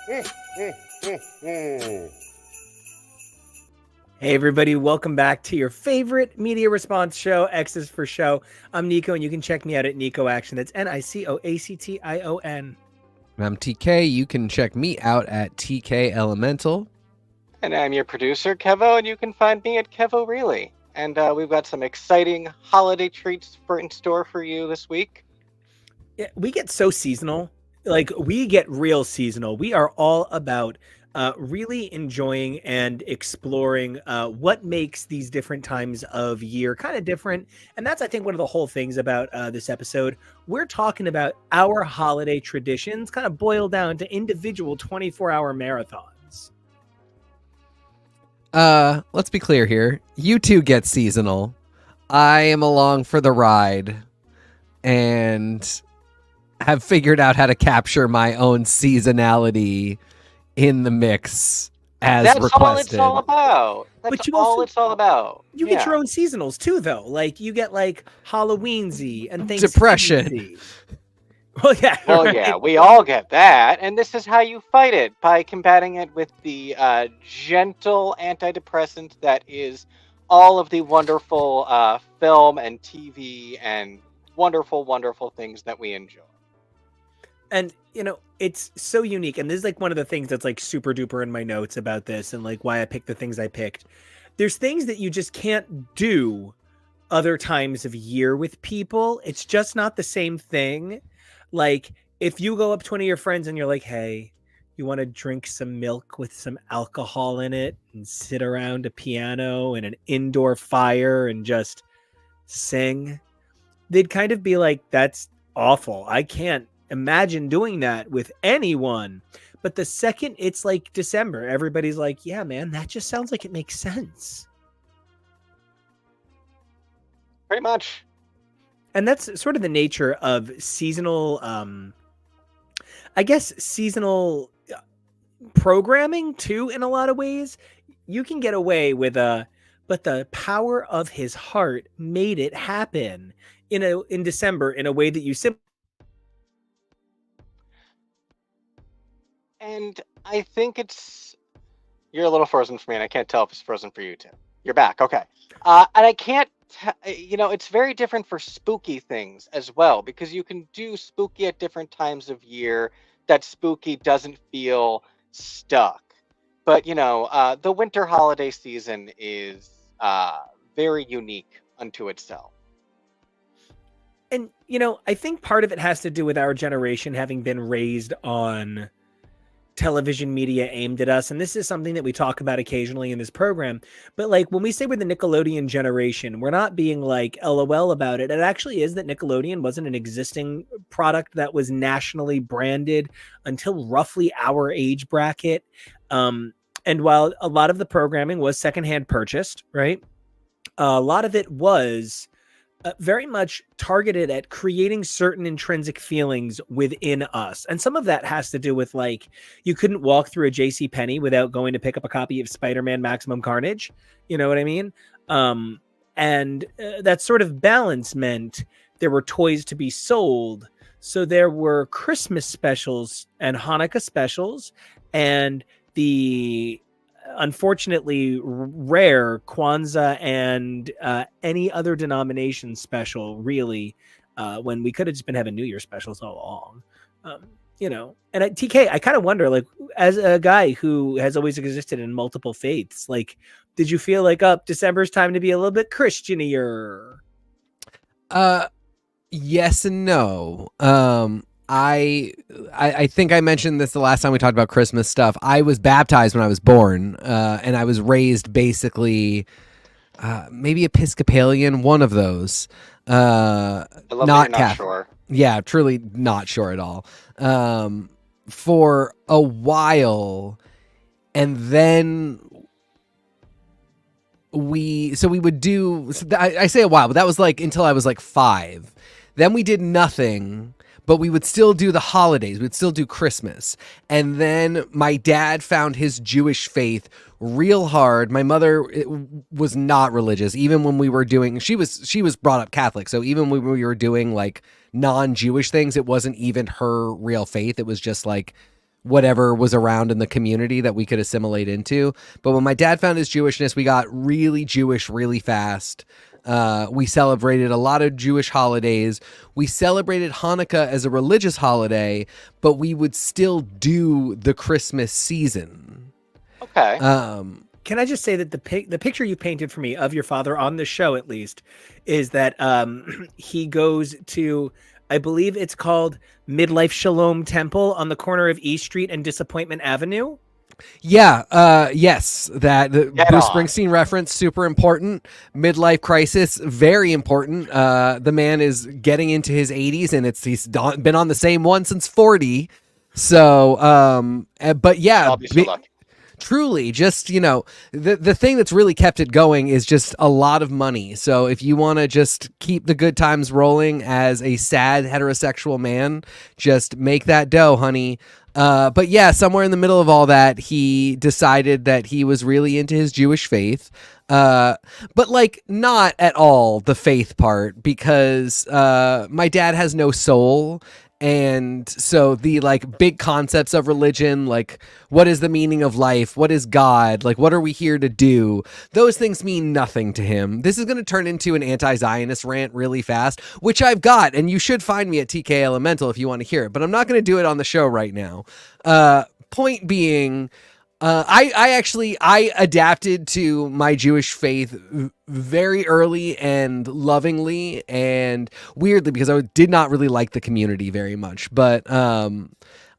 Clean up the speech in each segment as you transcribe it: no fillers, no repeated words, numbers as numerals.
Hey everybody, welcome back to your favorite media response show, X is for Show. I'm Nico, and you can check me out at Nico Action. That's NicoAction. I'm TK. You can check me out at TK Elemental. And I'm your producer, Kevo, and you can find me at Kevo Really. And we've got some exciting holiday treats in store for you this week. Yeah, we get so seasonal. Like, we get real seasonal. We are all about really enjoying and exploring what makes these different times of year kind of different. And that's, I think, one of the whole things about this episode. We're talking about our holiday traditions kind of boiled down to individual 24-hour marathons. Let's be clear here. You two get seasonal. I am along for the ride and have figured out how to capture my own seasonality in the mix as That's requested. all it's all about. That's all it's all about. You get your own seasonals too, though. Like, you get like Halloweensy and things. Depression. Well, yeah. Well, right. yeah, we all get that, and this is how you fight it, by combating it with the gentle antidepressant that is all of the wonderful film and TV and wonderful, wonderful things that we enjoy. And, you know, it's so unique. And this is like one of the things that's like super duper in my notes about this and like why I picked the things I picked. There's things that you just can't do other times of year with people. It's just not the same thing. Like, if you go up to one of your friends and you're like, hey, you want to drink some milk with some alcohol in it and sit around a piano and an indoor fire and just sing, they'd kind of be like, that's awful. I can't imagine doing that with anyone. But the second it's like December, everybody's like, yeah, man, that just sounds like it makes sense. Pretty much. And that's sort of the nature of seasonal, I guess, seasonal programming too, in a lot of ways. You can get away with but the power of his heart made it happen in December in a way that you simply. And I think you're a little frozen for me, and I can't tell if it's frozen for you too. You're back, okay. And I can't, it's very different for spooky things as well, because you can do spooky at different times of year that spooky doesn't feel stuck. But, the winter holiday season is very unique unto itself. And, I think part of it has to do with our generation having been raised on television media aimed at us. And this is something that we talk about occasionally in this program. But like, when we say we're the Nickelodeon generation, we're not being like LOL about it. It actually is that Nickelodeon wasn't an existing product that was nationally branded until roughly our age bracket. And while a lot of the programming was secondhand purchased, right? A lot of it was very much targeted at creating certain intrinsic feelings within us. And some of that has to do with, like, you couldn't walk through a JCPenney without going to pick up a copy of Spider-Man Maximum Carnage. You know what I mean? And that sort of balance meant there were toys to be sold. So there were Christmas specials and Hanukkah specials and the unfortunately rare Kwanzaa and any other denomination special, really, when we could have just been having New Year specials all along. And TK, I kind of wonder, like, as a guy who has always existed in multiple faiths, like, did you feel like, December's time to be a little bit Christianier? Yes and no. I think I mentioned this the last time we talked about Christmas stuff. I was baptized when I was born, and I was raised basically maybe Episcopalian, one of those. I love that you're not sure. Yeah, truly not sure at all. For a while, and then we would do. I say a while, but that was like until I was like 5. Then we did nothing. But we would still do the holidays. We'd still do Christmas. And then my dad found his Jewish faith real hard. My mother was not religious. Even when we were doing, she was brought up Catholic. So even when we were doing like non-Jewish things, it wasn't even her real faith. It was just like whatever was around in the community that we could assimilate into. But when my dad found his Jewishness, we got really Jewish really fast. We celebrated a lot of Jewish holidays. We celebrated Hanukkah as a religious holiday, but we would still do the Christmas season. Okay. Can I just say that the picture you painted for me of your father on the show, at least, is that he goes to, I believe it's called Midlife Shalom Temple on the corner of East Street and Disappointment Avenue. Yeah, yes, that the Get Bruce on. Springsteen reference, super important. Midlife crisis, very important. The man is getting into his 80s, and he's been on the same one since 40. So, but yeah, I'll be so lucky. truly, just the thing that's really kept it going is just a lot of money. So if you want to just keep the good times rolling as a sad heterosexual man, just make that dough, honey. But yeah, somewhere in the middle of all that, he decided that he was really into his Jewish faith. But like not at all the faith part, because my dad has no soul. And so the like big concepts of religion, like what is the meaning of life? What is God? Like, what are we here to do? Those things mean nothing to him. This is going to turn into an anti-Zionist rant really fast, which I've got. And you should find me at TK Elemental if you want to hear it, but I'm not going to do it on the show right now. Point being, I adapted to my Jewish faith very early and lovingly and weirdly, because I did not really like the community very much, but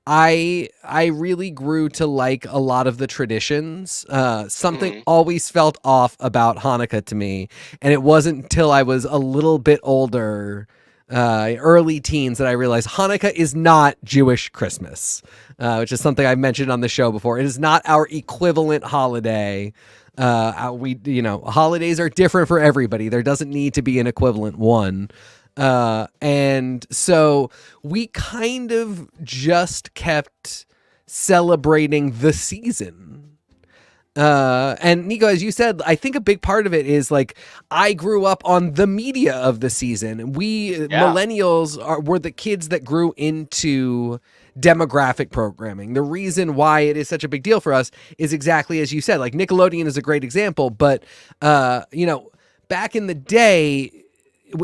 I really grew to like a lot of the traditions. Something always felt off about Hanukkah to me, and it wasn't until I was a little bit older, early teens, that I realized Hanukkah is not Jewish Christmas, which is something I've mentioned on the show before. It is not our equivalent holiday. Holidays are different for everybody. There doesn't need to be an equivalent one. And so we kind of just kept celebrating the season. And Nico, as you said, I think a big part of it is like I grew up on the media of the season. Millennials were the kids that grew into demographic programming. The reason why it is such a big deal for us is exactly as you said. Like Nickelodeon is a great example, but back in the day,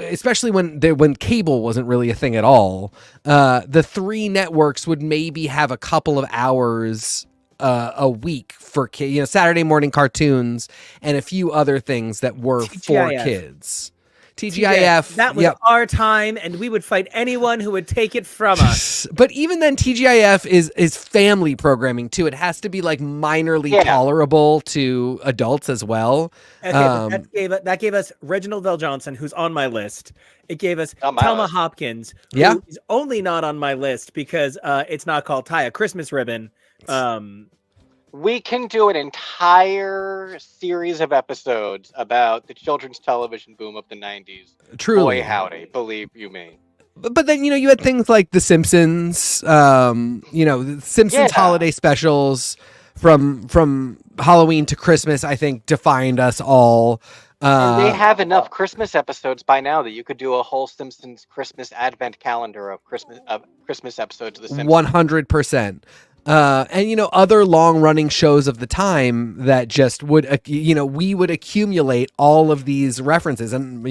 especially when cable wasn't really a thing at all, the three networks would maybe have a couple of hours a week for Saturday morning cartoons and a few other things that were for kids. TGIF. That was our time, and we would fight anyone who would take it from us. But even then, TGIF is family programming too. It has to be like minorly tolerable to adults as well. Okay, but that gave us Reginald VelJohnson, who's on my list. It gave us Thelma Hopkins, who is only not on my list because it's not called Tie a Christmas Ribbon. We can do an entire series of episodes about the children's television boom of the 90s. Truly. Boy, howdy, believe you me. But then, you had things like The Simpsons, the Simpsons holiday specials from Halloween to Christmas, I think, defined us all. And they have enough Christmas episodes by now that you could do a whole Simpsons Christmas advent calendar of Christmas episodes of The Simpsons. 100%. And other long-running shows of the time that just would, we would accumulate all of these references, and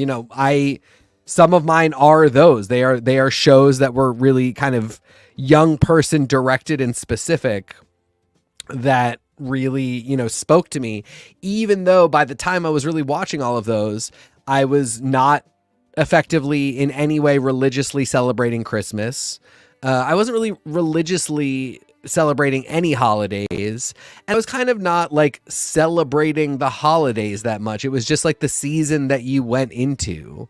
some of mine are those. They are shows that were really kind of young person directed and specific that really spoke to me. Even though by the time I was really watching all of those, I was not effectively in any way religiously celebrating Christmas. I wasn't really religiously celebrating any holidays, and I was kind of not like celebrating the holidays that much. It was just like the season that you went into.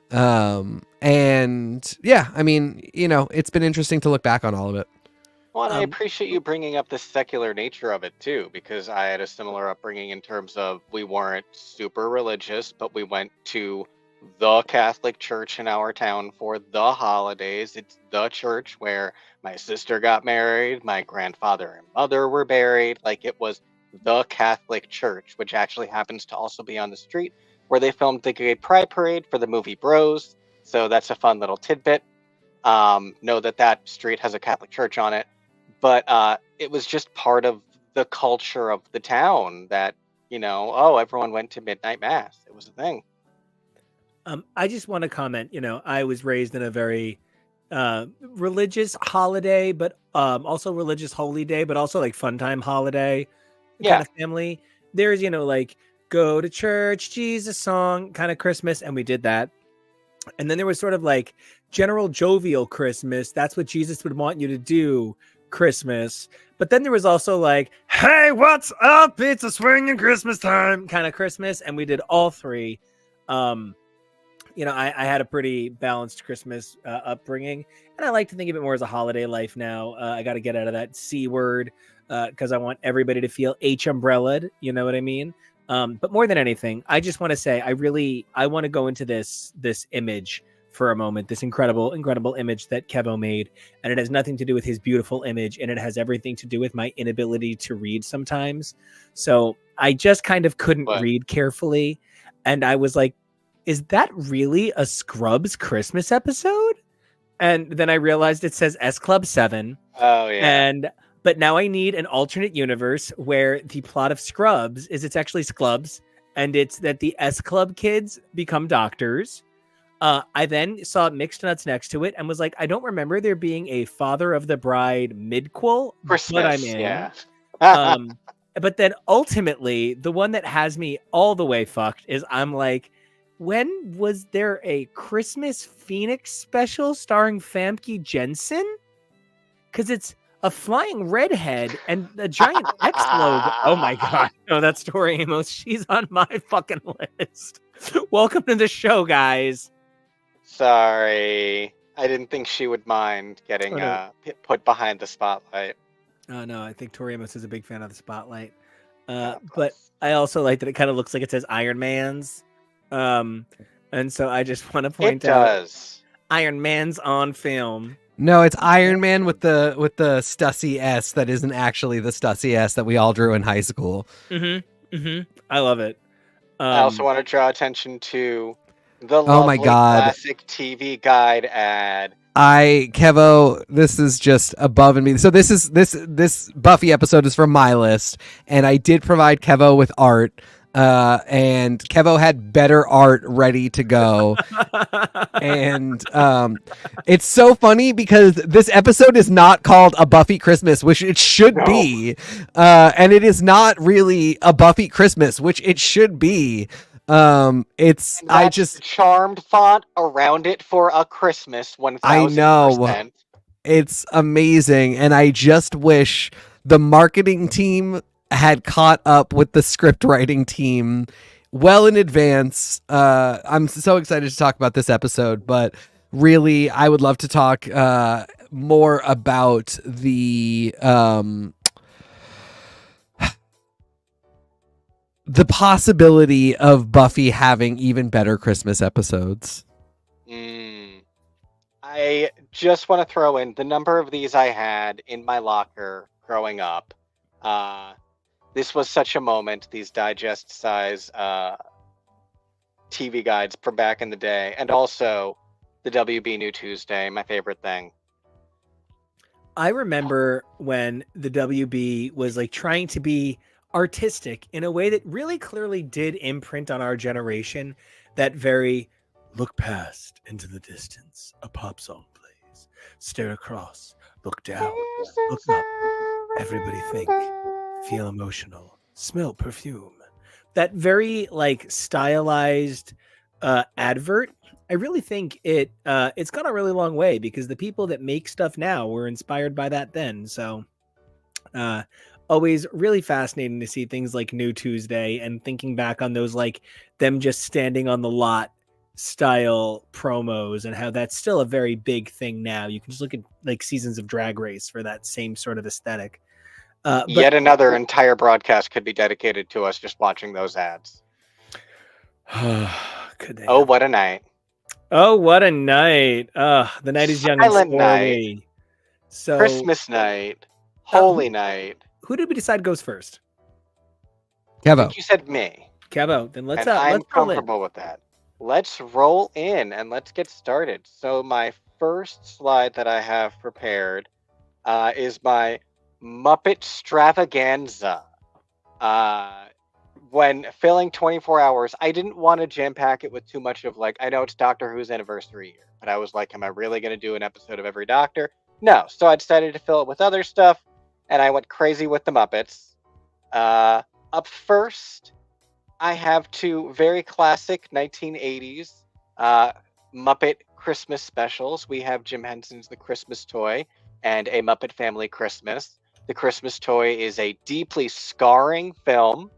And yeah, I mean, it's been interesting to look back on all of it. Well, and I appreciate you bringing up the secular nature of it too, because I had a similar upbringing in terms of we weren't super religious, but we went to the Catholic church in our town for the holidays. It's the church where my sister got married, my grandfather and mother were buried. Like, it was the Catholic church, which actually happens to also be on the street where they filmed the Gay Pride Parade for the movie Bros. So that's a fun little tidbit. Know that street has a Catholic church on it. but it was just part of the culture of the town that, oh, everyone went to midnight mass. It was a thing. I just want to comment. I was raised in a very religious holiday, but also religious holy day, but also like fun time holiday kind Yeah. of family. There's like go to church, Jesus song kind of Christmas, and we did that. And then there was sort of like general jovial Christmas. That's what Jesus would want you to do, Christmas. But then there was also like, hey, what's up? It's a swinging Christmas time kind of Christmas. And we did all three. I had a pretty balanced Christmas upbringing, and I like to think of it more as a holiday life now. I got to get out of that C word because I want everybody to feel H umbrellaed. You know what I mean? But more than anything, I just want to say I want to go into this image for a moment, this incredible image that Kevo made. And it has nothing to do with his beautiful image, and it has everything to do with my inability to read sometimes. So I just kind of couldn't read carefully. And I was like, is that really a Scrubs Christmas episode? And then I realized it says S Club 7. Oh, yeah. But now I need an alternate universe where the plot of Scrubs is it's actually Scrubs, and it's that the S Club kids become doctors. I then saw Mixed Nuts next to it and was like, I don't remember there being a Father of the Bride midquel, Christmas, but I'm in. yeah. But then ultimately, the one that has me all the way fucked is I'm like, when was there a Christmas Phoenix special starring Famke Jensen? Because it's a flying redhead and a giant X logo. Oh my God. No, that's Tori Amos. She's on my fucking list. Welcome to the show, guys. Sorry. I didn't think she would mind getting put behind the spotlight. Oh, no. I think Tori Amos is a big fan of the spotlight. But I also like that it kind of looks like it says Iron Man's. And so I just want to point out. It does. Iron Man's on film. No, it's Iron Man with the Stussy S that isn't actually the Stussy S that we all drew in high school. I love it. I also want to draw attention to the lovely classic TV Guide ad. Kevo, this is just above and me. So this Buffy episode is from my list, and I did provide Kevo with art. And Kevo had better art ready to go. And it's so funny because this episode is not called A Buffy Christmas, which it should be. And it is not really a Buffy Christmas, which it should be. It's I just charmed font around it for a Christmas 1000%. I know. It's amazing, and I just wish the marketing team had caught up with the script writing team well in advance. I'm so excited to talk about this episode, but really I would love to talk more about the possibility of Buffy having even better Christmas episodes. I just want to throw in the number of these I had in my locker growing up. This was such a moment, these digest size TV guides from back in the day, and also the WB New Tuesday, my favorite thing. I remember when the WB was like trying to be artistic in a way that really clearly did imprint on our generation. That very look past into the distance, a pop song plays, stare across, look down, look up, everybody think, feel emotional, smell perfume. That very like stylized advert, I really think it's gone a really long way because the people that make stuff now were inspired by that then. So always really fascinating to see things like New Tuesday and thinking back on those, like them just standing on the lot style promos and how that's still a very big thing now. You can just look at like seasons of Drag Race for that same sort of aesthetic. Yet another entire broadcast could be dedicated to us just watching those ads. Could they? Oh, what a night. Oh, what a night. The night is young and stormy. So Christmas night. Holy night. Who did we decide goes first? Kevo. I think you said me. Kevo. Then let's I'm comfortable with that. Let's roll in and let's get started. So my first slide that I have prepared is my Muppet Stravaganza. Uh, when filling 24 hours, I didn't want to jam pack it with too much of like, I know it's Doctor Who's anniversary year, but I was like, am I really going to do an episode of every Doctor? No. So I decided to fill it with other stuff, and I went crazy with the Muppets. Up first, I have two very classic 1980s Muppet Christmas specials. We have Jim Henson's The Christmas Toy and A Muppet Family Christmas. The Christmas Toy is a deeply scarring film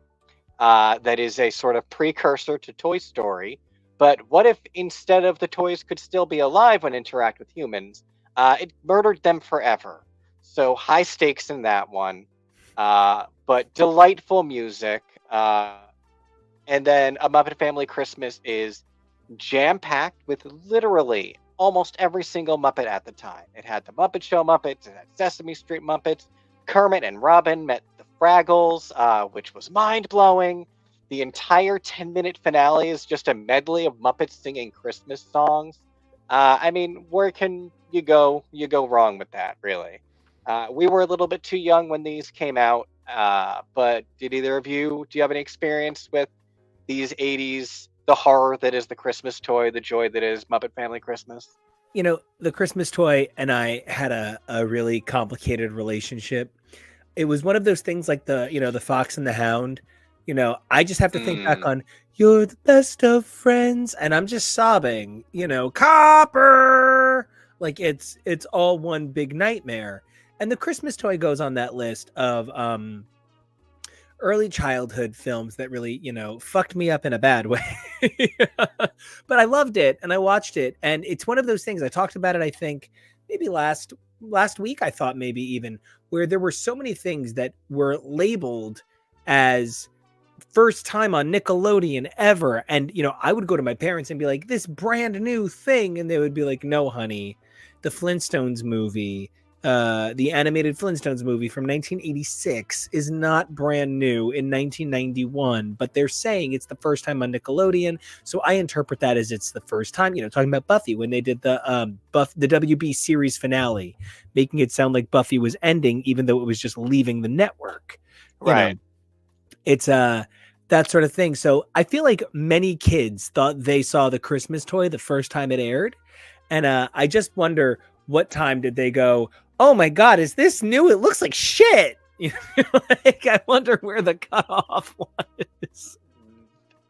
that is a sort of precursor to Toy Story. But what if instead of the toys could still be alive when interact with humans, it murdered them forever? So high stakes in that one, but delightful music. And then A Muppet Family Christmas is jam-packed with literally almost every single Muppet at the time. It had the Muppet Show Muppets, it had Sesame Street Muppets, Kermit and Robin met the Fraggles, which was mind-blowing. The entire 10-minute finale is just a medley of Muppets singing Christmas songs. I mean, where can you go? You go wrong with that, really. We were a little bit too young when these came out, but did either of you, do you have any experience with these 80s, the horror that is the Christmas Toy, the joy that is Muppet Family Christmas? You know, the Christmas Toy and I had a really complicated relationship. It was one of those things like the Fox and the Hound. I just have to think back on "You're the best of friends," and I'm just sobbing. Copper, like it's all one big nightmare. And the Christmas Toy goes on that list of early childhood films that really, fucked me up in a bad way. But I loved it and I watched it. And it's one of those things, I talked about it, I think maybe last week, I thought maybe even, where there were so many things that were labeled as first time on Nickelodeon ever. And, I would go to my parents and be like, this brand new thing. And they would be like, no, honey, the Flintstones movie, the animated Flintstones movie from 1986 is not brand new in 1991, but they're saying it's the first time on Nickelodeon. So I interpret that as it's the first time, talking about Buffy when they did the WB series finale, making it sound like Buffy was ending, even though it was just leaving the network. Right. It's that sort of thing. So I feel like many kids thought they saw the Christmas Toy the first time it aired. And I just wonder, what time did they go, oh my God, is this new? It looks like shit. I wonder where the cutoff was.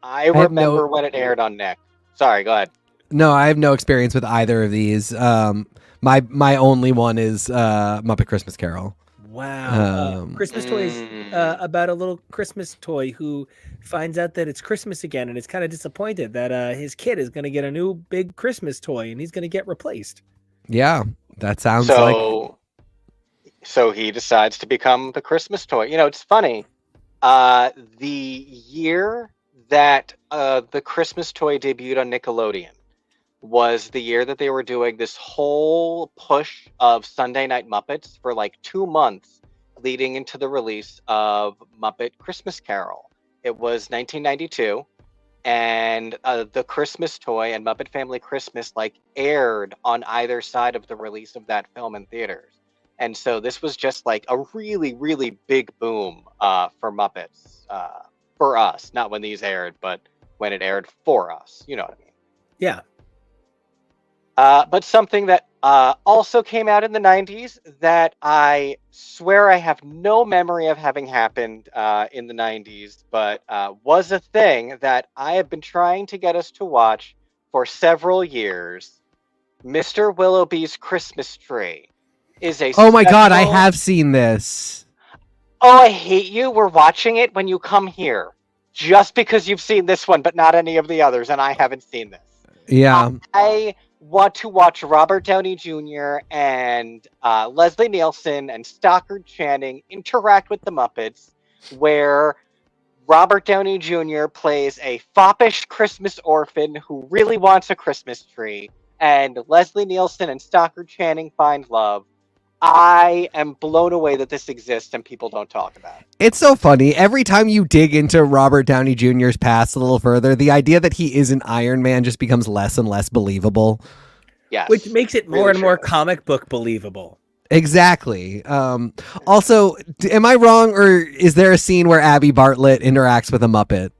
I remember when it aired on Nick. Sorry, go ahead. No, I have no experience with either of these. My only one is Muppet Christmas Carol. Wow. Christmas Toy is about a little Christmas toy who finds out that it's Christmas again and is kind of disappointed that his kid is going to get a new big Christmas toy and he's going to get replaced. Yeah, that sounds like... So he decides to become the Christmas Toy. It's funny. The year that the Christmas Toy debuted on Nickelodeon was the year that they were doing this whole push of Sunday Night Muppets for like 2 months leading into the release of Muppet Christmas Carol. It was 1992, and the Christmas Toy and Muppet Family Christmas aired on either side of the release of that film in theaters. And so this was just like a really, really big boom for Muppets for us. Not when these aired, but when it aired for us. You know what I mean? Yeah. But something that also came out in the 90s that I swear I have no memory of having happened in the 90s, but was a thing that I have been trying to get us to watch for several years. Mr. Willoughby's Christmas Tree is a Oh my God, I have seen this. Oh, I hate you. We're watching it when you come here. Just because you've seen this one, but not any of the others, and I haven't seen this. Yeah. I want to watch Robert Downey Jr. and Leslie Nielsen and Stockard Channing interact with the Muppets, where Robert Downey Jr. plays a foppish Christmas orphan who really wants a Christmas tree, and Leslie Nielsen and Stockard Channing find love. I am blown away that this exists and people don't talk about it. It's so funny. Every time you dig into Robert Downey Jr.'s past a little further, the idea that he is an Iron Man just becomes less and less believable. Yes. Which makes it more really and more true. comic book believable. Exactly. Also, am I wrong, or is there a scene where Abby Bartlett interacts with a Muppet?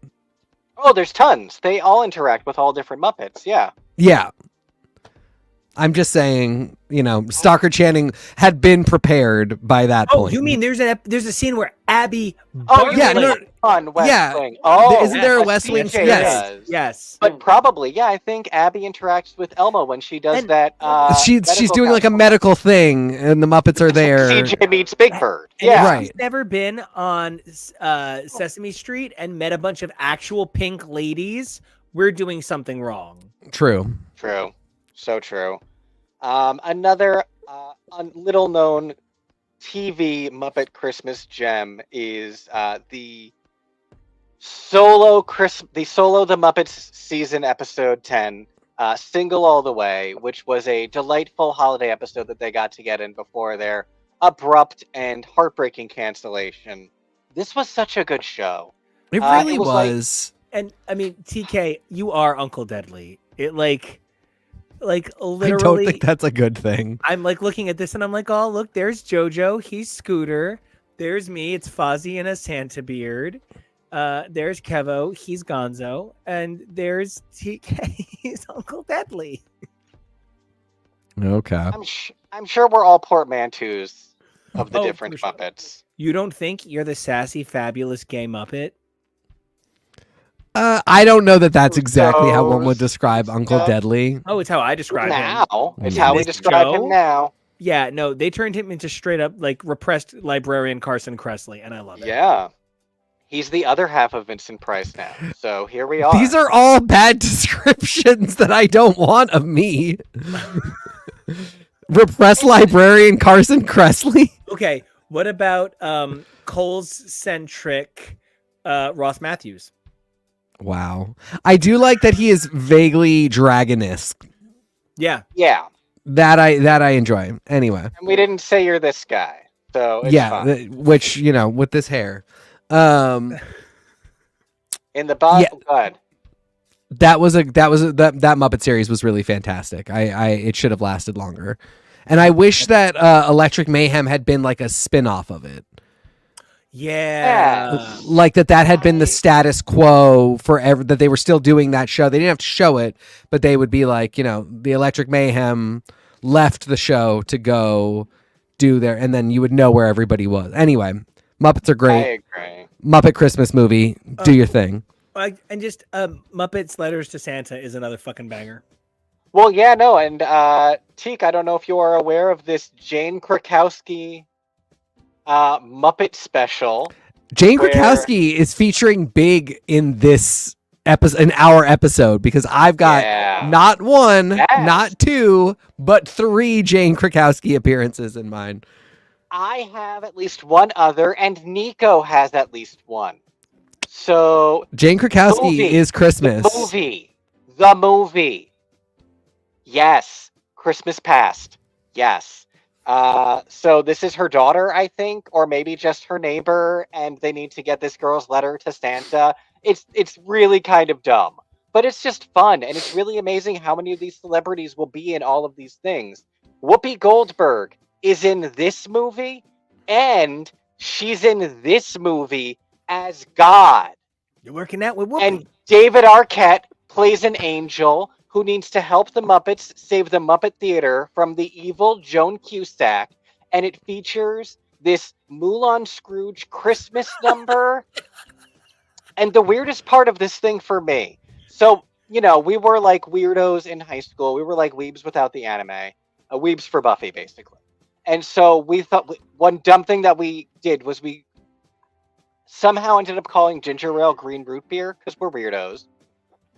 Oh, there's tons. They all interact with all different Muppets. Yeah. Yeah. I'm just saying, Stalker Channing had been prepared by that Oh, point. you mean there's a scene where Abby Oh, you Yeah, mean no- on West yeah. Wing. Oh, Isn't there a yes, West Wing? CJ Yes. does. Yes. But probably, yeah, I think Abby interacts with Elmo when she does And that. she's medical doing like a counseling. medical thing, and the Muppets are there. CJ meets Big Bird. And Yeah. if Right. she's never been on Sesame Street and met a bunch of actual pink ladies, we're doing something wrong. True. True. So true. Another little known TV Muppet Christmas gem is the solo The Muppets season episode 10, Single All the Way, which was a delightful holiday episode that they got to get in before their abrupt and heartbreaking cancellation. This was such a good show. It really it was was. And I mean, TK, you are Uncle Deadly. It like I literally. don't think that's a good thing. I'm like looking at this and I'm like, oh look, there's JoJo. He's Scooter. There's me. It's Fozzie in a Santa beard. There's Kevo. He's Gonzo. And there's TK. He's Uncle Deadly. Okay. I'm sure we're all portmanteaus of the Oh, different for sure. Muppets. You don't think you're the sassy, fabulous gay Muppet? I don't know that that's exactly how one would Those- describe Uncle no. Deadly. Oh, it's how I describe him. Now, it's Yeah. how we Miss describe Joe? him now. Yeah, no, they turned him into straight up like repressed librarian Carson Kressley, and I love it. Yeah. He's the other half of Vincent Price now. So here we are. These are all bad descriptions that I don't want of me. Repressed librarian Carson Kressley. Okay, what about Cole's centric Ross Matthews? Wow. I do like that he is vaguely dragon-esque. Yeah, Yeah. That I enjoy. Anyway. And we didn't say you're this guy. So it's Yeah, fine. which, with this hair. In the bottom, yeah. good. That Muppet series was really fantastic. It should have lasted longer. And I wish that Electric Mayhem had been like a spin-off of it. yeah. Like that had been the status quo forever, that they were still doing that show. They didn't have to show it, but they would be like, the Electric Mayhem left the show to go do their, and then you would know where everybody was. Anyway, Muppets are great. I agree. Muppet Christmas movie. Do your thing. And just Muppets Letters to Santa is another fucking banger. Well, yeah, no, and Teak, I don't know if you are aware of this Jane Krakowski Muppet special. Jane where- Krakowski is featuring big in this episode, in our episode, because I've got Yeah. not one, Yes. not two, but 3 Jane Krakowski appearances in mine. I have at least one other, and Nico has at least one. So Jane Krakowski Movie. is Christmas. The movie. Yes. Christmas Past. Yes. So this is her daughter, I think, or maybe just her neighbor, and they need to get this girl's letter to Santa. It's really kind of dumb, but it's just fun, and it's really amazing how many of these celebrities will be in all of these things. Whoopi Goldberg is in this movie, and she's in this movie as God. You're working out with Whoopi. And David Arquette plays an angel who needs to help the Muppets save the Muppet Theater from the evil Joan Cusack. And it features this Moulin Scrooge Christmas number. And the weirdest part of this thing for me, so, we were like weirdos in high school. We were like weebs without the anime. Weebs for Buffy, basically. And so we thought one dumb thing that we did was we somehow ended up calling ginger ale green root beer because we're weirdos.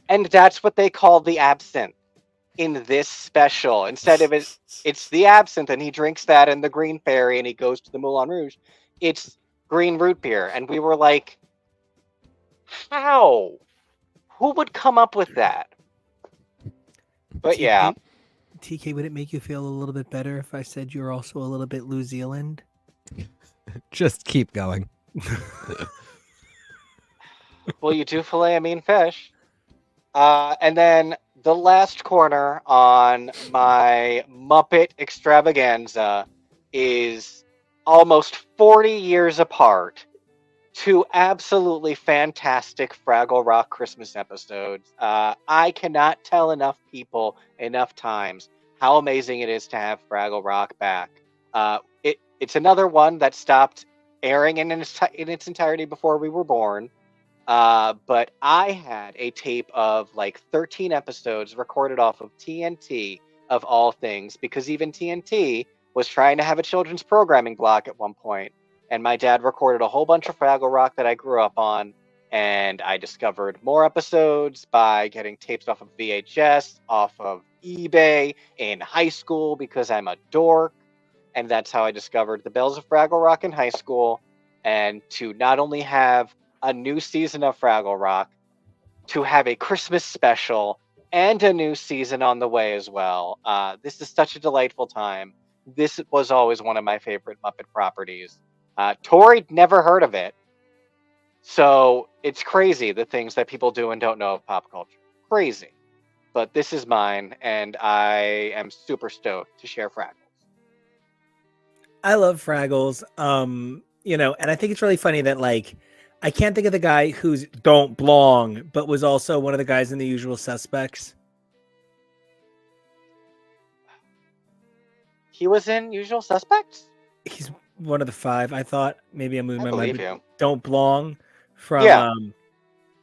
And that's what they call the absinthe in this special. Instead of it's the absinthe, and he drinks that in the Green Fairy, and he goes to the Moulin Rouge. It's green root beer. And we were like, how? Who would come up with that? But yeah. TK, would it make you feel a little bit better if I said you're also a little bit New Zealand? Just keep going. Well, you do fillet a mean fish. And then the last corner on my Muppet extravaganza is almost 40 years apart. Two absolutely fantastic Fraggle Rock Christmas episodes. I cannot tell enough people enough times how amazing it is to have Fraggle Rock back. It's another one that stopped airing in its entirety before we were born. But I had a tape of like 13 episodes recorded off of TNT of all things, because even TNT was trying to have a children's programming block at one point. And my dad recorded a whole bunch of Fraggle Rock that I grew up on. And I discovered more episodes by getting tapes off of VHS, off of eBay in high school because I'm a dork. And that's how I discovered the Bells of Fraggle Rock in high school. And to not only have a new season of Fraggle Rock, to have a Christmas special and a new season on the way as well. This is such a delightful time. This was always one of my favorite Muppet properties. Tori never heard of it. So it's crazy the things that people do and don't know of pop culture. Crazy. But this is mine, and I am super stoked to share Fraggles. I love Fraggles. And I think it's really funny that like I can't think of the guy who's Don't Blong, but was also one of the guys in The Usual Suspects. He was in Usual Suspects? He's one of the five. I thought maybe I'm losing I my mind. believe you. Don't Blong from Yeah.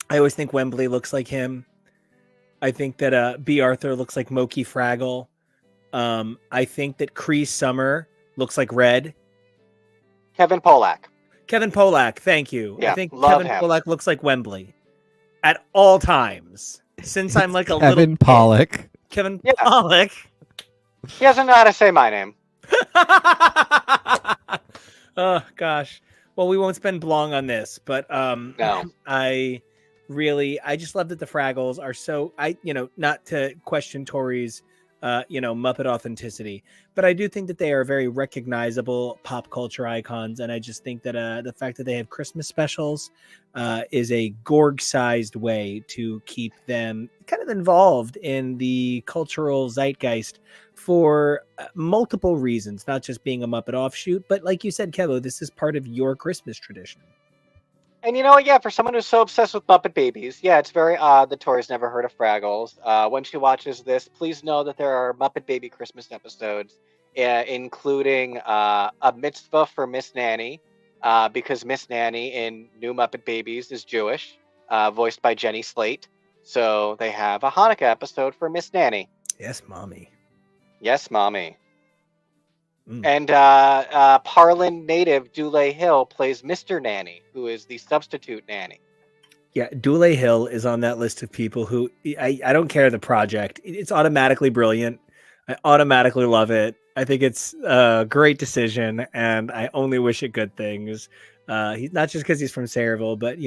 I always think Wembley looks like him. I think that B. Arthur looks like Moki Fraggle. I think that Cree Summer looks like Red. Kevin Pollak. Kevin Pollak, thank you. Yeah, I think love Kevin him. Pollak looks like Wembley at all times since I'm like a little Kevin kid. Pollak. Kevin Yeah. Pollak. He doesn't know how to say my name. Oh gosh. Well, we won't spend long on this, but No. I just love that the Fraggles are so not to question Tori's Muppet authenticity, but I do think that they are very recognizable pop culture icons, and I just think that the fact that they have Christmas specials is a Gorg-sized way to keep them kind of involved in the cultural zeitgeist for multiple reasons, not just being a Muppet offshoot, but like you said, Kevo, this is part of your Christmas tradition. And you know what? Yeah, for someone who's so obsessed with Muppet Babies, yeah, it's very odd that Tori's never heard of Fraggles. When she watches this, please know that there are Muppet Baby Christmas episodes, including a mitzvah for Miss Nanny, because Miss Nanny in New Muppet Babies is Jewish, voiced by Jenny Slate. So they have a Hanukkah episode for Miss Nanny. Yes, mommy. Yes, mommy. Mm. And Parlin native Dule Hill plays Mr. Nanny, who is the substitute nanny. Yeah, Dule Hill is on that list of people who I don't care the project. It's automatically brilliant. I automatically love it. I think it's a great decision, and I only wish it good things. He's not just because he's from Sayreville, but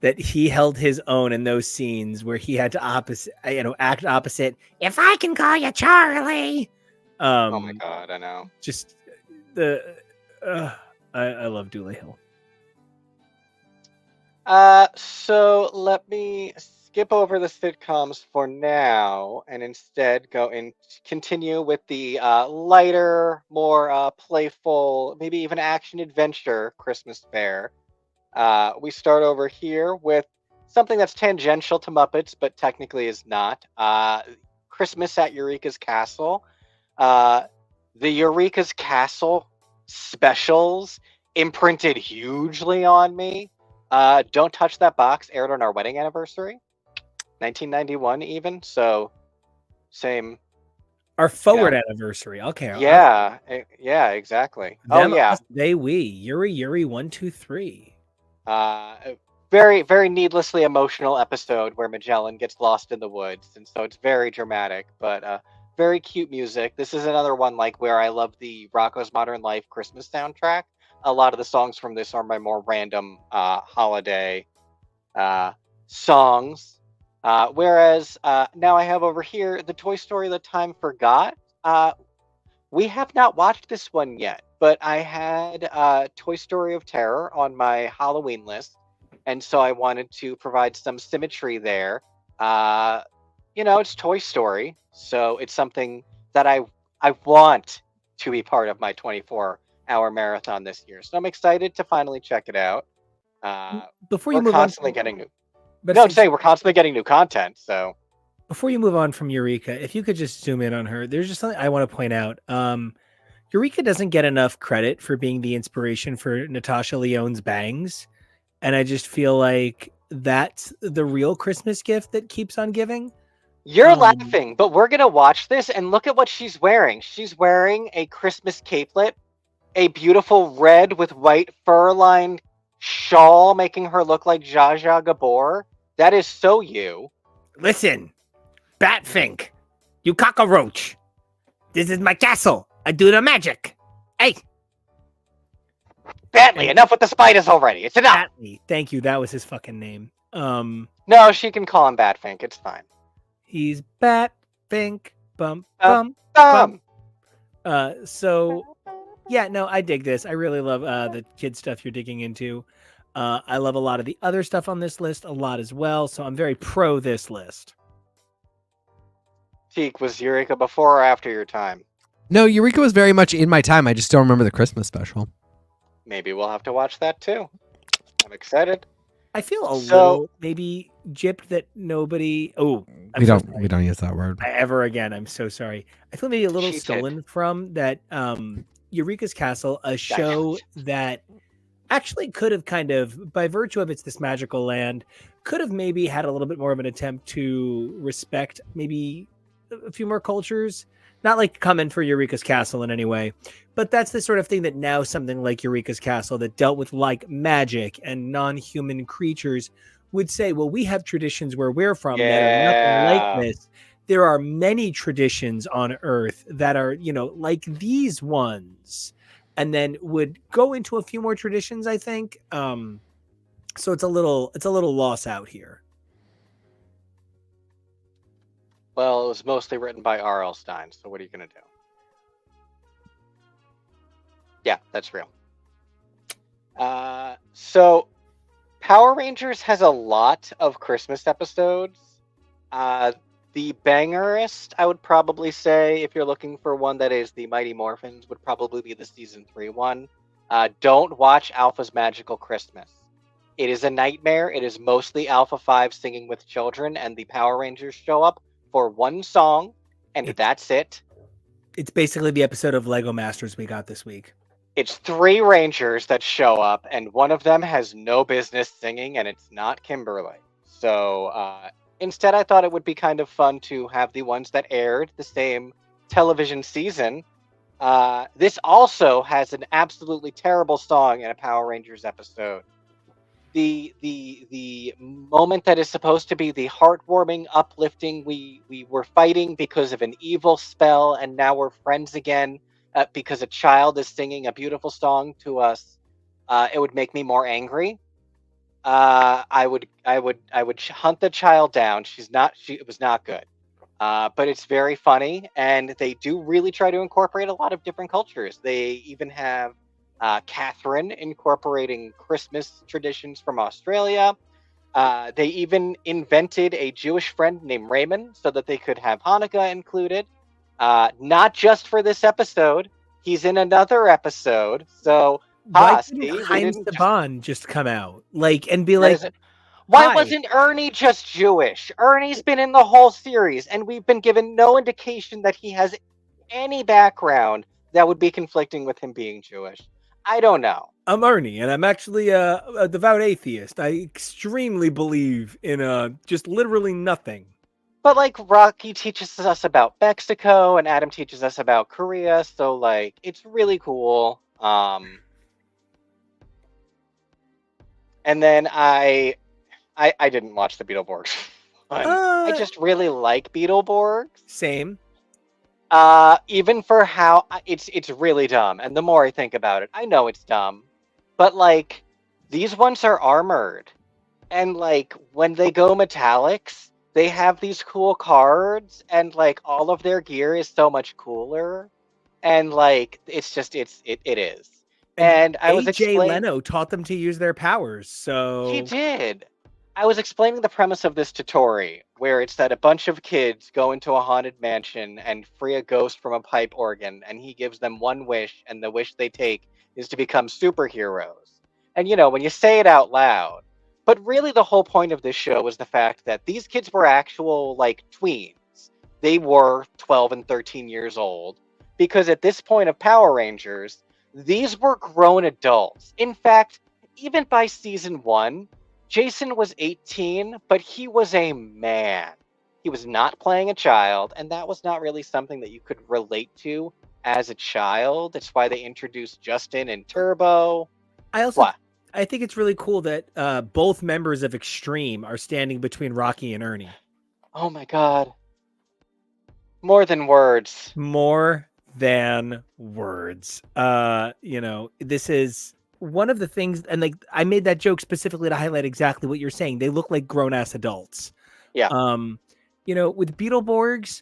that he held his own in those scenes where he had to act opposite. If I can call you Charlie. Oh my god, I know. Just I love Dule Hill. So let me skip over the sitcoms for now and instead go and continue with the lighter, more playful, maybe even action adventure Christmas fare. We start over here with something that's tangential to Muppets, but technically is not. Christmas at Eureka's Castle. The Eureka's Castle specials imprinted hugely on me. Don't Touch That Box aired on our wedding anniversary, 1991 even. So same. Our forward anniversary. Okay. Yeah, yeah, exactly. Them, oh yeah. us, they, we. Yuri 123. Very, very needlessly emotional episode where Magellan gets lost in the woods, and so it's very dramatic, but very cute music. This is another one like where I love the Rocko's Modern Life Christmas soundtrack. A lot of the songs from this are my more random holiday songs. Whereas now I have over here the Toy Story That Time Forgot. We have not watched this one yet, but I had Toy Story of Terror on my Halloween list, and so I wanted to provide some symmetry there. It's Toy Story, so it's something that I want to be part of my 24-hour marathon this year. So I'm excited to finally check it out. Before We're you move on, constantly getting new. but No, I'm saying we're constantly getting new content. So before you move on from Eureka, if you could just zoom in on her, there's just something I want to point out. Eureka doesn't get enough credit for being the inspiration for Natasha Lyonne's bangs. And I just feel like that's the real Christmas gift that keeps on giving. you're laughing, but we're gonna watch this and look at what she's wearing. She's wearing a Christmas capelet, a beautiful red with white fur-lined shawl, making her look like Zsa Zsa Gabor. That is so you. Listen, Batfink, you cockroach. This is my castle. I do the magic. Hey, Bentley, enough with the spiders already. It's enough. Batley. Thank you. That was his fucking name. No, she can call him Batfink. It's fine. He's Batfink. Bum Um, bum. So yeah, no, I dig this. I really love the kid stuff you're digging into. I love a lot of the other stuff on this list a lot as well. So I'm very pro this list. Teak, was Eureka before or after your time? No, Eureka was very much in my time. I just don't remember the Christmas special. Maybe we'll have to watch that too. I'm excited. I feel a little maybe gypped that nobody. Oh, We don't use that word. ever again. I'm so sorry. I feel maybe a little Cheated. stolen from that. Eureka's Castle, a show that actually could have kind of, by virtue of it's this magical land, could have maybe had a little bit more of an attempt to respect maybe a few more cultures. Not like coming for Eureka's Castle in any way, but that's the sort of thing that now something like Eureka's Castle that dealt with like magic and non-human creatures would say, well, we have traditions where we're from that are nothing like this. There are many traditions on Earth that are, like these ones, and then would go into a few more traditions, I think. So it's a little loss out here. Well, it was mostly written by R.L. Stein, so what are you going to do? Yeah, that's real. So Power Rangers has a lot of Christmas episodes. The bangerest, I would probably say, if you're looking for one that is the Mighty Morphins, would probably be the season 3 one. Don't watch Alpha's Magical Christmas. It is a nightmare. It is mostly Alpha 5 singing with children, and the Power Rangers show up for one song, and that's it. It's basically the episode of Lego Masters we got this week. It's 3 Rangers that show up, and one of them has no business singing, and it's not Kimberly. So instead, I thought it would be kind of fun to have the ones that aired the same television season. This also has an absolutely terrible song in a Power Rangers episode. The moment that is supposed to be the heartwarming, uplifting, we were fighting because of an evil spell, and now we're friends again because a child is singing a beautiful song to us. It would make me more angry. I would hunt the child down. It was not good. But it's very funny, and they do really try to incorporate a lot of different cultures. They even have Catherine incorporating Christmas traditions from Australia. They even invented a Jewish friend named Raymond so that they could have Hanukkah included. Not just for this episode. He's in another episode. So, why didn't Heinz Saban just come out and be like, why wasn't Ernie just Jewish? Ernie's been in the whole series, and we've been given no indication that he has any background that would be conflicting with him being Jewish. I don't know. I'm Ernie, and I'm actually a devout atheist. I extremely believe in just literally nothing. But Rocky teaches us about Mexico, and Adam teaches us about Korea, so it's really cool. And then I didn't watch the Beetleborgs. I just really like Beetleborgs. Same. Even for how it's really dumb, and the more I think about it, I know it's dumb, but these ones are armored, and when they go metallics, they have these cool cards, and all of their gear is so much cooler, and it's just it is. And I was Jay Leno taught them to use their powers, so he did. I was explaining the premise of this to Tori, where it's that a bunch of kids go into a haunted mansion and free a ghost from a pipe organ, and he gives them one wish, and the wish they take is to become superheroes. And when you say it out loud, but really the whole point of this show was the fact that these kids were actual, like, tweens. They were 12 and 13 years old, because at this point of Power Rangers, these were grown adults. In fact, even by season 1, Jason was 18, but he was a man. He was not playing a child, and that was not really something that you could relate to as a child. It's why they introduced Justin and Turbo. I think it's really cool that both members of Extreme are standing between Rocky and Ernie. Oh my god. More than words. More than words. This is one of the things, and like I made that joke specifically to highlight exactly what you're saying. They look like grown-ass adults. Yeah. With Beetleborgs,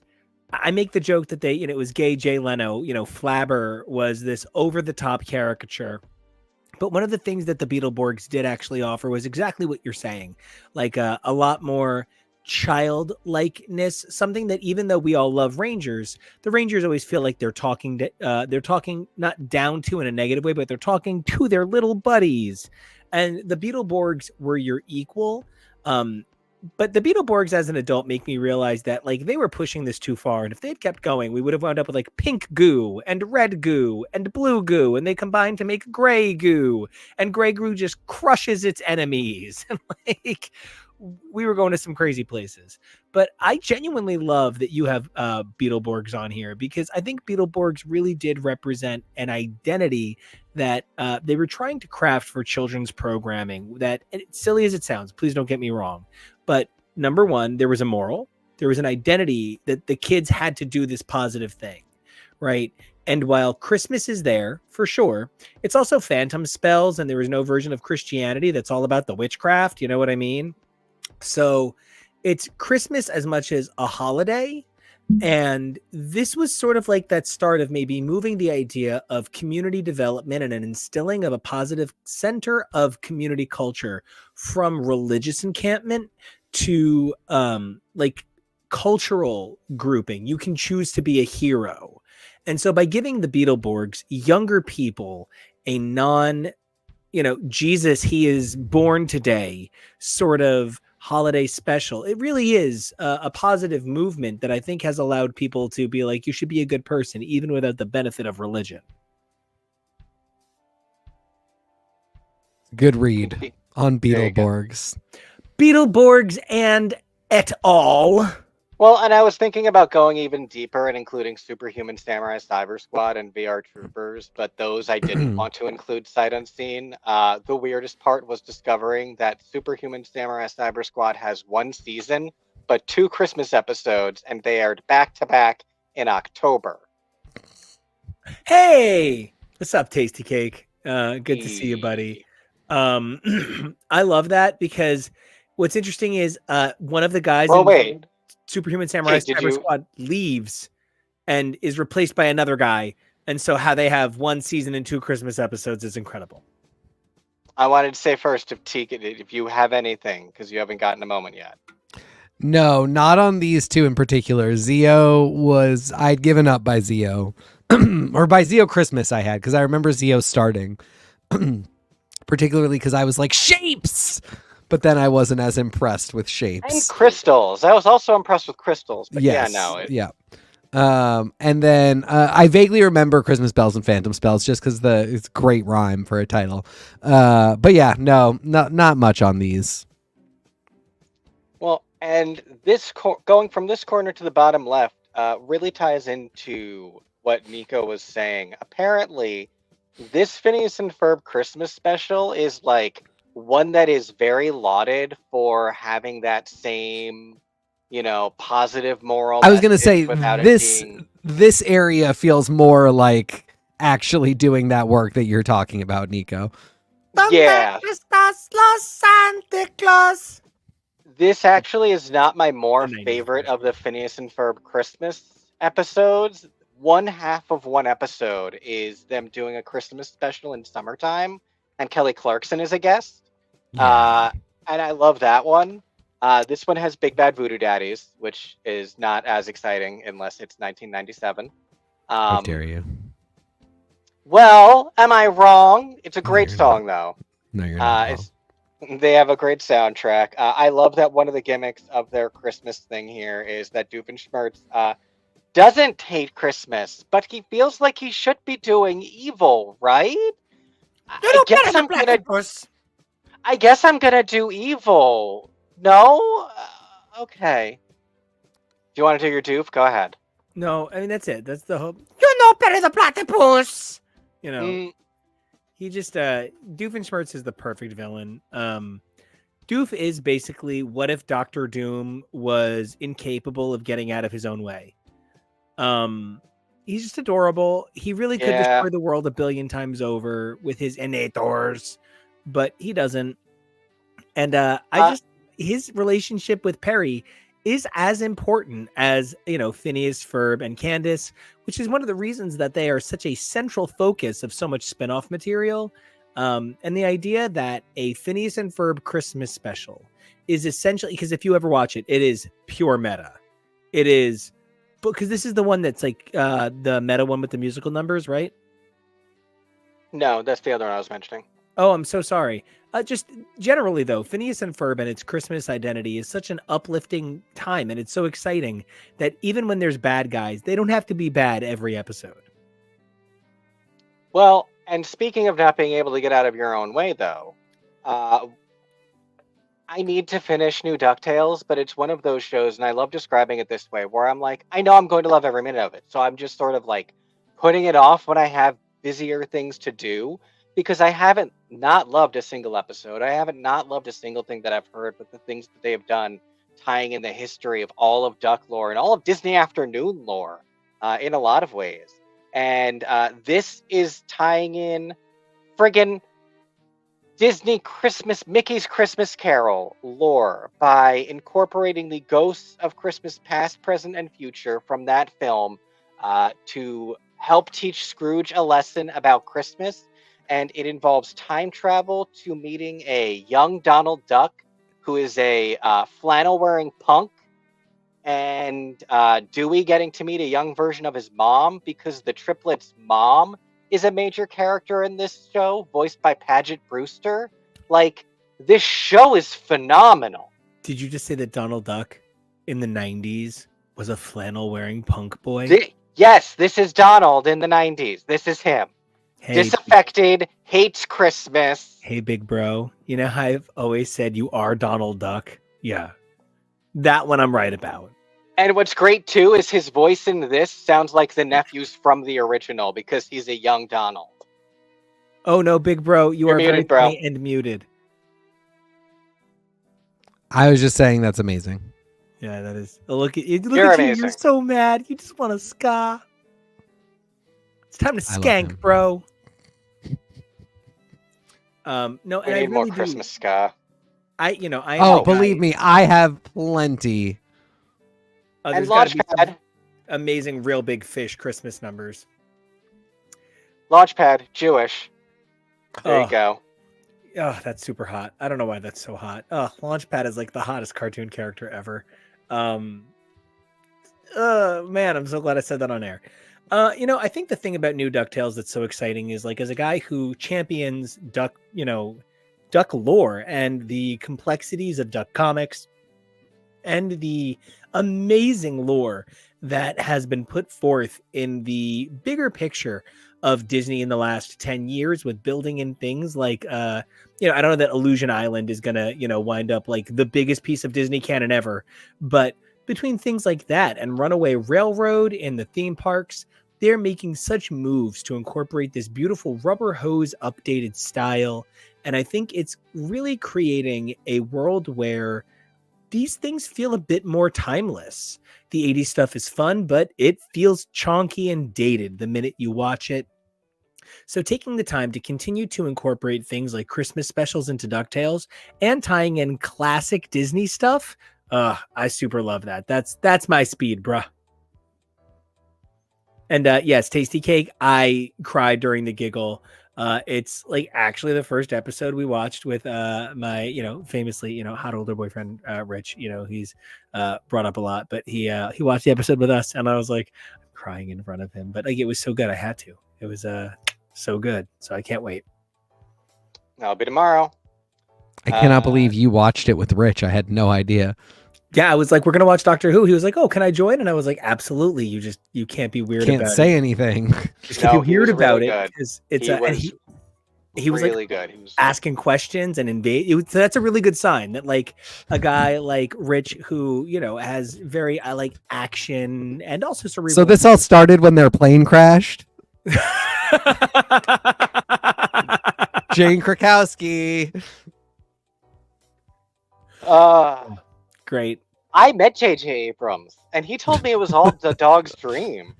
I make the joke that it was gay Jay Leno. Flabber was this over-the-top caricature. But one of the things that the Beetleborgs did actually offer was exactly what you're saying, like a lot more childlikeness, something that even though we all love Rangers, the Rangers always feel like they're talking not down to in a negative way, but they're talking to their little buddies. And the Beetleborgs were your equal. But the Beetleborgs as an adult make me realize that like they were pushing this too far. And if they'd kept going, we would have wound up with like pink goo and red goo and blue goo. And they combine to make gray goo. And gray goo just crushes its enemies. And like we were going to some crazy places. But I genuinely love that you have Beetleborgs on here, because I think Beetleborgs really did represent an identity that they were trying to craft for children's programming. That, silly as it sounds, please don't get me wrong, but number one, there was a moral, there was an identity that the kids had to do this positive thing, right? And while Christmas is there for sure, it's also phantom spells, and there is no version of Christianity that's all about the witchcraft. You know what I mean? So it's Christmas as much as a holiday. And this was sort of like that start of maybe moving the idea of community development and an instilling of a positive center of community culture from religious encampment to like cultural grouping. You can choose to be a hero. And so by giving the Beetleborgs younger people a Jesus, he is born today sort of holiday special, it really is a positive movement that I think has allowed people to be like, you should be a good person even without the benefit of religion. Good read on Beetleborgs. Beetleborgs and et al. Well, and I was thinking about going even deeper and including Superhuman Samurai Cyber Squad and VR Troopers, but those I didn't want to include sight unseen. The weirdest part was discovering that Superhuman Samurai Cyber Squad has 1 season, but 2 Christmas episodes, and they aired back to back in October. Hey, what's up, Tasty Cake? Good to see you, buddy. I love that, because what's interesting is one of the guys in Superhuman Samurai Cyber Squad leaves and is replaced by another guy. And so how they have 1 season and 2 Christmas episodes is incredible. I wanted to say first, if you have anything, because you haven't gotten a moment yet. No, not on these 2 in particular. I'd given up by Zeo. Or by Zeo Christmas I had, because I remember Zeo starting. Particularly because I was like, shapes! But then I wasn't as impressed with shapes. And crystals. I was also impressed with crystals. But yes, yeah. And then I vaguely remember Christmas Bells and Phantom Spells just because it's a great rhyme for a title. But yeah, no, not much on these. Well, and this going from this corner to the bottom left really ties into what Nico was saying. Apparently, this Phineas and Ferb Christmas special is like one that is very lauded for having that same, positive moral. I was going to say this area feels more like actually doing that work that you're talking about, Nico. Yeah. This actually is not my favorite of the Phineas and Ferb Christmas episodes. 1/2 of one episode is them doing a Christmas special in summertime, and Kelly Clarkson is a guest. Yeah. and I love that one. This one has Big Bad Voodoo Daddies, which is not as exciting unless it's 1997. How dare Um, you? well, am I wrong? It's a No, great you're not. song though. No, you're not wrong. It's they have a great soundtrack. I love that one of the gimmicks of their Christmas thing here is that Doofenshmirtz doesn't hate Christmas, but he feels like he should be doing evil, right? You I know better guess than I'm gonna platypus. I guess I'm gonna do evil. No? Okay. Do you want to do your doof? Go ahead. No, I mean that's it. That's the hope. You know better than platypus. You know, Mm, he just Doofenshmirtz is the perfect villain. Doof is basically what if Doctor Doom was incapable of getting out of his own way. He's just adorable. He really could yeah. destroy the world a billion times over with his innators, but he doesn't. And I Uh, just his relationship with Perry is as important as Phineas, Ferb, and Candace, which is one of the reasons that they are such a central focus of so much spin-off material. And the idea that a Phineas and Ferb Christmas special is essentially, because if you ever watch it, it is pure meta. It is because this is the one that's like the meta one with the musical numbers, right? no, that's the other one I was mentioning. Oh, I'm so sorry. Just generally, though, Phineas and Ferb and its Christmas identity is such an uplifting time, and it's so exciting that even when there's bad guys, they don't have to be bad every episode. Well, and speaking of not being able to get out of your own way, though, uh, I need to finish New DuckTales, but it's one of those shows, and I love describing it this way, where I'm like, I know I'm going to love every minute of it, so I'm just sort of like putting it off when I have busier things to do, because I haven't not loved a single episode. I haven't not loved a single thing that I've heard, but the things that they have done, tying in the history of all of Duck lore and all of Disney Afternoon lore, in a lot of ways. And this is tying in friggin' Mickey's Christmas Carol lore by incorporating the ghosts of Christmas past, present, and future from that film to help teach Scrooge a lesson about Christmas. And it involves time travel to meeting a young Donald Duck who is a flannel wearing punk, and Dewey getting to meet a young version of his mom because the triplets' mom is a major character in this show, voiced by Paget Brewster. Like, this show is phenomenal. Did you just say that Donald Duck in the 90s was a flannel wearing punk boy? Yes, this is Donald in the 90s. This is him. Hey, Disaffected, hates Christmas. hey, big bro. You know how I've always said you are Donald Duck? Yeah. That one I'm right about. And what's great too is his voice in this sounds like the nephews from the original because he's a young Donald. Oh no, big bro, you You're are muted, very bro. funny and muted. I was just saying that's amazing. Yeah, that is. Look at you. Look You're at you. amazing. You're so mad. You just want to ska. It's time to I love him. skank, bro. No, We and I need more really Christmas do. ska. I am Oh, the guy- believe me, I have plenty. And there's gotta be some Launchpad. amazing, real big fish Christmas numbers. Launchpad, Jewish. There Oh. you go. Oh, that's super hot. I don't know why that's so hot. Oh, Launchpad is like the hottest cartoon character ever. Man, I'm so glad I said that on air. I think the thing about new DuckTales that's so exciting is like as a guy who champions Duck lore and the complexities of Duck comics and the amazing lore that has been put forth in the bigger picture of Disney in the last 10 years with building in things like I don't know that Illusion Island is gonna wind up like the biggest piece of Disney canon ever, but between things like that and Runaway Railroad in the theme parks, they're making such moves to incorporate this beautiful rubber hose updated style, and I think it's really creating a world where these things feel a bit more timeless. The 80s stuff is fun, but it feels chonky and dated the minute you watch it. So taking the time to continue to incorporate things like Christmas specials into DuckTales and tying in classic Disney stuff, I super love that. That's my speed, bruh. And yes, Tasty Cake, I cried during the giggle It's like actually the first episode we watched with my famously hot older boyfriend Rich. He's brought up a lot, but he watched the episode with us, and I was like crying in front of him. But like it was so good, I had to. It was so good, so I can't wait. That'll be tomorrow. I cannot believe you watched it with Rich. I had no idea. Yeah, I was like, we're gonna watch Doctor Who. He was like, oh, can I join? And I was like, absolutely. You can't be weird Can't about say it. anything. Just can't No, be he weird was about really it good. because it's He was like really good. He was asking questions and invade. So that's a really good sign that like a guy like Rich, who has very like action and also cerebral. So this all started when their plane crashed. Jane Krakowski. Great. I met J.J. Abrams, and he told me it was all the dog's dream.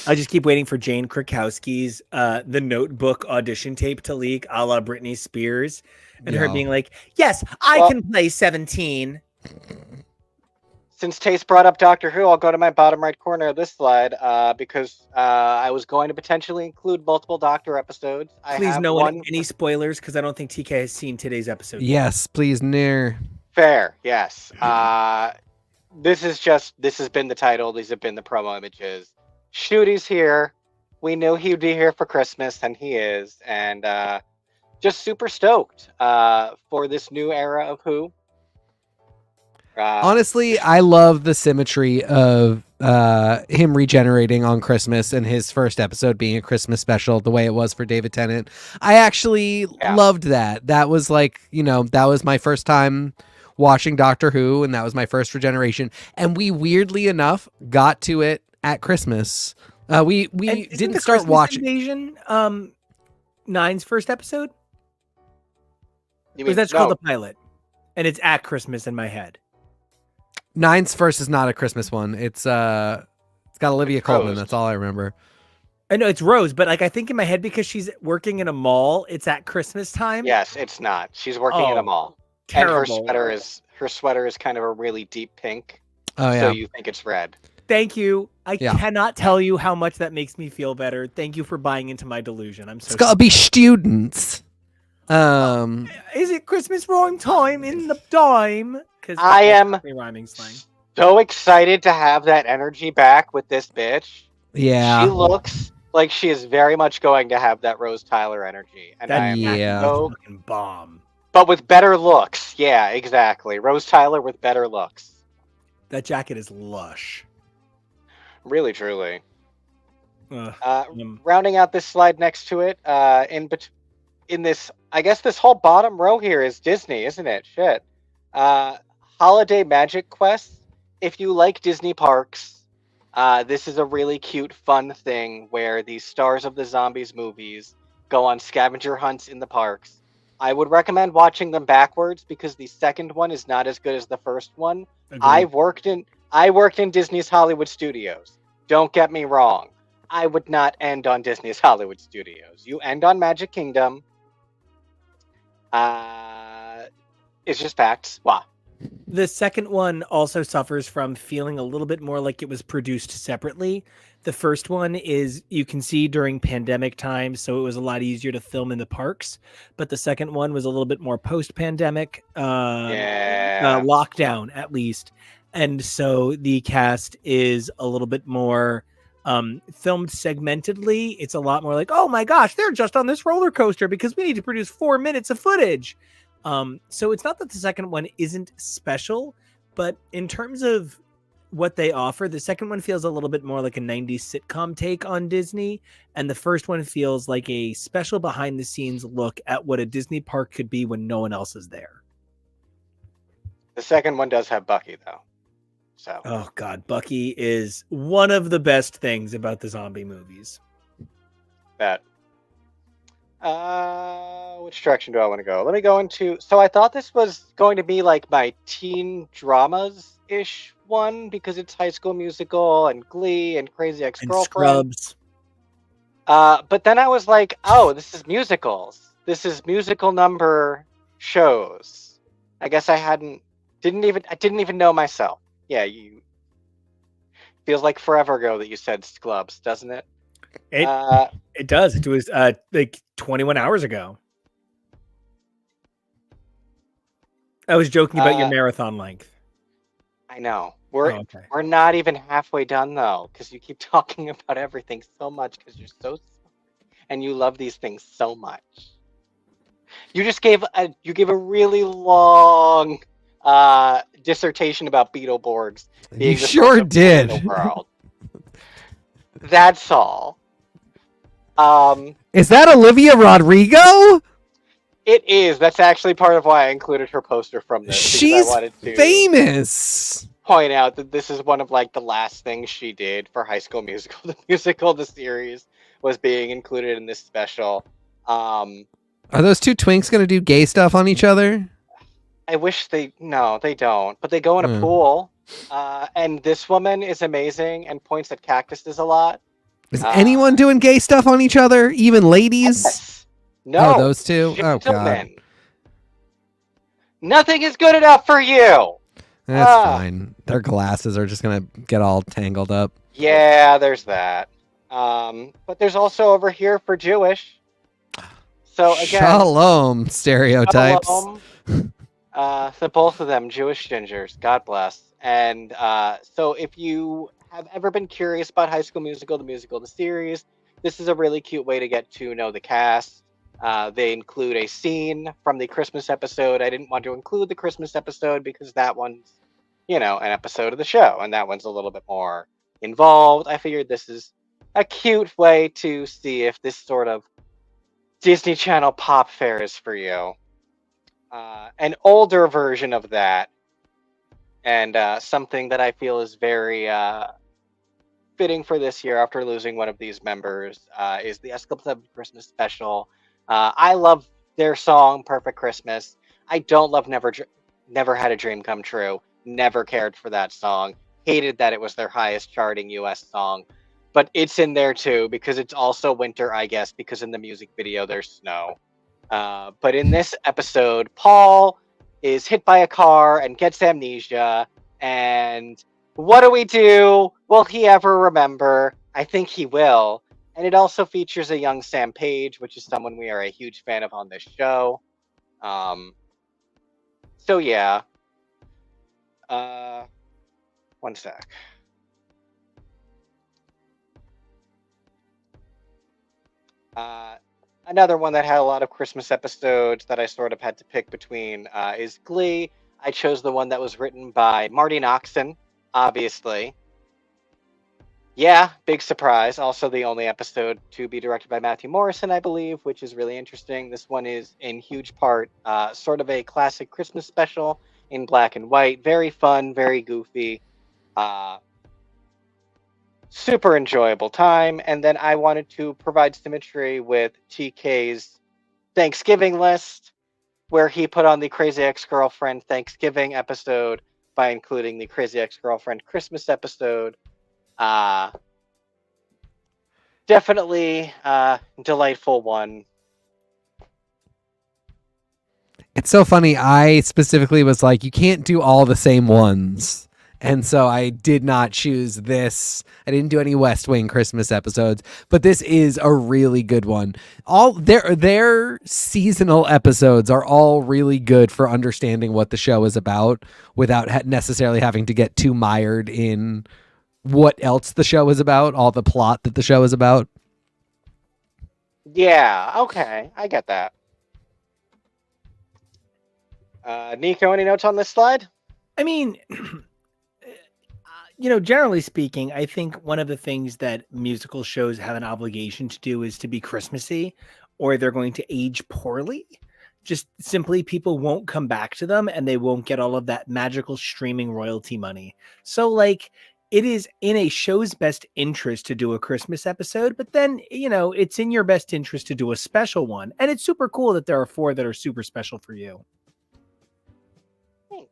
I just keep waiting for Jane Krakowski's The Notebook audition tape to leak, a la Britney Spears, and her being like, "Yes, I can play 17." Since Taste brought up Doctor Who, I'll go to my bottom right corner of this slide because I was going to potentially include multiple Doctor episodes. Please, no one any spoilers because I don't think TK has seen today's episode. Yes, please, near. Fair, yes. This has been the title. These have been the promo images. Shooty's here. We knew he'd be here for Christmas, and he is. And just super stoked for this new era of Who. Honestly, I love the symmetry of him regenerating on Christmas and his first episode being a Christmas special, the way it was for David Tennant. I actually loved that. That was like, that was my first time watching Doctor Who, and that was my first regeneration. And we weirdly enough got to it at Christmas. We didn't start watching Invasion. Nine's first episode. Because that's called the pilot, and it's at Christmas in my head. Nine's first is not a Christmas one. It's got Olivia Colman. That's all I remember. I know it's Rose, but like I think in my head because she's working in a mall, it's at Christmas time. Yes, it's not. She's working in a mall. Terrible. And her sweater is kind of a really deep pink. Oh yeah. So you think it's red. Thank you. I cannot tell you how much that makes me feel better. Thank you for buying into my delusion. I'm so. It's gotta be students. Is it Christmas rhyme time in the dime? I am rhyming slang. So excited to have that energy back with this bitch. Yeah. She looks like she is very much going to have that Rose Tyler energy. And that I am so fucking bomb. But with better looks. Yeah, exactly. Rose Tyler with better looks. That jacket is lush. Really, truly. Rounding out this slide next to it, in this, I guess this whole bottom row here is Disney, isn't it? Shit. Holiday Magic Quest. If you like Disney parks, this is a really cute, fun thing where the stars of the Zombies movies go on scavenger hunts in the parks. I would recommend watching them backwards because the second one is not as good as the first one. Agreed. I worked in Disney's Hollywood Studios. Don't get me wrong. I would not end on Disney's Hollywood Studios. You end on Magic Kingdom. It's just facts. Wow. The second one also suffers from feeling a little bit more like it was produced separately. The first one is, you can see during pandemic times, so it was a lot easier to film in the parks. But the second one was a little bit more post-pandemic lockdown, at least. And so the cast is a little bit more filmed segmentedly. It's a lot more like, oh my gosh, they're just on this roller coaster because we need to produce 4 minutes of footage. So it's not that the second one isn't special, but in terms of what they offer, the second one feels a little bit more like a 90s sitcom take on Disney, and the first one feels like a special behind the scenes look at what a Disney park could be when no one else is there. The second one does have Bucky, though. So. Oh God, Bucky is one of the best things about the zombie movies. That. Which direction do I want to go? Let me go into. So I thought this was going to be like my teen dramas ish one because it's High School Musical and Glee and Crazy Ex-Girlfriend. Scrubs. But then I was like, oh, this is musicals. This is musical number shows. I guess I didn't even know myself. Yeah, feels like forever ago that you said Scrubs, doesn't it? It Uh, it does. It was like 21 hours ago. I was joking about your uh, marathon length. I know. Oh, okay. We're not even halfway done though, because you keep talking about everything so much because you're so smart and you love these things so much. You gave a really long dissertation about Beetleborgs You being the source sure of pain in the did. world. That's all. Is that Olivia Rodrigo? It is. That's actually part of why I included her poster from this, because I She's wanted to famous. point out that this is one of like the last things she did for High School Musical. The musical, the series, was being included in this special. Um, Are those two twinks gonna do gay stuff on each other? I wish no, they don't, but they go in a Hmm. pool. And this woman is amazing and points at cactuses a lot. Is anyone doing gay stuff on each other? Even ladies? Yes. No. Oh, those two? Oh, God. Gentlemen. Nothing is good enough for you. That's fine. Their glasses are just gonna get all tangled up. Yeah, there's that. But there's also over here for Jewish. So again, Shalom stereotypes. shalom. So both of them Jewish gingers. God bless. And so if you have ever been curious about High School Musical, the series, this is a really cute way to get to know the cast. They include a scene from the Christmas episode. I didn't want to include the Christmas episode because that one's, an episode of the show, and that one's a little bit more involved. I figured this is a cute way to see if this sort of Disney Channel pop fare is for you. An older version of that, and something that I feel is very fitting for this year after losing one of these members, is the Escapade Christmas special. I love their song "Perfect Christmas." I don't love Never Had a Dream Come True. Never cared for that song. Hated that it was their highest charting U.S. song, but it's in there too because it's also winter, I guess, because in the music video there's snow. But in this episode, Paul is hit by a car and gets amnesia. And what do we do? Will he ever remember? I think he will. And it also features a young Sam Page, which is someone we are a huge fan of on this show. So yeah. One sec. Another one that had a lot of Christmas episodes that I sort of had to pick between is Glee. I chose the one that was written by Marty Noxon, obviously. Yeah, big surprise. Also, the only episode to be directed by Matthew Morrison, I believe, which is really interesting. This one is in huge part sort of a classic Christmas special in black and white. Very fun, very goofy. Super enjoyable time. And then I wanted to provide symmetry with TK's Thanksgiving list, where he put on the Crazy Ex-Girlfriend Thanksgiving episode by including the Crazy Ex-Girlfriend Christmas episode. Definitely delightful one. It's so funny. I specifically was like, you can't do all the same ones. And so I did not choose this. I didn't do any West Wing Christmas episodes, but this is a really good one. All their seasonal episodes are all really good for understanding what the show is about without necessarily having to get too mired in what else the show is about, all the plot that the show is about. Yeah, okay, I get that. Nico, any notes on this slide? I mean, generally speaking, I think one of the things that musical shows have an obligation to do is to be Christmassy, or they're going to age poorly. Just simply, people won't come back to them and they won't get all of that magical streaming royalty money. So, like, it is in a show's best interest to do a Christmas episode, but then, it's in your best interest to do a special one. And it's super cool that there are 4 that are super special for you. Thanks.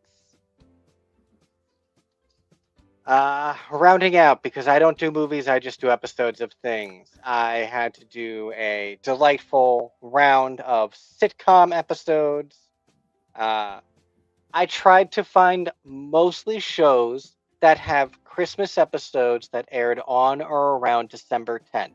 Rounding out, because I don't do movies, I just do episodes of things. I had to do a delightful round of sitcom episodes. I tried to find mostly shows that have Christmas episodes that aired on or around December 10th.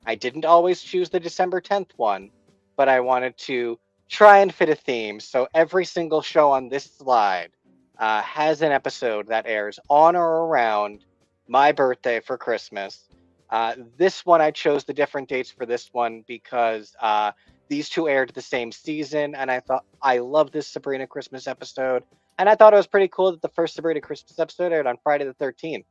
I didn't always choose the December 10th one, but I wanted to try and fit a theme. So every single show on this slide has an episode that airs on or around my birthday for Christmas. This one, I chose the different dates for this one because these two aired the same season, and I thought I love this Sabrina Christmas episode, and I thought it was pretty cool that the first Sabrina Christmas episode aired on Friday the 13th.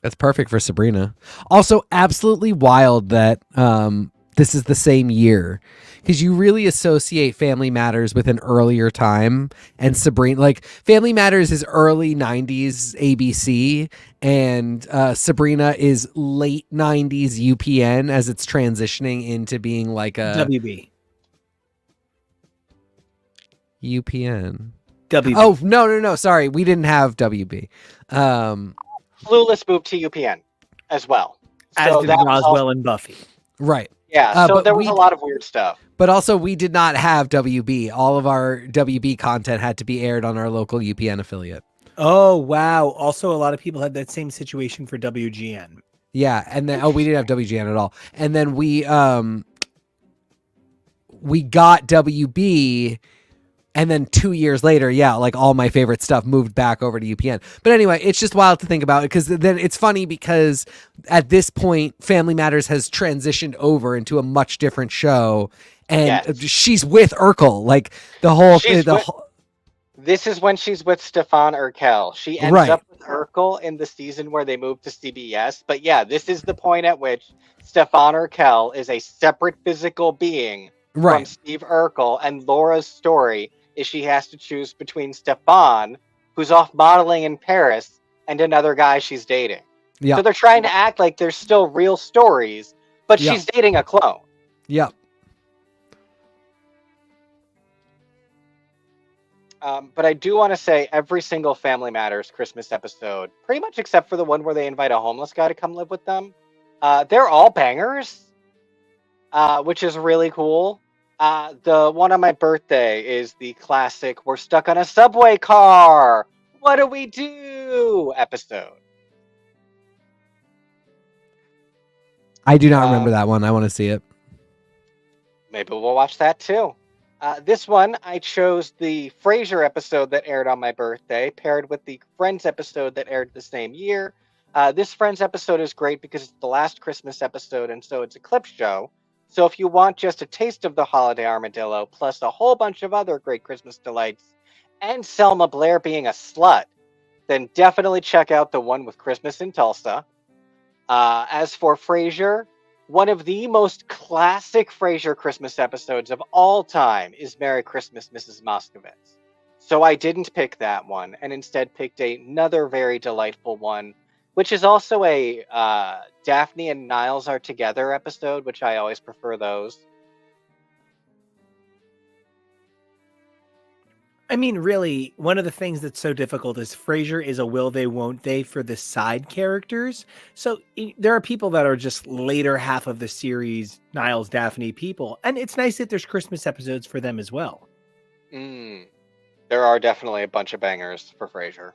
That's perfect for Sabrina. Also, absolutely wild that this is the same year, because you really associate Family Matters with an earlier time, and Sabrina, like Family Matters is early 90s ABC, and Sabrina is late 90s UPN as it's transitioning into being like a WB. UPN. WB. Oh, no. Sorry. We didn't have WB. Clueless moved to UPN as well. As So did that was Roswell also- and Buffy. Right. yeah, so but there was a lot of weird stuff. But also, we did not have WB. All of our WB content had to be aired on our local UPN affiliate. Oh, wow. Also, a lot of people had that same situation for WGN. Yeah, and then we didn't have WGN at all. And then we got WB, and then 2 years later, yeah, like all my favorite stuff moved back over to UPN. But anyway, it's just wild to think about, because then it's funny because at this point, Family Matters has transitioned over into a much different show, and Yes. she's with Urkel, like the whole She's thing. with- This is when she's with Stefan Urkel. She ends Right. up with Urkel in the season where they moved to CBS. But yeah, this is the point at which Stefan Urkel is a separate physical being from right. Steve Urkel, and Laura's story is she has to choose between Stefan, who's off modeling in Paris, and another guy she's dating. Yeah. So they're trying to act like there's still real stories, but Yeah. she's dating a clone. Yep. But I do want to say every single Family Matters Christmas episode, pretty much except for the one where they invite a homeless guy to come live with them, they're all bangers, which is really cool. The one on my birthday is the classic "We're stuck on a subway car. What do we do?" episode. I do not remember that one. I want to see it. Maybe we'll watch that too. This one, I chose the Frasier episode that aired on my birthday, paired with the Friends episode that aired the same year. This Friends episode is great because it's the last Christmas episode, and so it's a clip show. So if you want just a taste of the holiday armadillo, plus a whole bunch of other great Christmas delights, and Selma Blair being a slut, then definitely check out the one with Christmas in Tulsa. As for Frasier, one of the most classic Frasier Christmas episodes of all time is Merry Christmas, Mrs. Moskowitz. So I didn't pick that one, and instead picked another very delightful one, which is also a Daphne and Niles Are Together episode, which I always prefer those. I mean, really, one of the things that's so difficult is Frasier is a will they, won't they for the side characters. So there are people that are just later half of the series, Niles, Daphne people. And it's nice that there's Christmas episodes for them as well. There are definitely a bunch of bangers for Frasier.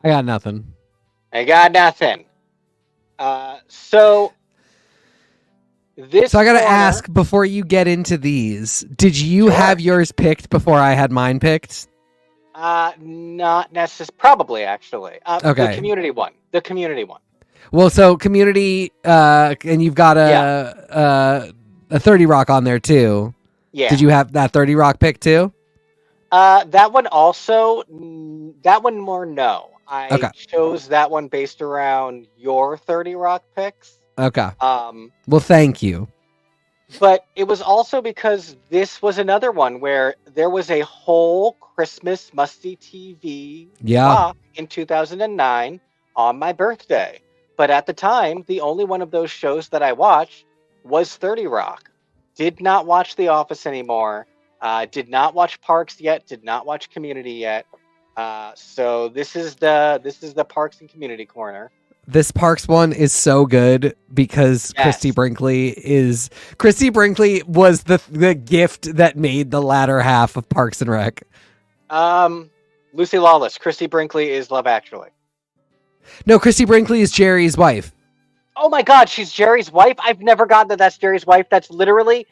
I got nothing. I got nothing. So this. So I got to corner- ask, before you get into these, did you Sure. have yours picked before I had mine picked? Not necessarily. Probably, actually. Okay. The community one. The community one. Well, so Community, and you've got a 30 Rock on there too. Yeah. Did you have that 30 Rock pick too? That one also. That one more no. I Okay. chose that one based around your 30 Rock picks. Okay. Well, thank you. But it was also because this was another one where there was a whole Christmas must-see TV block in 2009 on my birthday. But at the time, the only one of those shows that I watched was 30 Rock. Did not watch The Office anymore. Did not watch Parks yet. Did not watch Community yet. So this is the Parks and Community corner. This Parks one is so good because Yes. Christy Brinkley was the gift that made the latter half of Parks and Rec. Lucy Lawless. Christy Brinkley is Love Actually. No, Christy Brinkley is Jerry's wife. Oh my God, she's Jerry's wife. I've never gotten that that's Jerry's wife. That's literally.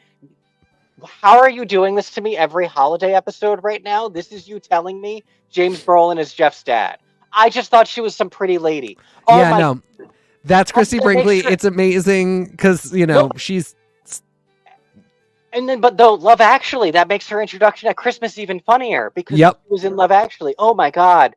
How are you doing this to me every holiday episode right now? This is you telling me James Brolin is Jeff's dad. I just thought she was some pretty lady. Oh Yeah, my! no, that's Christy It makes Brinkley. her, It's amazing because no, she's. and then but though Love Actually, that makes her introduction at Christmas even funnier because Yep, she was in Love Actually. Oh my God!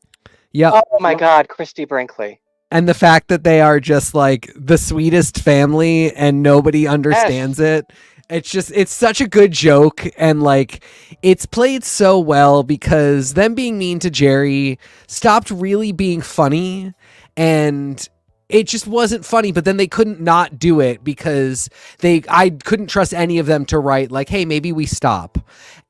yep. Oh my God, Christy Brinkley. And the fact that they are just like the sweetest family and nobody Yes. understands it. It's such a good joke. And like, it's played so well because them being mean to Jerry stopped really being funny. And it just wasn't funny, but then they couldn't not do it because I couldn't trust any of them to write like, hey, maybe we stop.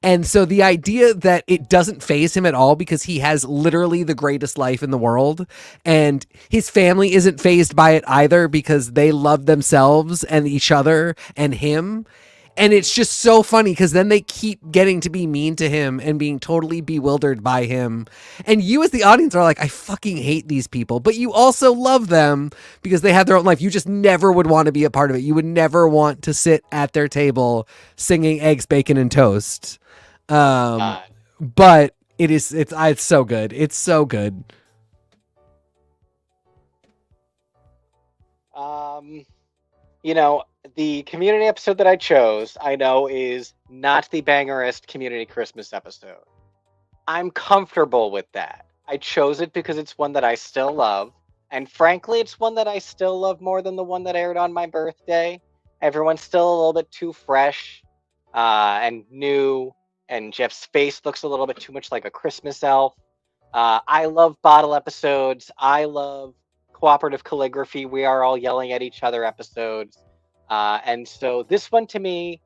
And so the idea that it doesn't faze him at all because he has literally the greatest life in the world and his family isn't fazed by it either because they love themselves and each other and him. And it's just so funny because then they keep getting to be mean to him and being totally bewildered by him. And you as the audience are like, I fucking hate these people. But you also love them because they have their own life. You just never would want to be a part of it. You would never want to sit at their table singing eggs, bacon, and toast. God. But it's so good. It's so good. You know, the Community episode that I chose, I know is not the bangerest Community Christmas episode. I'm comfortable with that. I chose it because it's one that I still love. And frankly, it's one that I still love more than the one that aired on my birthday. Everyone's still a little bit too fresh and new, and Jeff's face looks a little bit too much like a Christmas elf. I love bottle episodes. I love cooperative calligraphy. We are all yelling at each other episodes. And so this one to me,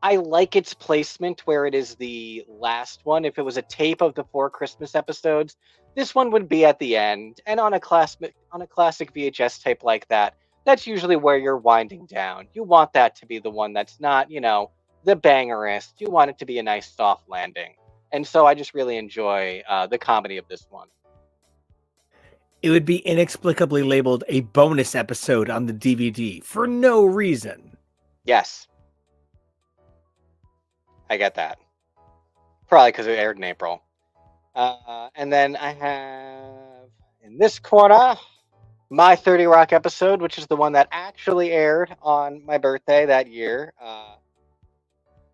I like its placement where it is the last one. If it was a tape of the 4 Christmas episodes, this one would be at the end. And on a classic VHS tape like that, that's usually where you're winding down. You want that to be the one that's not, the bangerist. You want it to be a nice soft landing. And so I just really enjoy the comedy of this one. It would be inexplicably labeled a bonus episode on the DVD for no reason. Yes. I get that. Probably because it aired in April. And then I have in this corner my 30 Rock episode, which is the one that actually aired on my birthday that year.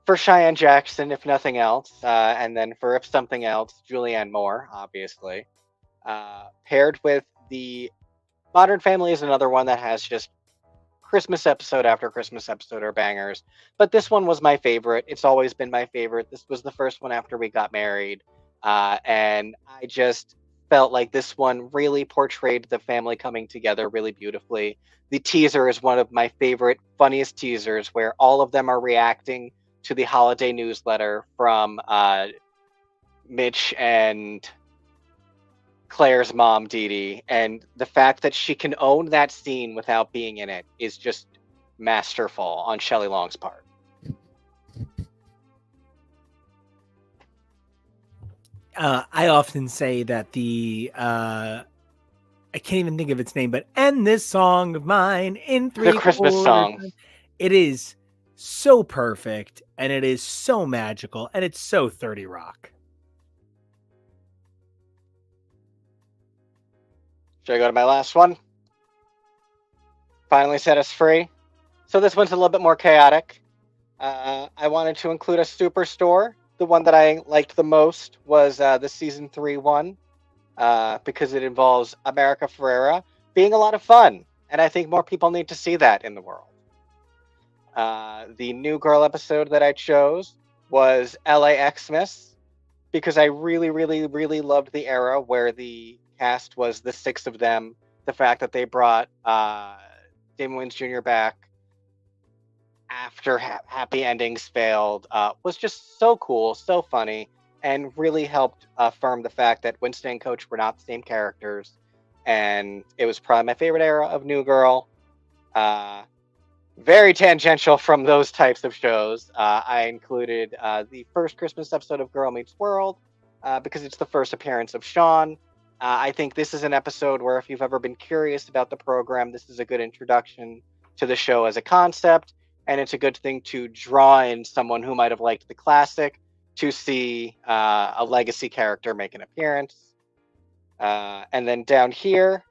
For Cheyenne Jackson, if nothing else. And then for if something else, Julianne Moore, obviously. Paired with the Modern Family is another one that has just Christmas episode after Christmas episode are bangers. But this one was my favorite. It's always been my favorite. This was the first one after we got married. And I just felt like this one really portrayed the family coming together really beautifully. The teaser is one of my favorite, funniest teasers where all of them are reacting to the holiday newsletter from Mitch and Claire's mom, Dee Dee, and the fact that she can own that scene without being in it is just masterful on Shelley Long's part. I often say that I can't even think of its name, but "And This Song of Mine in Three The Christmas song. It is so perfect, and it is so magical, and it's so 30 Rock. Should I go to my last one? Finally set us free. So this one's a little bit more chaotic. I wanted to include a Superstore. The one that I liked the most was the season 3 one because it involves America Ferrera being a lot of fun. And I think more people need to see that in the world. The New Girl episode that I chose was LA Xmas because I really, really, really loved the era where the cast was the 6 of them. The fact that they brought Damon Wayans Jr. back after Happy Endings failed was just so cool, so funny, and really helped affirm the fact that Winston and Coach were not the same characters. And it was probably my favorite era of New Girl. Very tangential from those types of shows. I included the first Christmas episode of Girl Meets World because it's the first appearance of Sean. I think this is an episode where if you've ever been curious about the program, this is a good introduction to the show as a concept, and it's a good thing to draw in someone who might have liked the classic to see a legacy character make an appearance. And then down here,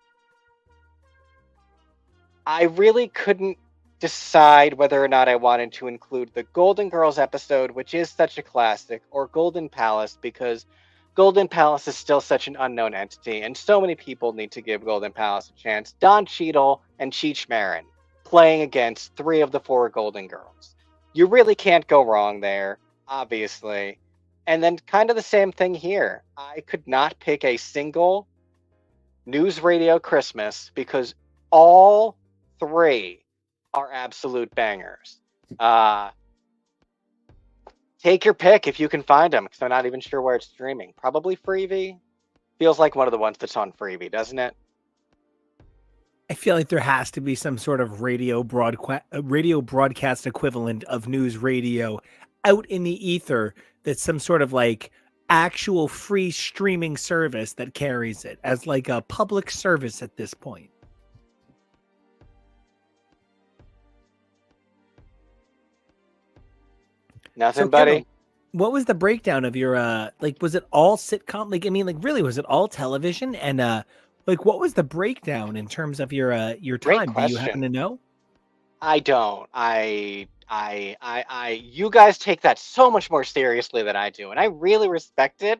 I really couldn't decide whether or not I wanted to include the Golden Girls episode, which is such a classic, or Golden Palace, because Golden Palace is still such an unknown entity, and so many people need to give Golden Palace a chance. Don Cheadle and Cheech Marin playing against 3 of the 4 Golden Girls. You really can't go wrong there, obviously. And then kind of the same thing here. I could not pick a single news radio Christmas because all 3 are absolute bangers. Take your pick if you can find them, because I'm not even sure where it's streaming. Probably Freevee. Feels like one of the ones that's on Freevee, doesn't it? I feel like there has to be some sort of radio broadcast equivalent of news radio out in the ether that's some sort of like actual free streaming service that carries it as like a public service at this point. Nothing, So, buddy. Kendall, what was the breakdown of your like was it all sitcom? Like I mean like really was it all television and like what was the breakdown in terms of your Great time? Do you happen question. to know? I don't. You guys take that so much more seriously than I do, and I really respect it.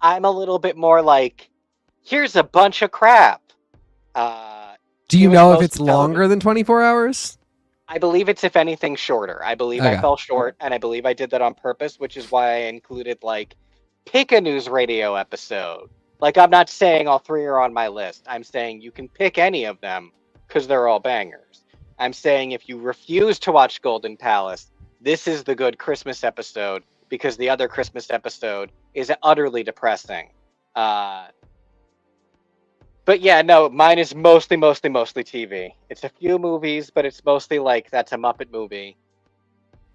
I'm a little bit more like, here's a bunch of crap. Do you Doing know if most it's of television. longer than 24 hours? I believe it's, if anything, shorter. I believe I Okay. fell short, and I believe I did that on purpose, which is why I included, like, pick a news radio episode. Like, I'm not saying all 3 are on my list. I'm saying you can pick any of them, because they're all bangers. I'm saying if you refuse to watch Golden Palace, this is the good Christmas episode, because the other Christmas episode is utterly depressing. But yeah, no, mine is mostly TV. It's a few movies, but it's mostly like that's a Muppet movie.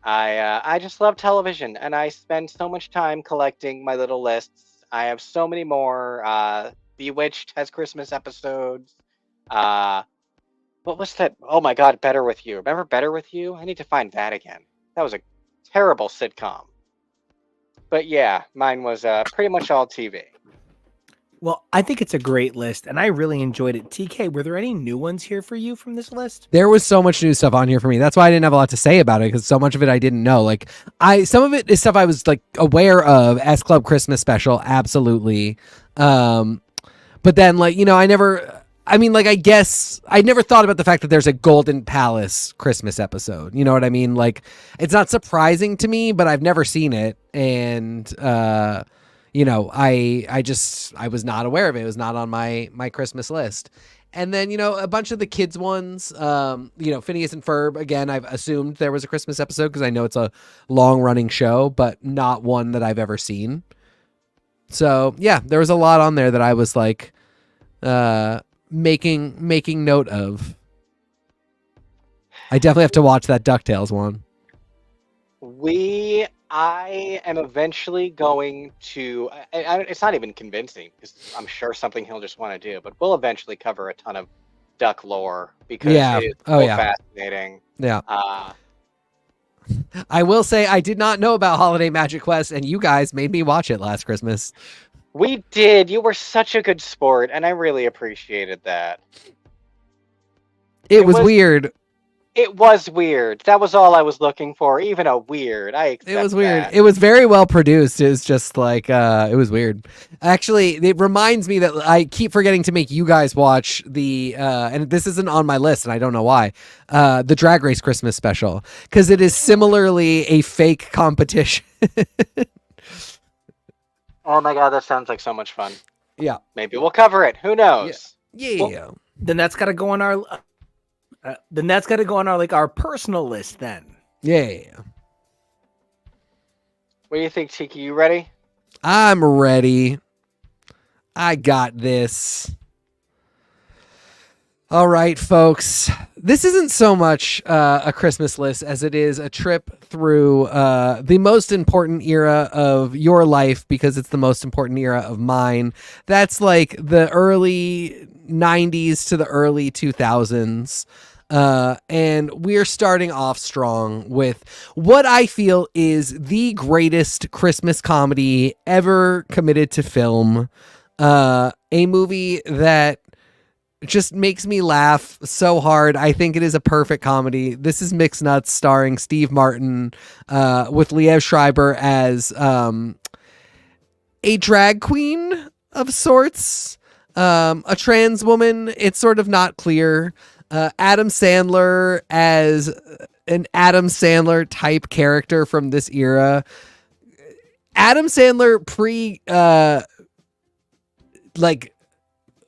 I just love television, and I spend so much time collecting my little lists. I have so many more. Bewitched has Christmas episodes. What was that? Oh my God, Better With You. Remember Better With You? I need to find that again. That was a terrible sitcom. But yeah, mine was pretty much all TV. Well, I think it's a great list, and I really enjoyed it. TK, were there any new ones here for you from this list? There was so much new stuff on here for me. That's why I didn't have a lot to say about it, because so much of it I didn't know. Like some of it is stuff I was like aware of. S Club Christmas Special, absolutely. But then like, you know, I guess I never thought about the fact that there's a Golden Palace Christmas episode. You know what I mean? Like, it's not surprising to me, but I've never seen it. And, you know, I was not aware of it. It was not on my Christmas list. And then, you know, a bunch of the kids ones, you know, Phineas and Ferb, again, I've assumed there was a Christmas episode because I know it's a long running show, but not one that I've ever seen. So yeah, there was a lot on there that I was like, making note of. I definitely have to watch that DuckTales one. I am eventually going to. It's not even convincing because I'm sure something he'll just want to do. But we'll eventually cover a ton of duck lore because Yeah. it is Oh, so yeah. fascinating. Yeah. I will say I did not know about Holiday Magic Quest, and you guys made me watch it last Christmas. We did. You were such a good sport, and I really appreciated that. It was weird. It was weird. That was all I was looking for. Even a weird. I accept It was weird. that. It was very well produced. It was just like, it was weird. Actually, it reminds me that I keep forgetting to make you guys watch the, and this isn't on my list and I don't know why, the Drag Race Christmas special. Because it is similarly a fake competition. Oh my God, that sounds like so much fun. Yeah. Maybe we'll cover it. Who knows? Yeah. Well, then that's got to go on our. Then that's got to go on our like our personal list. Then. Yeah. What do you think, Tiki? You ready? I'm ready. I got this. All right, folks. This isn't so much a Christmas list as it is a trip through the most important era of your life, because it's the most important era of mine. That's like the early 90s to the early 2000s. And we're starting off strong with what I feel is the greatest Christmas comedy ever committed to film. A movie that just makes me laugh so hard. I think it is a perfect comedy. This is Mixed Nuts, starring Steve Martin, with Liev Schreiber as a drag queen of sorts, a trans woman. It's sort of not clear. Adam Sandler as an Adam Sandler type character from this era. Adam Sandler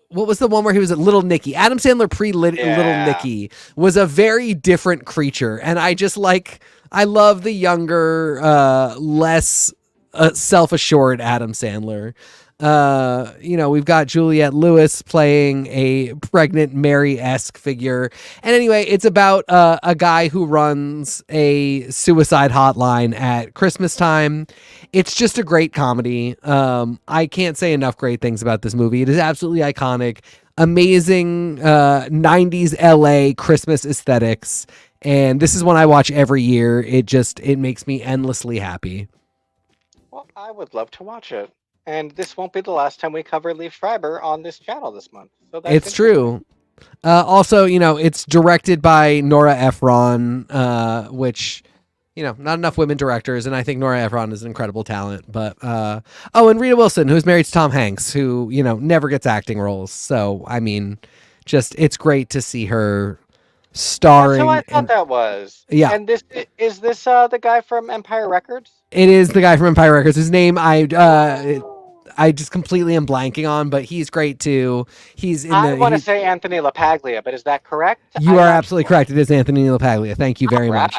what was the one where he was at Little Nicky? Adam Sandler Little Nicky was a very different creature. And I love the younger, less self-assured Adam Sandler. We've got Juliette Lewis playing a pregnant Mary-esque figure. And anyway, it's about a guy who runs a suicide hotline at Christmas time. It's just a great comedy. I can't say enough great things about this movie. It is absolutely iconic. Amazing 90s LA Christmas aesthetics. And this is one I watch every year. It makes me endlessly happy. Well, I would love to watch it. And this won't be the last time we cover Liev Schreiber on this channel this month. So it's true. Also, it's directed by Nora Ephron, which, not enough women directors, and I think Nora Ephron is an incredible talent. But and Rita Wilson, who's married to Tom Hanks, who never gets acting roles. So I mean, it's great to see her starring. That's who I thought that was. Yeah. And is this the guy from Empire Records? It is the guy from Empire Records. His name I just completely am blanking on, but he's great too. I want to say Anthony LaPaglia, but is that correct? You are absolutely correct. It is Anthony LaPaglia. Thank you very much.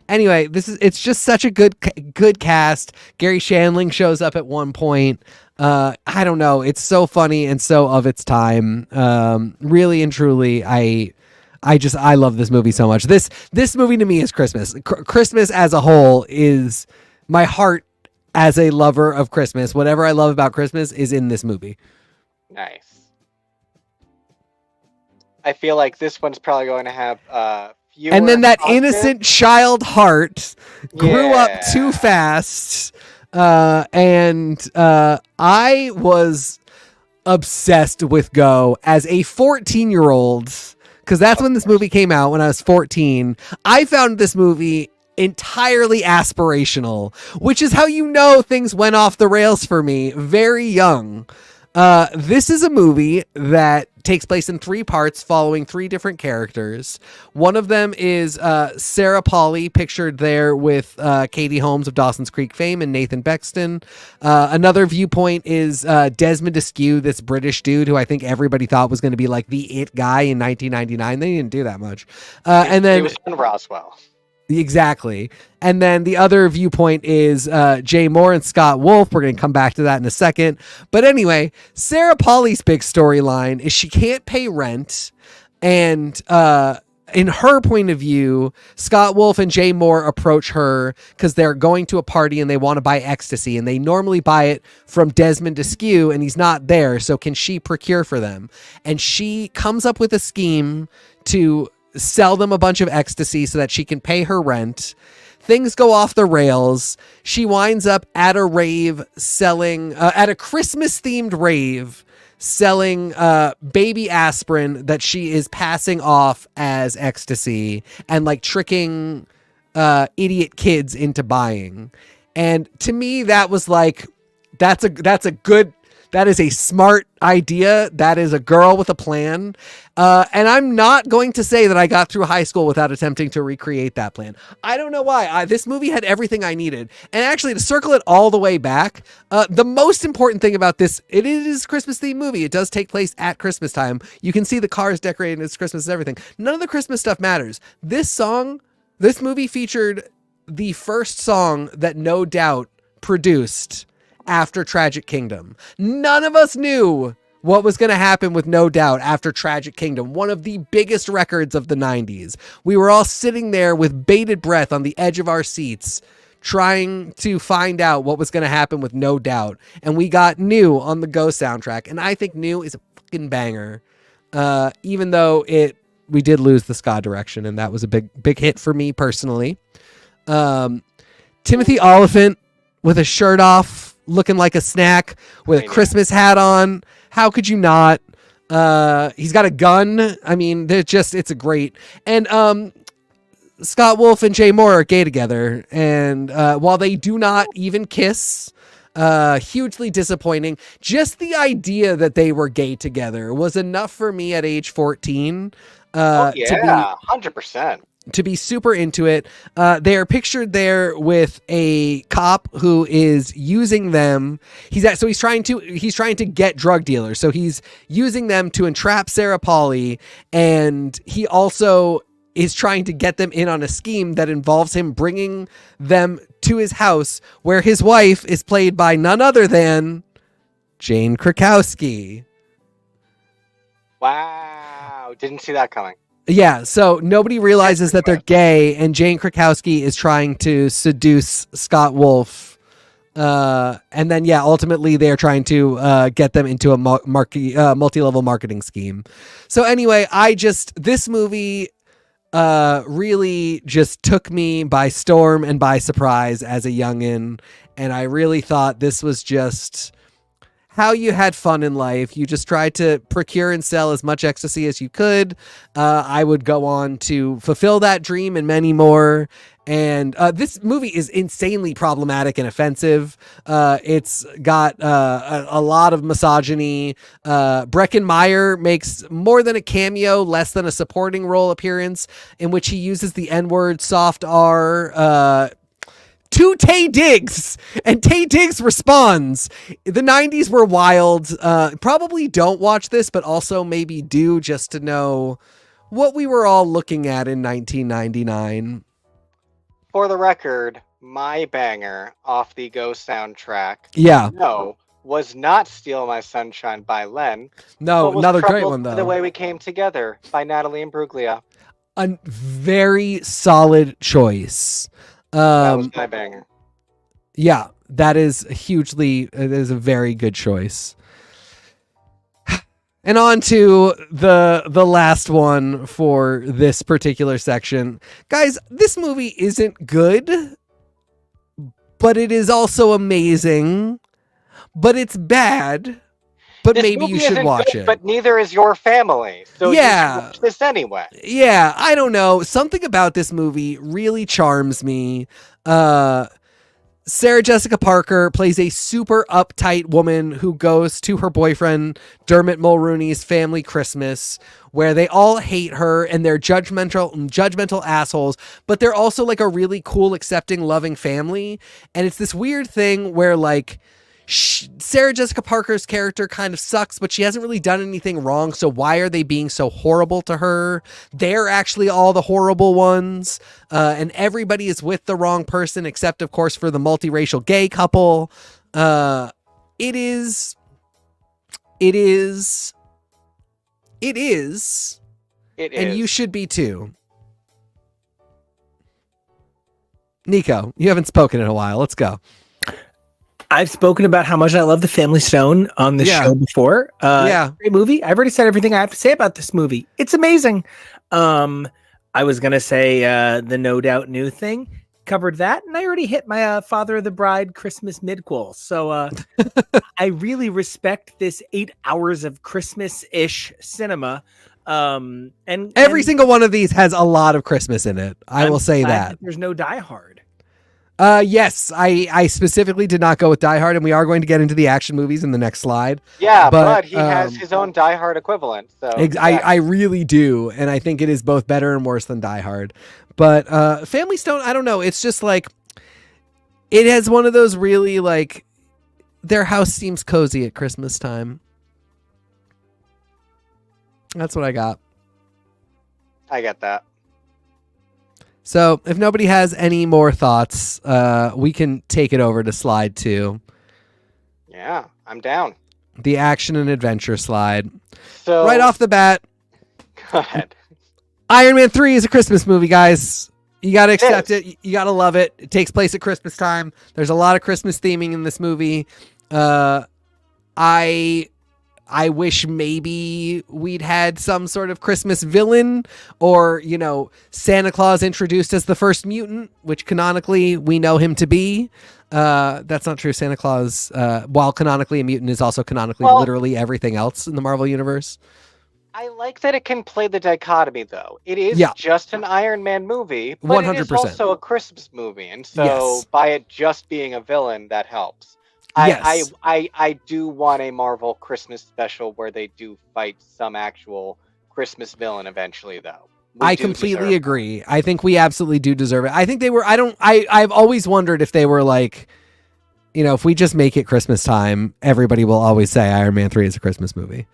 Anyway, it's just such a good cast. Gary Shandling shows up at one point. I don't know. It's so funny and so of its time. Really and truly, I love this movie so much. This movie to me is Christmas. Christmas as a whole is my heart. As a lover of Christmas, whatever I love about Christmas is in this movie. Nice. I feel like this one's probably going to have fewer. And then that innocent child heart grew up too fast. And I was obsessed with Go as a 14-year-old, because that's when this movie came out, when I was 14. I found this movie entirely aspirational, which is how things went off the rails for me very young. This is a movie that takes place in 3 parts following 3 different characters. One of them is Sarah Polley, pictured there with Katie Holmes of Dawson's Creek fame, and Nathan Bexton. Another viewpoint is Desmond Askew, this British dude who I think everybody thought was going to be like the it guy in 1999. They didn't do that much. And then it was in Roswell. Exactly. And then the other viewpoint is Jay Moore and Scott Wolf. We're going to come back to that in a second. But anyway, Sarah Polley's big storyline is she can't pay rent. And in her point of view, Scott Wolf and Jay Moore approach her because they're going to a party and they want to buy ecstasy. And they normally buy it from Desmond Askew, and he's not there. So can she procure for them? And she comes up with a scheme to sell them a bunch of ecstasy so that she can pay her rent. Things go off the rails. She winds up at a rave selling, at a Christmas themed rave, selling baby aspirin that she is passing off as ecstasy and like tricking idiot kids into buying. And to me, that was like, that is a smart idea. That is a girl with a plan. And I'm not going to say that I got through high school without attempting to recreate that plan. I don't know why. This movie had everything I needed. And actually, to circle it all the way back, the most important thing about this, it is a Christmas themed movie. It does take place at Christmas time. You can see the cars decorated as Christmas and everything. None of the Christmas stuff matters. This movie featured the first song that No Doubt produced after Tragic Kingdom. None of us knew what was going to happen with No Doubt after Tragic Kingdom, one of the biggest records of the 90s. We were all sitting there with bated breath on the edge of our seats, trying to find out what was going to happen with No Doubt. And we got New on the Go soundtrack. And I think New is a fucking banger. Even though we did lose the ska direction, and that was a big hit for me personally. Timothy Oliphant with a shirt off, looking like a snack, with a Christmas hat on. How could you not? He's got a gun. I mean, it's a great. And Scott Wolf and Jay Moore are gay together, and while they do not even kiss, hugely disappointing. Just the idea that they were gay together was enough for me at age 14. Oh yeah, 100%. To be super into it. They are pictured there with a cop who is using them. He's trying to get drug dealers. So he's using them to entrap Sarah Polley, and he also is trying to get them in on a scheme that involves him bringing them to his house, where his wife is played by none other than Jane Krakowski. Wow, didn't see that coming. Yeah, so nobody realizes that they're gay, and Jane Krakowski is trying to seduce Scott Wolf. And then, ultimately they're trying to get them into a multi-level marketing scheme. So anyway, this movie really just took me by storm and by surprise as a youngin', and I really thought this was just how you had fun in life. You just tried to procure and sell as much ecstasy as you could. I would go on to fulfill that dream and many more. And this movie is insanely problematic and offensive. It's got a lot of misogyny. Breckin Meyer makes more than a cameo, less than a supporting role appearance, in which he uses the N-word, soft R, to Taye Diggs, and Taye Diggs responds. The 90s were wild. Probably don't watch this, but also maybe do, just to know what we were all looking at in 1999. For the record, my banger off the Go soundtrack, was not Steal My Sunshine by Len. No, another great one, though. The Way We Came Together by Natalie Imbruglia. A very solid choice. That was my banger. Yeah, it is a very good choice. And on to the last one for this particular section. Guys, this movie isn't good, but it is also amazing, but it's bad. But maybe you should watch it. But neither is your family. So you should watch this anyway. Yeah, I don't know. Something about this movie really charms me. Sarah Jessica Parker plays a super uptight woman who goes to her boyfriend Dermot Mulrooney's family Christmas, where they all hate her and they're judgmental assholes, but they're also like a really cool, accepting, loving family. And it's this weird thing where like Sarah Jessica Parker's character kind of sucks, but she hasn't really done anything wrong. So why are they being so horrible to her? They're actually all the horrible ones. And everybody is with the wrong person, except of course for the multiracial gay couple. It is. And you should be too. Nico, you haven't spoken in a while. Let's go. I've spoken about how much I love The Family Stone on the show before. Great movie. I've already said everything I have to say about this movie. It's amazing. I was going to say the No Doubt New thing. Covered that, and I already hit my Father of the Bride Christmas midquel. So I really respect this 8 hours of Christmas-ish cinema. And every single one of these has a lot of Christmas in it. I will say that. There's no Die Hard. Yes, I specifically did not go with Die Hard, and we are going to get into the action movies in the next slide. Yeah, but he has his own Die Hard equivalent. So I really do, and I think it is both better and worse than Die Hard. But Family Stone, I don't know. It's just like it has one of those really like their house seems cozy at Christmas time. That's what I got. I get that. So if nobody has any more thoughts, we can take it over to slide 2. Yeah, I'm down. the action and adventure slide. So Right off the bat, go ahead. Iron Man 3 is a Christmas movie, guys. You got to accept is. it. You got to love it. It takes place at Christmas time. There's a lot of Christmas theming in this movie. I wish maybe we'd had some sort of Christmas villain, or, you know, Santa Claus introduced as the first mutant, which canonically we know him to be. That's not true. Santa Claus, while canonically a mutant, is also canonically literally everything else in the Marvel universe. I like that it can play the dichotomy, though. It is just an Iron Man movie, but 100%. it is also a Christmas movie, and so Yes. by it just being a villain, that helps. Yes. I do want a Marvel Christmas special where they do fight some actual Christmas villain eventually, though. I completely agree. I think we absolutely do deserve it. I think they were. I've always wondered if they were like, you know, if we just make it Christmas time, everybody will always say Iron Man 3 is a Christmas movie.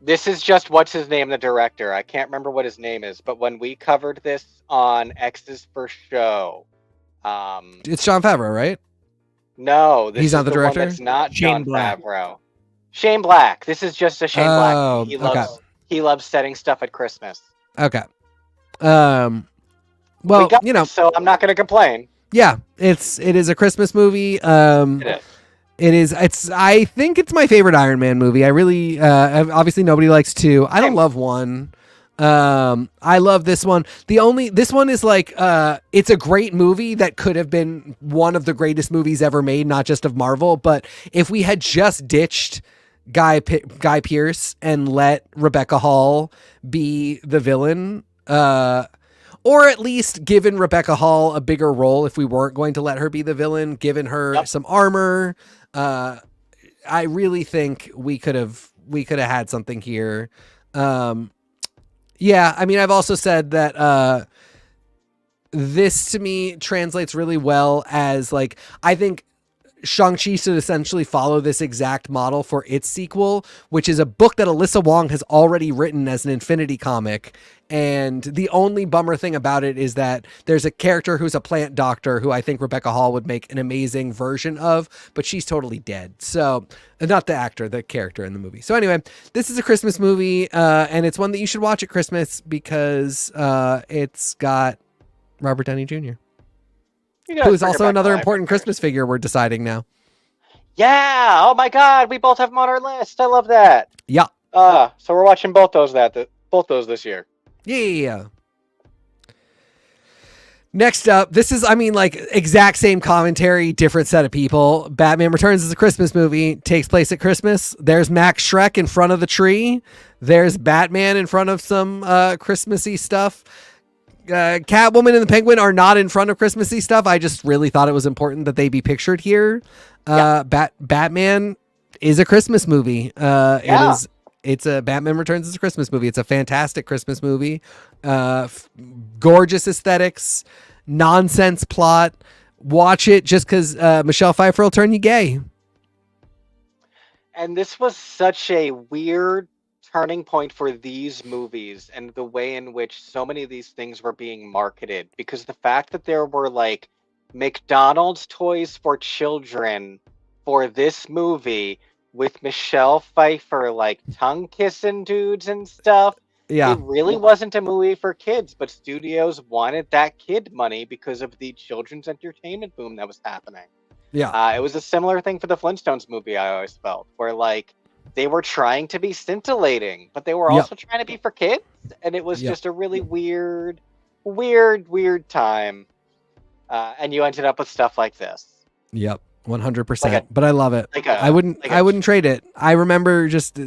This is just what's his name, the director. I can't remember what his name is, but when we covered this on X's First Show, It's Jon Favreau, right? no, this He's is not the one director? that's not Shane Jon Black. Favreau. Shane Black. This is just a Shane Black. Oh, He okay. loves setting stuff at Christmas. Okay. We Well, got you know, this, so I'm not going to complain. yeah, it is a Christmas movie. It is. I think it's my favorite Iron Man movie. I really, obviously nobody likes 2. I don't love 1. I love this one. This one is like, it's a great movie that could have been one of the greatest movies ever made, not just of Marvel. But if we had just ditched Guy Pearce and let Rebecca Hall be the villain, or at least given Rebecca Hall a bigger role if we weren't going to let her be the villain, given her some armor, I really think we could have had something here. Yeah, I mean, I've also said that this to me translates really well as, like, I think Shang-Chi should essentially follow this exact model for its sequel, which is a book that Alyssa Wong has already written as an Infinity comic. And the only bummer thing about it is that there's a character who's a plant doctor who I think Rebecca Hall would make an amazing version of, but she's totally dead. So, not the actor, the character in the movie. So anyway, this is a Christmas movie, and it's one that you should watch at Christmas because it's got Robert Downey Jr., who's also another important Christmas figure we're deciding now. Yeah. Oh my God, we both have him on our list. I love that. Yeah. So we're watching both those this year. Yeah. Next up, this is, I mean, like, exact same commentary, different set of people. Batman Returns is a Christmas movie, takes place at Christmas. There's Max Schreck in front of the tree. There's Batman in front of some Christmassy stuff. Catwoman and the Penguin are not in front of Christmassy stuff. I just really thought it was important that they be pictured here. Batman is a Christmas movie. It's a Batman Returns is a Christmas movie. It's a fantastic Christmas movie. Gorgeous aesthetics, nonsense plot. Watch it just because Michelle Pfeiffer will turn you gay. And this was such a weird turning point for these movies and the way in which so many of these things were being marketed, because the fact that there were like McDonald's toys for children for this movie with Michelle Pfeiffer like tongue kissing dudes and stuff. Yeah. It really wasn't a movie for kids, but studios wanted that kid money because of the children's entertainment boom that was happening. Yeah. It was a similar thing for the Flintstones movie, I always felt, where like they were trying to be scintillating, but they were also trying to be for kids. And it was just a really weird time. And you ended up with stuff like this. Yep. 100%. But I love it. I wouldn't trade it. I remember just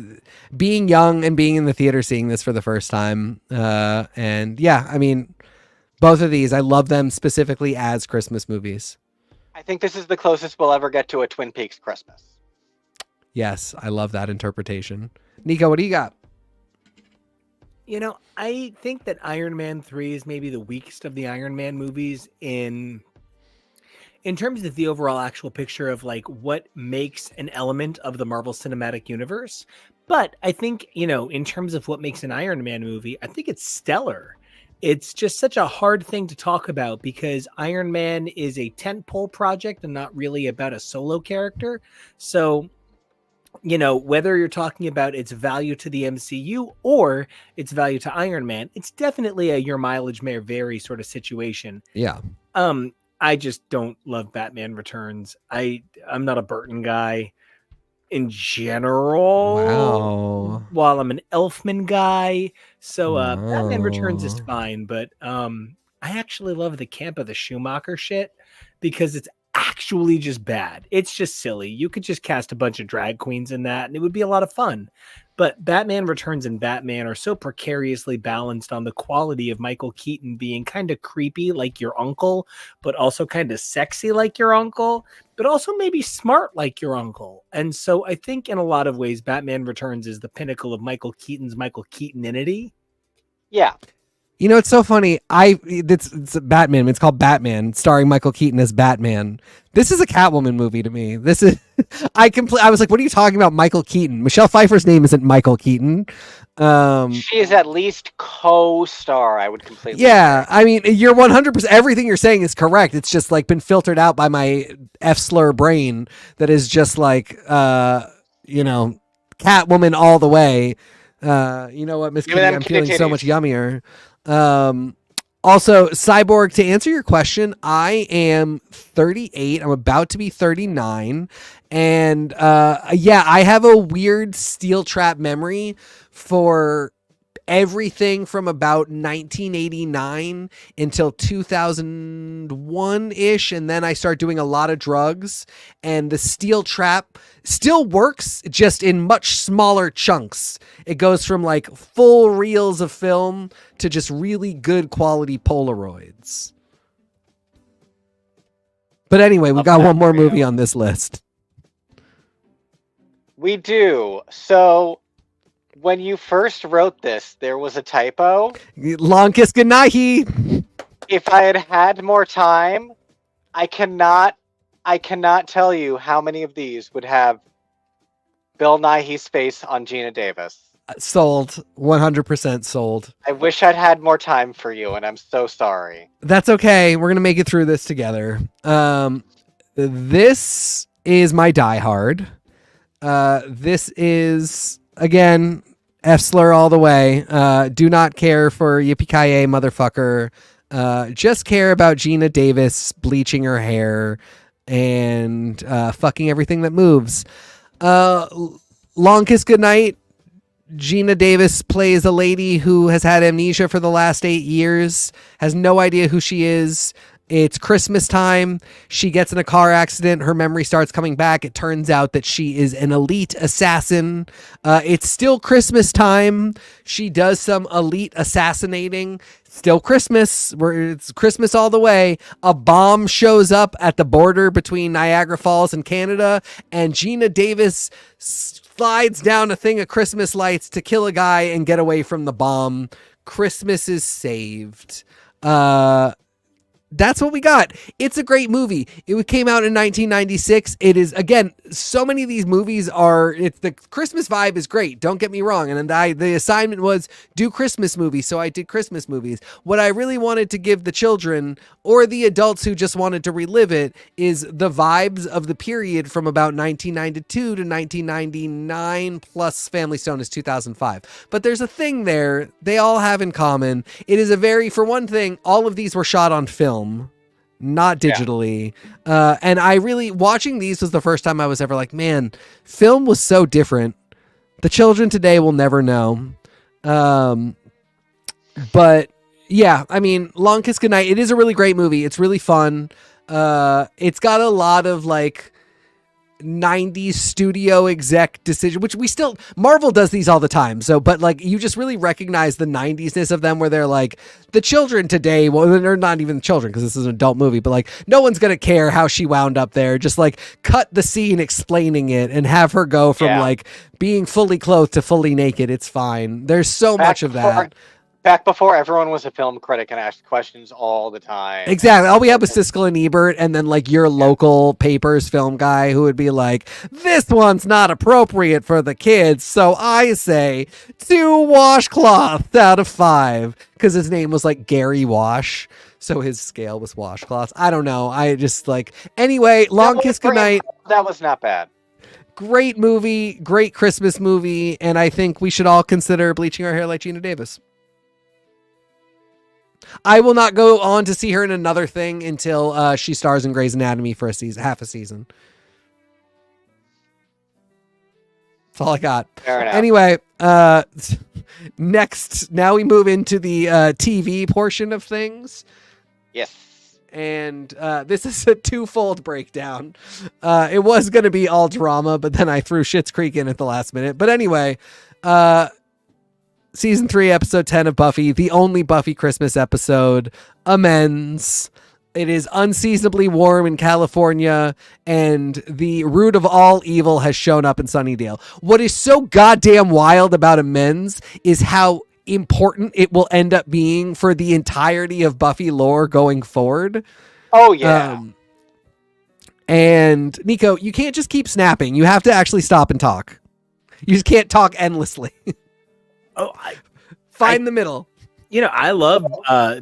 being young and being in the theater, seeing this for the first time. And yeah, I mean, both of these, I love them specifically as Christmas movies. I think this is the closest we'll ever get to a Twin Peaks Christmas. Yes, I love that interpretation. Nico, what do you got? You know, I think that Iron Man 3 is maybe the weakest of the Iron Man movies in terms of the overall actual picture of like what makes an element of the Marvel Cinematic Universe. But I think, you know, in terms of what makes an Iron Man movie, I think it's stellar. It's just such a hard thing to talk about because Iron Man is a tentpole project and not really about a solo character. So whether you're talking about its value to the MCU or its value to Iron Man, it's definitely a your mileage may vary sort of situation. Yeah. I just don't love Batman Returns. I'm not a Burton guy in general. Wow. While I'm an Elfman guy, so Batman Returns is Wow. fine, but I actually love the Camp of the Schumacher shit because it's actually just bad. It's just silly. You could just cast a bunch of drag queens in that and it would be a lot of fun. But Batman Returns and Batman are so precariously balanced on the quality of Michael Keaton being kind of creepy like your uncle, but also kind of sexy like your uncle, but also maybe smart like your uncle. And so I think in a lot of ways, Batman Returns is the pinnacle of Michael Keaton's Michael Keatonity. Yeah. It's so funny. It's Batman. It's called Batman, starring Michael Keaton as Batman. This is a Catwoman movie to me. This is I was like, what are you talking about, Michael Keaton? Michelle Pfeiffer's name isn't Michael Keaton. She is at least co-star. I would completely. Yeah, agree. I mean, you're 100%. Everything you're saying is correct. It's just like been filtered out by my F slur brain that is just like, Catwoman all the way. You know what, Miss Give me Kitty? them I'm feeling so titties. much yummier. Also, Cyborg, to answer your question, I am 38. I'm about to be 39. And I have a weird steel trap memory for everything from about 1989 until 2001-ish, and then I start doing a lot of drugs, and the steel trap still works, just in much smaller chunks. It goes from like full reels of film to just really good quality Polaroids. But anyway, we got one more movie on this list. We do. So when you first wrote this, there was a typo. Long kiss goodnight. If I had had more time, I cannot tell you how many of these would have Bill Nighy's face on Gina Davis. Sold. 100% sold. I wish I'd had more time for you, and I'm so sorry. That's okay. We're gonna make it through this together. This is my Die Hard. This is, again, F slur all the way. Do not care for yippee-ki-yay, motherfucker. Just care about Gina Davis bleaching her hair and fucking everything that moves. Long Kiss Goodnight. Gina Davis plays a lady who has had amnesia for the last 8 years, has no idea who she is. It's Christmas time. She gets in a car accident. Her memory starts coming back. It turns out that she is an elite assassin. It's still Christmas time. She does some elite assassinating. Still Christmas. It's Christmas all the way. A bomb shows up at the border between Niagara Falls and Canada, and Gina Davis slides down a thing of Christmas lights to kill a guy and get away from the bomb. Christmas is saved. That's what we got. It's a great movie. It came out in 1996. It is, again, so many of these movies the Christmas vibe is great. Don't get me wrong. And the assignment was do Christmas movies. So I did Christmas movies. What I really wanted to give the children or the adults who just wanted to relive it is the vibes of the period from about 1992 to 1999 plus Family Stone is 2005. But there's a thing there they all have in common. It is for one thing, all of these were shot on film, not digitally. Yeah. And I really, watching these was the first time I was ever like, man, film was so different. The children today will never know. But yeah, I mean, Long Kiss Goodnight, it is a really great movie. It's really fun. It's got a lot of like 90s studio exec decision, which Marvel does these all the time. So, but like, you just really recognize the 90s-ness of them where they're like, the children today, well, they're not even children because this is an adult movie, but like, no one's going to care how she wound up there. Just like cut the scene explaining it and have her go from like being fully clothed to fully naked. It's fine. There's so much of that. Back before everyone was a film critic and asked questions all the time. Exactly. All we had was Siskel and Ebert, and then like your local papers film guy who would be like, this one's not appropriate for the kids, so I say 2 washcloths out of 5. Because his name was like Gary Wash, so his scale was washcloths. I don't know. I just like, anyway, Long Kiss Goodnight. That was not bad. Great movie, great Christmas movie, and I think we should all consider bleaching our hair like Gina Davis. I will not go on to see her in another thing until she stars in Grey's Anatomy for half a season. That's all I got. Fair enough. Anyway, next, now we move into the TV portion of things. Yes. And this is a twofold breakdown. It was going to be all drama, but then I threw Schitt's Creek in at the last minute. But anyway, season 3, episode 10 of Buffy, the only Buffy Christmas episode, Amends. It is unseasonably warm in California, and the root of all evil has shown up in Sunnydale. What is so goddamn wild about Amends is how important it will end up being for the entirety of Buffy lore going forward. Oh, yeah. And Nico, you can't just keep snapping. You have to actually stop and talk. You just can't talk endlessly. Find the middle. You know, I love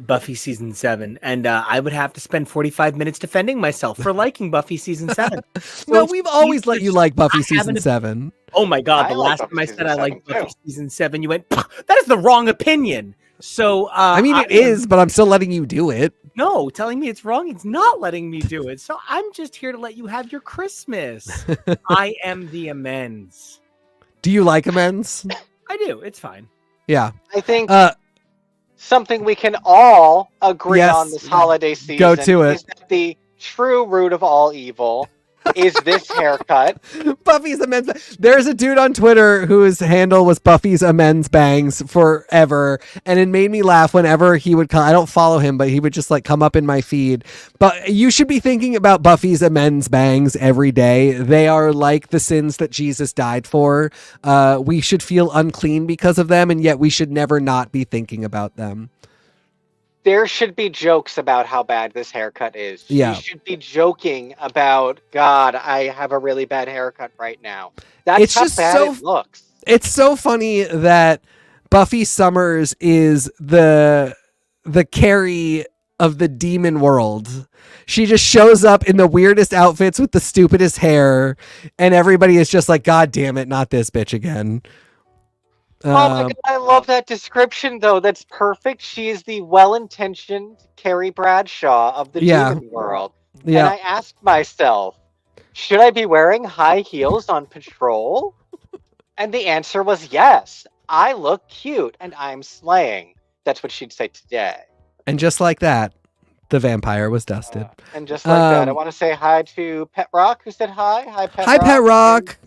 Buffy season 7, and I would have to spend 45 minutes defending myself for liking Buffy season 7. No, we've always let you like Buffy season 7. Oh my God, the last time I said I liked Buffy season 7, you went, that is the wrong opinion. So, I mean, it is, but I'm still letting you do it. No, telling me it's wrong, it's not letting me do it. So I'm just here to let you have your Christmas. I am the Amends. Do you like Amends? I do. It's fine. Yeah. I think something we can all agree on this holiday season Go to it. is that the true root of all evil is this haircut. Buffy's Amends. There's a dude on Twitter whose handle was Buffy's Amends Bangs forever, and it made me laugh whenever he would come. I don't follow him, but he would just like come up in my feed. But you should be thinking about Buffy's Amends Bangs every day. They are like the sins that Jesus died for. We should feel unclean because of them, and yet we should never not be thinking about them. There should be jokes about how bad this haircut is. Yeah. You should be joking about, God, I have a really bad haircut right now. That's how bad it looks. It's so funny that Buffy Summers is the Carrie of the demon world. She just shows up in the weirdest outfits with the stupidest hair, and everybody is just like, God damn it, not this bitch again. Oh my God, I love that description, though. That's perfect. She is the well-intentioned Carrie Bradshaw of the demon world. Yeah. And I asked myself, should I be wearing high heels on patrol? And the answer was yes. I look cute, and I'm slaying. That's what she'd say today. And just like that, the vampire was dusted. And just like that, I want to say hi to Pet Rock, who said hi. Hi, Pet Rock. Hi, Pet Rock.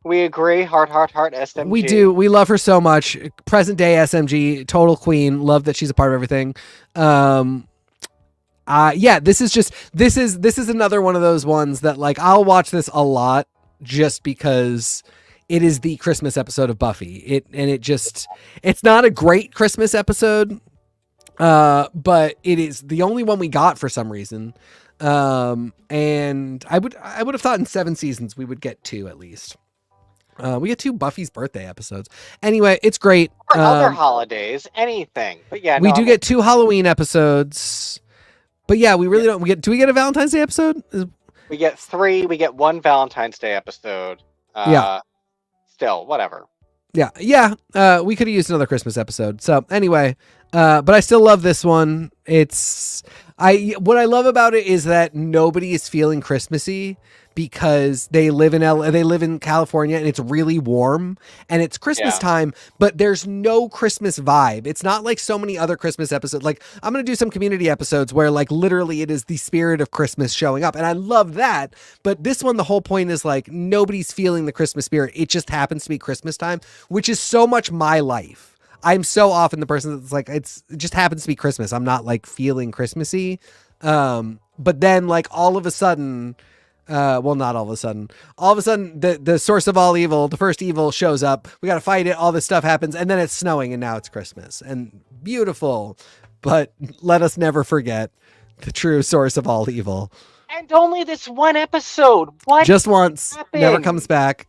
We agree. Heart, SMG. We do. We love her so much. Present day SMG, total queen. Love that she's a part of everything. Yeah, this is another one of those ones that like I'll watch this a lot just because it is the Christmas episode of Buffy. It's not a great Christmas episode, but it is the only one we got for some reason. And I would have thought in 7 seasons we would get 2 at least. We get 2 Buffy's birthday episodes. Anyway, it's great. Or other holidays, anything. But yeah, we do get 2 Halloween episodes. But yeah, we really don't. Do we get a Valentine's Day episode? We get 3. We get 1 Valentine's Day episode. Yeah. Still, whatever. Yeah. We could have used another Christmas episode. So anyway, but I still love this one. What I love about it is that nobody is feeling Christmassy because they live in California and it's really warm and it's Christmas time, but there's no Christmas vibe. It's not like so many other Christmas episodes. Like I'm going to do some community episodes where like literally it is the spirit of Christmas showing up. And I love that. But this one, the whole point is like nobody's feeling the Christmas spirit. It just happens to be Christmas time, which is so much my life. I'm so often the person that's like, it just happens to be Christmas. I'm not like feeling Christmassy. But then like all of a sudden, not all of a sudden, the source of all evil, the first evil shows up. We got to fight it. All this stuff happens. And then it's snowing and now it's Christmas and beautiful. But let us never forget the true source of all evil. And only this one episode. What? Just once. happened? Never comes back.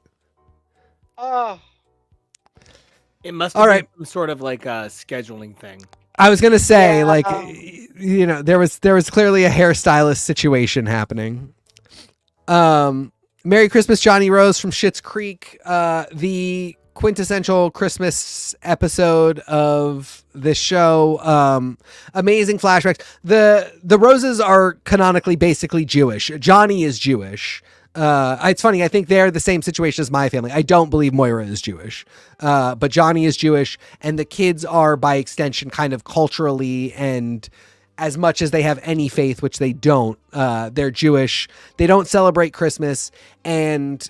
It must have been some sort of like a scheduling thing. I was gonna say, there was clearly a hairstylist situation happening. Merry Christmas, Johnny Rose from Schitt's Creek. The quintessential Christmas episode of this show. Amazing flashbacks. The Roses are canonically basically Jewish. Johnny is Jewish. It's funny. I think they're the same situation as my family. I don't believe Moira is Jewish, but Johnny is Jewish, and the kids are by extension kind of culturally and as much as they have any faith, which they don't. They're Jewish. They don't celebrate Christmas, and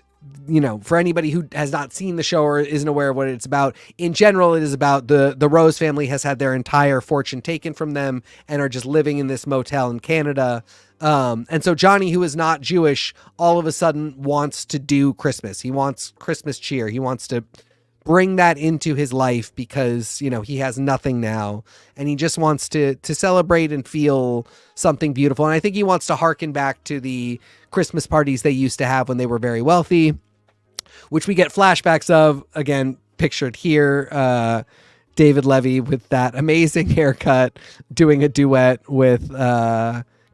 for anybody who has not seen the show or isn't aware of what it's about, in general, it is about the Rose family has had their entire fortune taken from them and are just living in this motel in Canada. And so Johnny, who is not Jewish, all of a sudden wants to do Christmas. He wants Christmas cheer. He wants to bring that into his life because, he has nothing now, and he just wants to celebrate and feel something beautiful. And I think he wants to harken back to the Christmas parties they used to have when they were very wealthy, which we get flashbacks of, again, pictured here. David Levy with that amazing haircut doing a duet with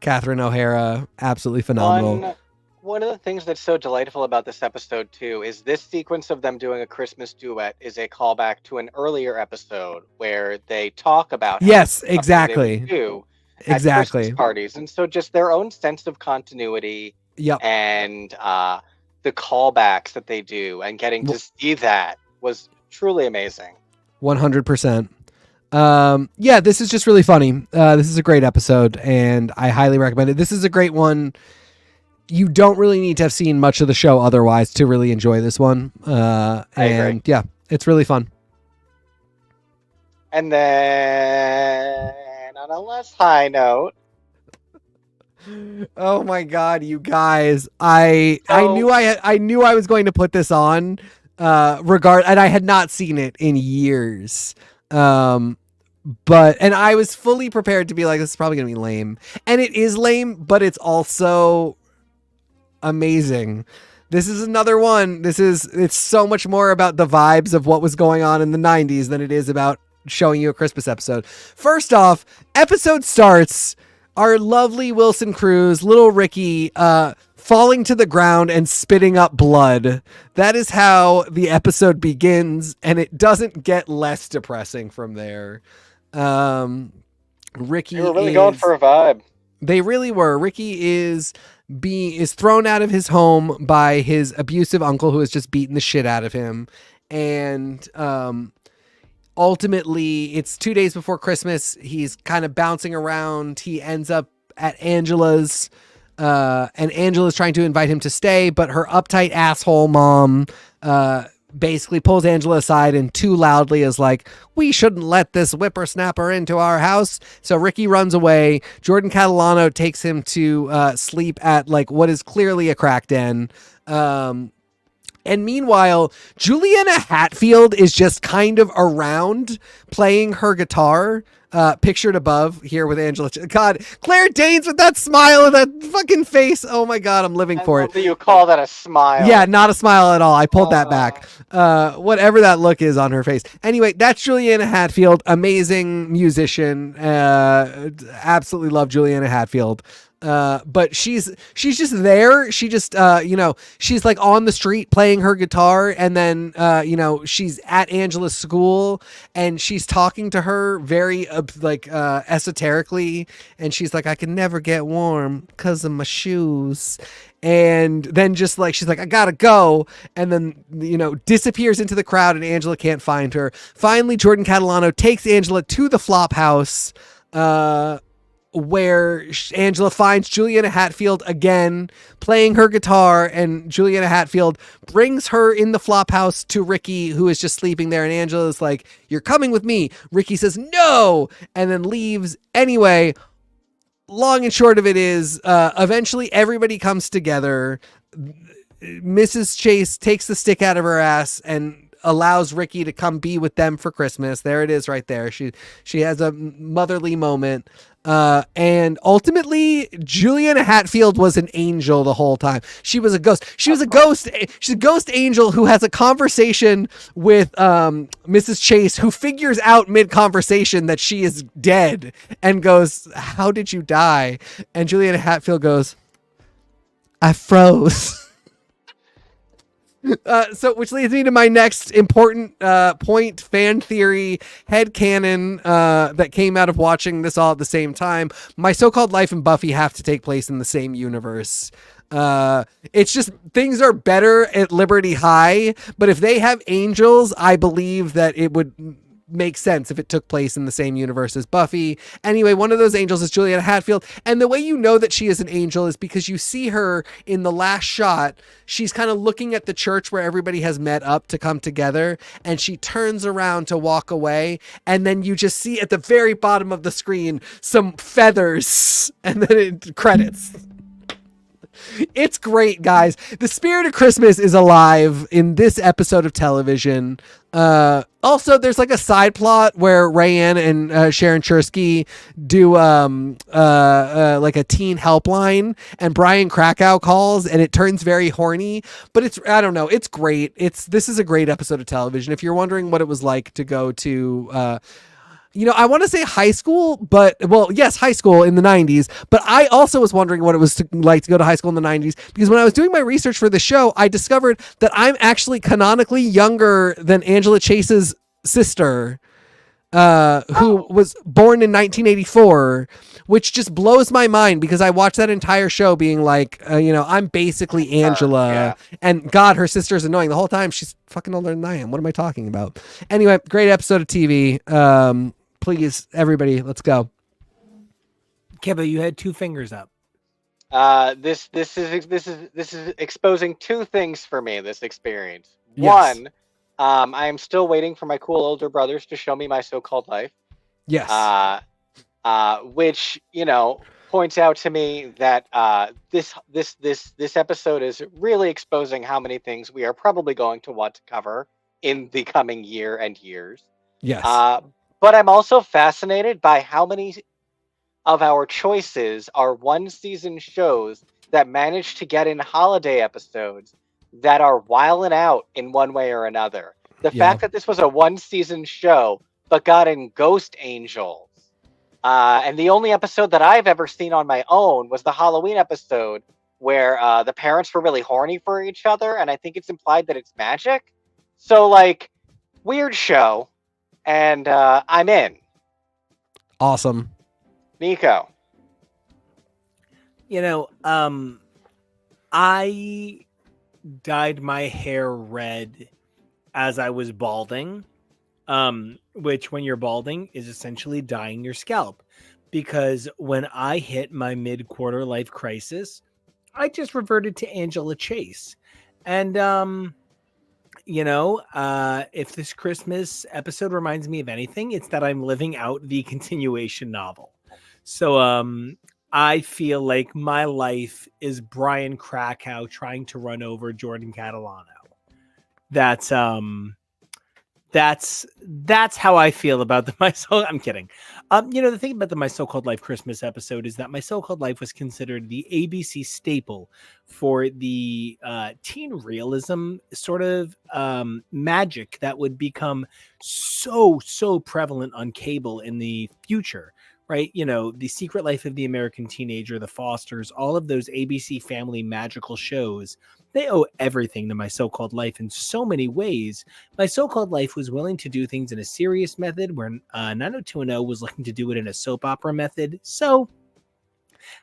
Catherine O'Hara. Absolutely phenomenal. One of the things that's so delightful about this episode, too, is this sequence of them doing a Christmas duet is a callback to an earlier episode where they talk about yes, exactly. At Christmas parties. And so just their own sense of continuity and the callbacks that they do and getting to see that was truly amazing. 100%. This is just really funny. This is a great episode, and I highly recommend it. This is a great one. You don't really need to have seen much of the show otherwise to really enjoy this one. I agree. Yeah, it's really fun. And then on a less high note. Oh my God, you guys. I knew I was going to put this on and I had not seen it in years. And I was fully prepared to be like, this is probably going to be lame. And it is lame, but it's also amazing. This is another one. It's so much more about the vibes of what was going on in the 90s than it is about showing you a Christmas episode. First off, episode starts, our lovely Wilson Cruz, little Ricky, falling to the ground and spitting up blood. That is how the episode begins, and it doesn't get less depressing from there. Ricky, they were really going for a vibe. They really were. Ricky is thrown out of his home by his abusive uncle, who has just beaten the shit out of him. And ultimately, it's 2 days before Christmas. He's kind of bouncing around. He ends up at Angela's, and Angela's trying to invite him to stay, but her uptight asshole mom basically pulls Angela aside and too loudly is like, we shouldn't let this whippersnapper into our house. So Ricky runs away. Jordan Catalano takes him to sleep at like what is clearly a crack den. And meanwhile, Juliana Hatfield is just kind of around playing her guitar, pictured above here with Angela. God, Claire Danes with that smile and that fucking face. Oh my God, I'm living for it. You call that a smile? Yeah, not a smile at all. I pulled that back. Whatever that look is on her face. Anyway, that's Juliana Hatfield. Amazing musician. Absolutely love Juliana Hatfield. But she's just there. She just, she's like on the street playing her guitar, and then, she's at Angela's school and she's talking to her very, esoterically. And she's like, I can never get warm because of my shoes. And then just like, she's like, I gotta go. And then, disappears into the crowd and Angela can't find her. Finally, Jordan Catalano takes Angela to the flop house, where Angela finds Juliana Hatfield again playing her guitar, and Juliana Hatfield brings her in the flop house to Ricky, who is just sleeping there. And Angela's like, you're coming with me. Ricky says no, and then leaves. Anyway, long and short of it is, eventually everybody comes together. Mrs. Chase takes the stick out of her ass and allows Ricky to come be with them for Christmas. There it is right there. She has a motherly moment. And ultimately, Juliana Hatfield was an angel the whole time. She was a ghost. She's a ghost angel who has a conversation with Mrs. Chase, who figures out mid-conversation that she is dead and goes, how did you die? And Juliana Hatfield goes, I froze. So, which leads me to my next important point, fan theory, headcanon that came out of watching this all at the same time. My so-called life and Buffy have to take place in the same universe. It's just things are better at Liberty High, but if they have angels, I believe that it would make sense if it took place in the same universe as Buffy. Anyway, one of those angels is Juliana Hatfield, and the way you know that she is an angel is because you see her in the last shot. She's kind of looking at the church where everybody has met up to come together, and she turns around to walk away, and then you just see at the very bottom of the screen some feathers, and then it credits. It's great, guys. The spirit of Christmas is alive in this episode of television. Also, there's like a side plot where Rayanne and Sharon Chersky do like a teen helpline, and Brian Krakow calls, and it turns very horny. But I don't know. It's great. This is a great episode of television. If you're wondering what it was like to go to I want to say high school, but yes, high school in the 90s. But I also was wondering what it was like to go to high school in the 90s, because when I was doing my research for the show, I discovered that I'm actually canonically younger than Angela Chase's sister, who was born in 1984, which just blows my mind because I watched that entire show being like, I'm basically Angela. Yeah. And God, her sister's annoying the whole time. She's fucking older than I am. What am I talking about? Anyway, great episode of TV. Please, everybody, let's go. Keba, you had two fingers up. This is exposing two things for me. This experience. Yes. One, I am still waiting for my cool older brothers to show me My So-Called Life. Yes. Which points out to me that this episode is really exposing how many things we are probably going to want to cover in the coming year and years. Yes. But I'm also fascinated by how many of our choices are one-season shows that manage to get in holiday episodes that are wilding out in one way or another. The fact that this was a one-season show but got in Ghost Angels. And the only episode that I've ever seen on my own was the Halloween episode where the parents were really horny for each other, and I think it's implied that it's magic. So, weird show. And I'm in. Awesome. Nico. I dyed my hair red as I was balding, which when you're balding is essentially dyeing your scalp. Because when I hit my mid-quarter life crisis, I just reverted to Angela Chase. And if this Christmas episode reminds me of anything, it's that I'm living out the continuation novel. So I feel like my life is Brian Krakow trying to run over Jordan Catalano. That's how I feel about I'm kidding. The thing about the My So-Called Life Christmas episode is that My So-Called Life was considered the ABC staple for the teen realism sort of magic that would become so prevalent on cable in the future. Right? The Secret Life of the American Teenager, The Fosters, all of those ABC Family magical shows, they owe everything to My So-Called Life in so many ways. My So-Called Life was willing to do things in a serious method where 90210 was looking to do it in a soap opera method. So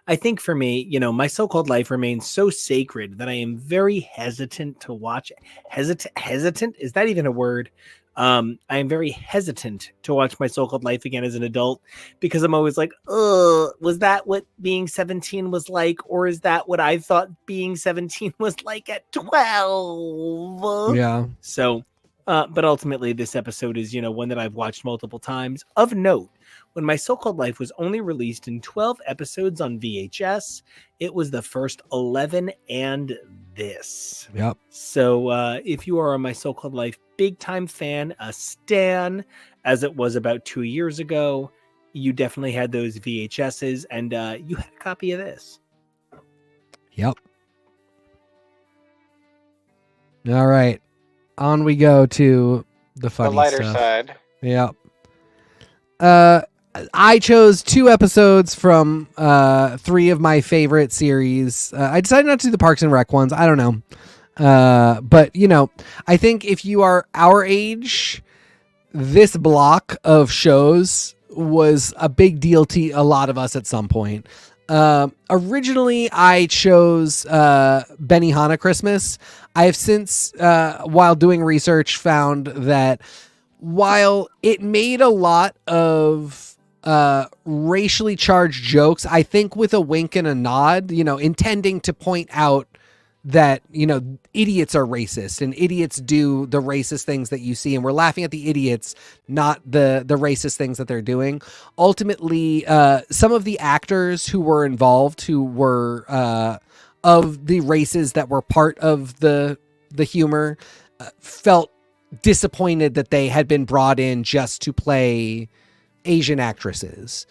I think for me, My So-Called Life remains so sacred that I am very hesitant to watch. Hesitant? Is that even a word? I am very hesitant to watch My So-Called Life again as an adult because I'm always like, was that what being 17 was like? Or is that what I thought being 17 was like at 12? Yeah. So, but ultimately this episode is, one that I've watched multiple times. Of note, when My So-Called Life was only released in 12 episodes on VHS, it was the first 11 and this. Yep. So if you are a My So-Called Life big time fan, a stan, as it was about 2 years ago, you definitely had those VHSs, and you had a copy of this. Yep. All right. On we go to the funny The lighter stuff. side. Yep. I chose 2 episodes from 3 of my favorite series. I decided not to do the Parks and Rec ones. I don't know. But I think if you are our age, this block of shows was a big deal to a lot of us at some point. Originally, I chose Benihana Christmas. I have since, while doing research, found that while it made a lot of racially charged jokes, I think with a wink and a nod, intending to point out that idiots are racist and idiots do the racist things that you see, and we're laughing at the idiots, not the racist things that they're doing. Ultimately, some of the actors who were involved, who were of the races that were part of the humor, felt disappointed that they had been brought in just to play Asian actresses.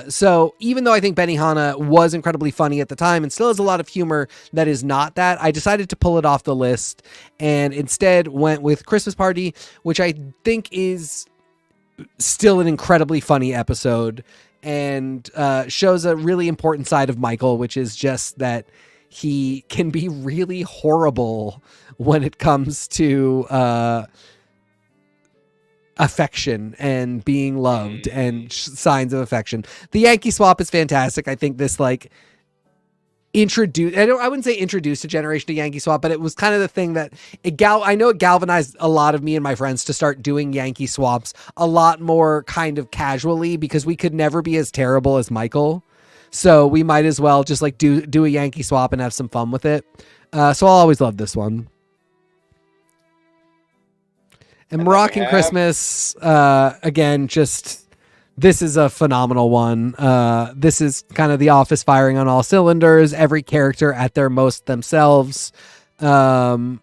So even though I think Benihana was incredibly funny at the time and still has a lot of humor that is not that, I decided to pull it off the list and instead went with Christmas Party, which I think is still an incredibly funny episode and shows a really important side of Michael, which is just that he can be really horrible when it comes to affection and being loved and signs of affection. The Yankee swap is fantastic. I think this I wouldn't say introduced a generation to Yankee swap, but it was kind of the thing that I know it galvanized a lot of me and my friends to start doing Yankee swaps a lot more kind of casually, because we could never be as terrible as Michael. So we might as well just do a Yankee swap and have some fun with it. So I'll always love this one. And Moroccan Christmas, again, this is a phenomenal one. This is kind of The Office firing on all cylinders. Every character at their most themselves. I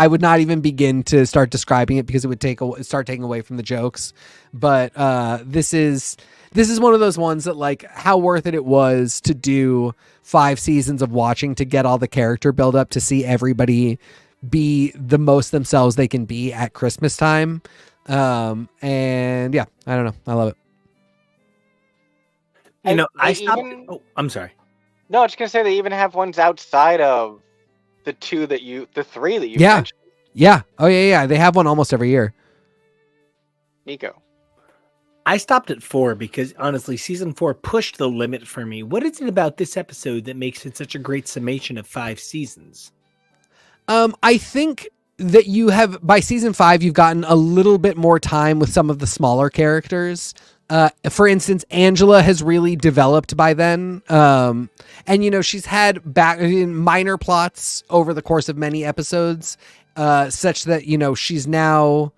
would not even begin to start describing it because it would start taking away from the jokes. But this is one of those ones that how worth it was to do 5 seasons of watching to get all the character build up, to see everybody be the most themselves they can be at Christmas time. And yeah, I don't know. I love it. I stopped. I'm sorry. No, I was going to say they even have ones outside of the 3 that you mentioned. Yeah. Oh yeah. They have one almost every year. Nico. I stopped at 4 because honestly, season 4 pushed the limit for me. What is it about this episode that makes it such a great summation of 5 seasons? I think that by season 5, you've gotten a little bit more time with some of the smaller characters. For instance, Angela has really developed by then. And she's had back in minor plots over the course of many episodes, such that, she's now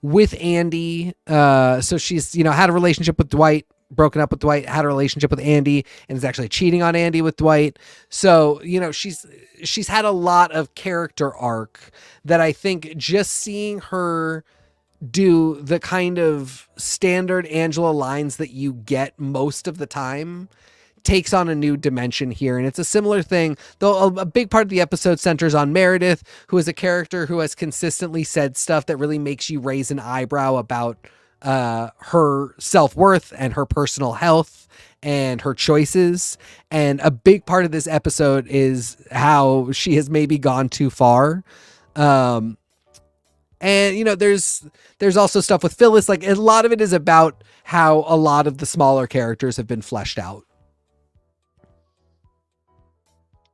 with Andy. So she's, had a relationship with Dwight, broken up with Dwight, had a relationship with Andy, and is actually cheating on Andy with Dwight. So, she's had a lot of character arc that I think just seeing her do the kind of standard Angela lines that you get most of the time takes on a new dimension here. And it's a similar thing, though a big part of the episode centers on Meredith, who is a character who has consistently said stuff that really makes you raise an eyebrow about her self-worth and her personal health and her choices. And a big part of this episode is how she has maybe gone too far. And there's also stuff with Phyllis. A lot of it is about how a lot of the smaller characters have been fleshed out.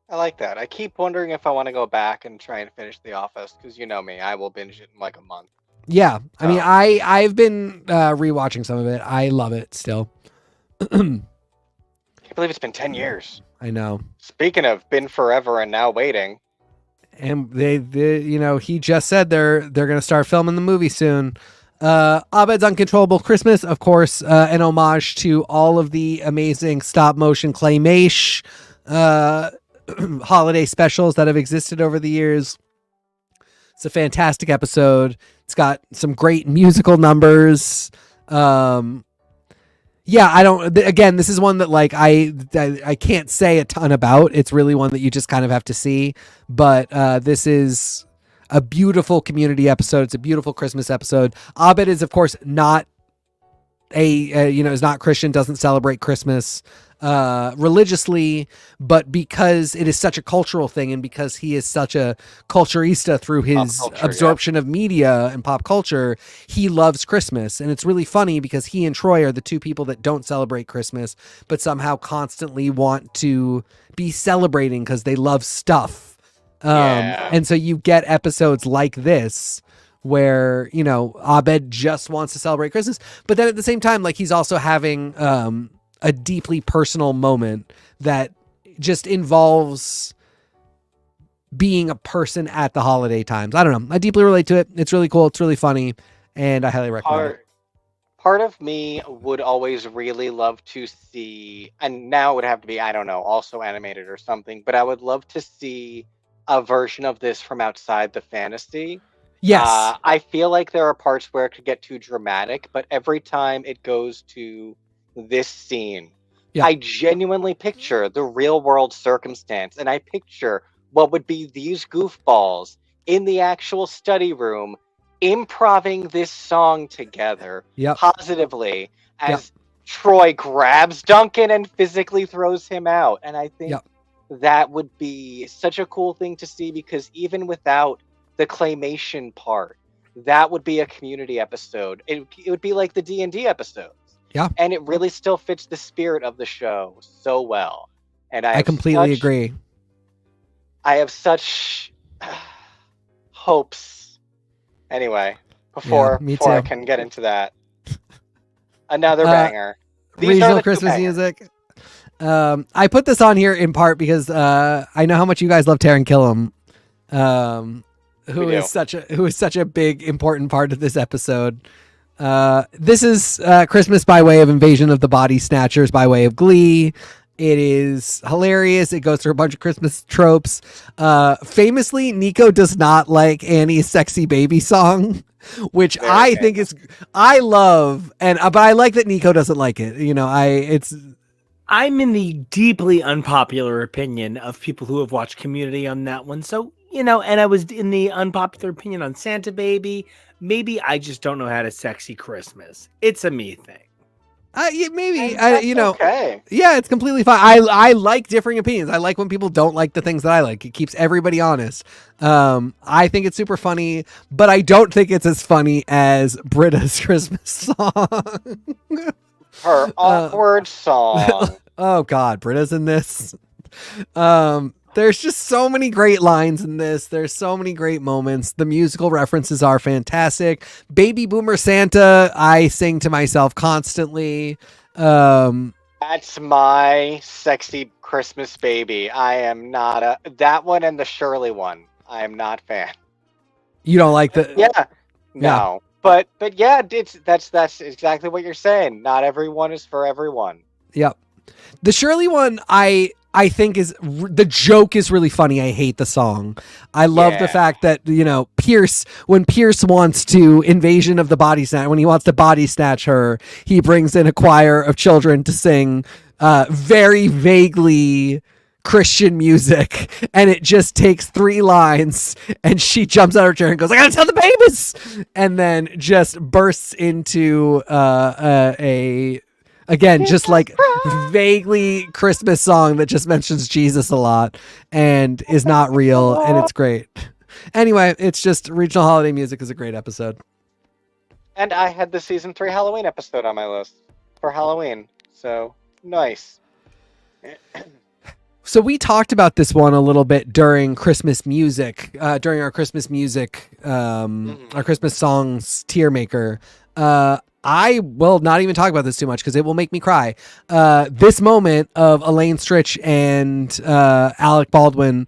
I like that. I keep wondering if I want to go back and try and finish The Office, because you know me, I will binge it in a month. Yeah, I mean, I've been rewatching some of it. I love it still. Can't believe it's been 10 years. I know. Speaking of been forever and now waiting. And they he just said they're going to start filming the movie soon. Abed's Uncontrollable Christmas, of course, an homage to all of the amazing stop motion claymation holiday specials that have existed over the years. It's a fantastic episode. It's got some great musical numbers. This is one that I can't say a ton about. It's really one that you just kind of have to see. But this is a beautiful community episode. It's a beautiful Christmas episode. Abed is, of course, not is not Christian, doesn't celebrate Christmas religiously, but because it is such a cultural thing and because he is such a culturista through his absorption of media and pop culture, he loves Christmas. And it's really funny because he and Troy are the two people that don't celebrate Christmas, but somehow constantly want to be celebrating because they love stuff. And so you get episodes like this where, Abed just wants to celebrate Christmas, but then at the same time, like, he's also having a deeply personal moment that just involves being a person at the holiday times. I don't know. I deeply relate to it. It's really cool. It's really funny, and I highly recommend it. Part of me would always really love to see, and now it would have to be, I don't know, also animated or something, but I would love to see a version of this from outside the fantasy. Yes. I feel like there are parts where it could get too dramatic, but every time it goes to this scene, I genuinely picture the real world circumstance, and I picture what would be these goofballs in the actual study room improving this song together positively as Troy grabs Duncan and physically throws him out. And I think that would be such a cool thing to see, because even without the claymation part, that would be a community episode. It would be like the D&D episodes. Yeah. And it really still fits the spirit of the show so well. And I completely agree. I have such hopes. Anyway, before I can get into that, another banger. Regional Christmas music. I put this on here in part because I know how much you guys love Taran Killam, who is such a big important part of this episode. This is Christmas by way of Invasion of the Body Snatchers by way of Glee. It is hilarious. It goes through a bunch of Christmas tropes. Famously, Nico does not like Annie's Sexy Baby song, which I think is, I love, but I like that Nico doesn't like it. I'm in the deeply unpopular opinion of people who have watched Community on that one. So, and I was in the unpopular opinion on Santa Baby. Maybe I just don't know how to sexy Christmas. It's a me thing. Okay. Yeah, it's completely fine. I like differing opinions. I like when people don't like the things that I like. It keeps everybody honest. I think it's super funny, but I don't think it's as funny as Britta's Christmas song. Her awkward song. Oh God, Britta's in this. There's just so many great lines in this. There's so many great moments. The musical references are fantastic. Baby Boomer Santa, I sing to myself constantly. That's my sexy Christmas baby. I am not that one and the Shirley one. I am not fan. You don't like the? Yeah. No. But yeah, that's exactly what you're saying. Not everyone is for everyone. Yep. The Shirley one, I think the joke is really funny. I hate the song. I love the fact that, Pierce, when Pierce wants to Invasion of the Body Snatch, when he wants to body snatch her, he brings in a choir of children to sing very vaguely Christian music, and it just takes 3 lines, and she jumps out of her chair and goes, "I gotta tell the babies," and then just bursts into again, just like vaguely Christmas song that just mentions Jesus a lot and is not real, and it's great. Anyway, it's just regional holiday music is a great episode. And I had the season 3 Halloween episode on my list for Halloween, so nice. So we talked about this one a little bit during Christmas music, during our Christmas music, our Christmas songs tier maker. I will not even talk about this too much because it will make me cry. This moment of Elaine Stritch and Alec Baldwin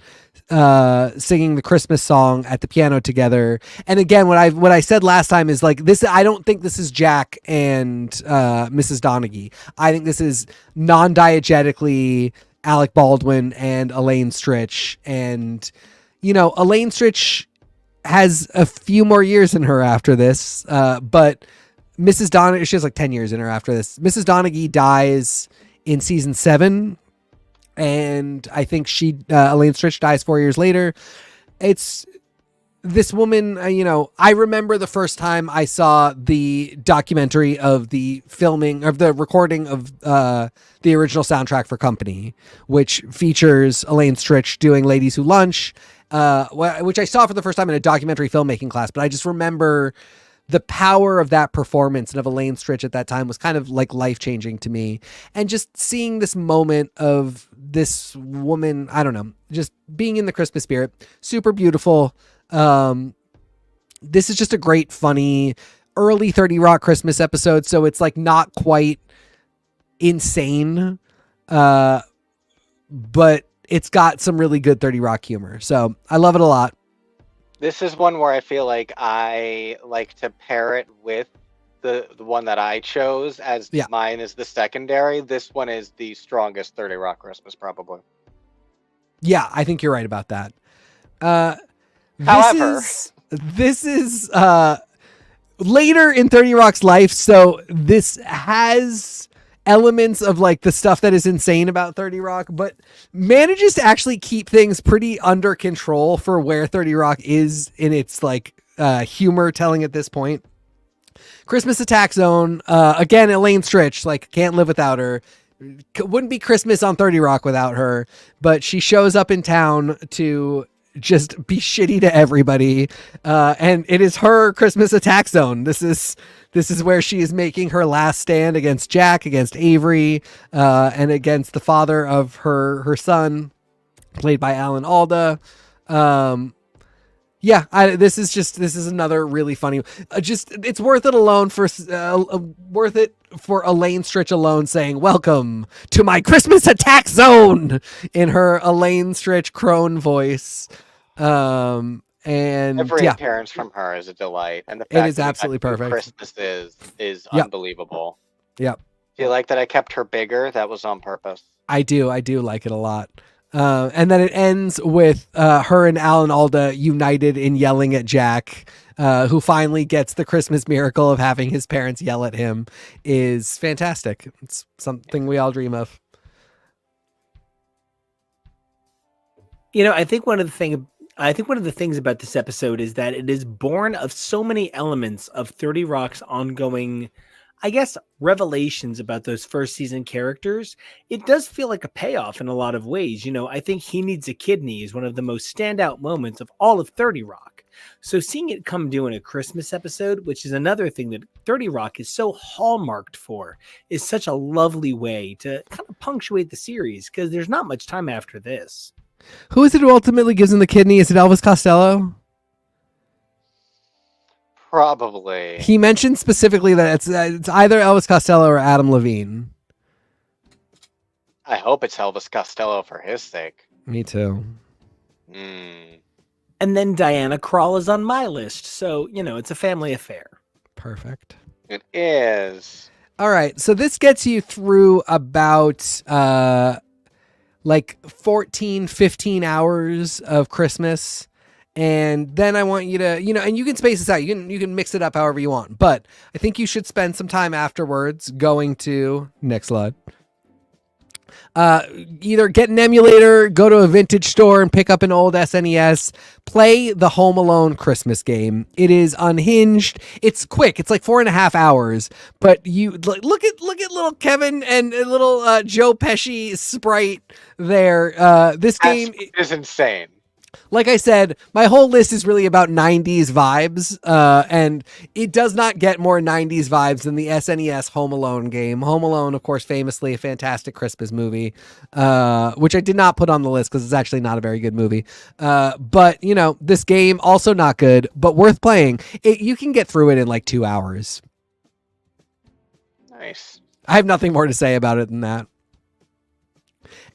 singing the Christmas song at the piano together. And again, what I said last time is like this. I don't think this is Jack and Mrs. Donaghy. I think this is non-diegetically Alec Baldwin and Elaine Stritch. And Elaine Stritch has a few more years in her after this, but Mrs. Donaghy, she has like 10 years in her after this. Mrs. Donaghy dies in season 7, and I think Elaine Stritch dies 4 years later. It's this woman, I remember the first time I saw the documentary of the filming of the recording of the original soundtrack for Company, which features Elaine Stritch doing Ladies Who Lunch, which I saw for the first time in a documentary filmmaking class. But I just remember the power of that performance and of Elaine Stritch at that time was kind of like life-changing to me. And just seeing this moment of this woman, I don't know, just being in the Christmas spirit, super beautiful. This is just a great, funny, early 30 Rock Christmas episode. So it's like not quite insane, but it's got some really good 30 Rock humor. So I love it a lot. This is one where I feel like I like to pair it with the one that I chose as mine is the secondary. This one is the strongest 30 Rock Christmas, probably. Yeah, I think you're right about that. However, this is later in 30 Rock's life, so this has elements of like the stuff that is insane about 30 Rock, but manages to actually keep things pretty under control for where 30 Rock is in its like humor telling at this point. Christmas Attack Zone, again, Elaine Stritch, like can't live without her. Wouldn't be Christmas on 30 Rock without her, but she shows up in town to just be shitty to everybody. And it is her Christmas Attack Zone. This is where she is making her last stand against Jack, against Avery, and against the father of her son, played by Alan Alda. This is another really funny. It's worth it alone for worth it for Elaine Stritch alone saying "Welcome to my Christmas Attack Zone" in her Elaine Stritch crone voice. And every appearance from her is a delight, and the fact it is absolutely perfect. Christmas is unbelievable. Yep. Do you like that I kept her bigger? That was on purpose. I do like it a lot. And then it ends with her and Alan Alda united in yelling at Jack, who finally gets the Christmas miracle of having his parents yell at him. Is fantastic. It's something we all dream of. I think one of the things about this episode is that it is born of so many elements of 30 Rock's ongoing, I guess, revelations about those first season characters. It does feel like a payoff in a lot of ways. I think He Needs a Kidney is one of the most standout moments of all of 30 Rock. So seeing it come due in a Christmas episode, which is another thing that 30 Rock is so hallmarked for, is such a lovely way to kind of punctuate the series, because there's not much time after this. Who is it who ultimately gives him the kidney? Is it Elvis Costello? Probably. He mentioned specifically that it's either Elvis Costello or Adam Levine. I hope it's Elvis Costello for his sake. Me too. And then Diana Krall is on my list, so it's a family affair. Perfect. It is. All right, so this gets you through about like 14, 15 hours of Christmas. And then I want you to, and you can space this out. You can mix it up however you want. But I think you should spend some time afterwards going to next slide. Either get an emulator, go to a vintage store and pick up an old SNES, play the Home Alone Christmas game. It is unhinged. It's quick. It's like 4.5 hours, but you look at little Kevin and little Joe Pesci sprite there. This game is insane. Like I said, my whole list is really about 90s vibes, and it does not get more 90s vibes than the SNES Home Alone game. Home Alone, of course, famously a fantastic Christmas movie, which I did not put on the list because it's actually not a very good movie. But, this game, also not good, but worth playing. You can get through it in like 2 hours. Nice. I have nothing more to say about it than that.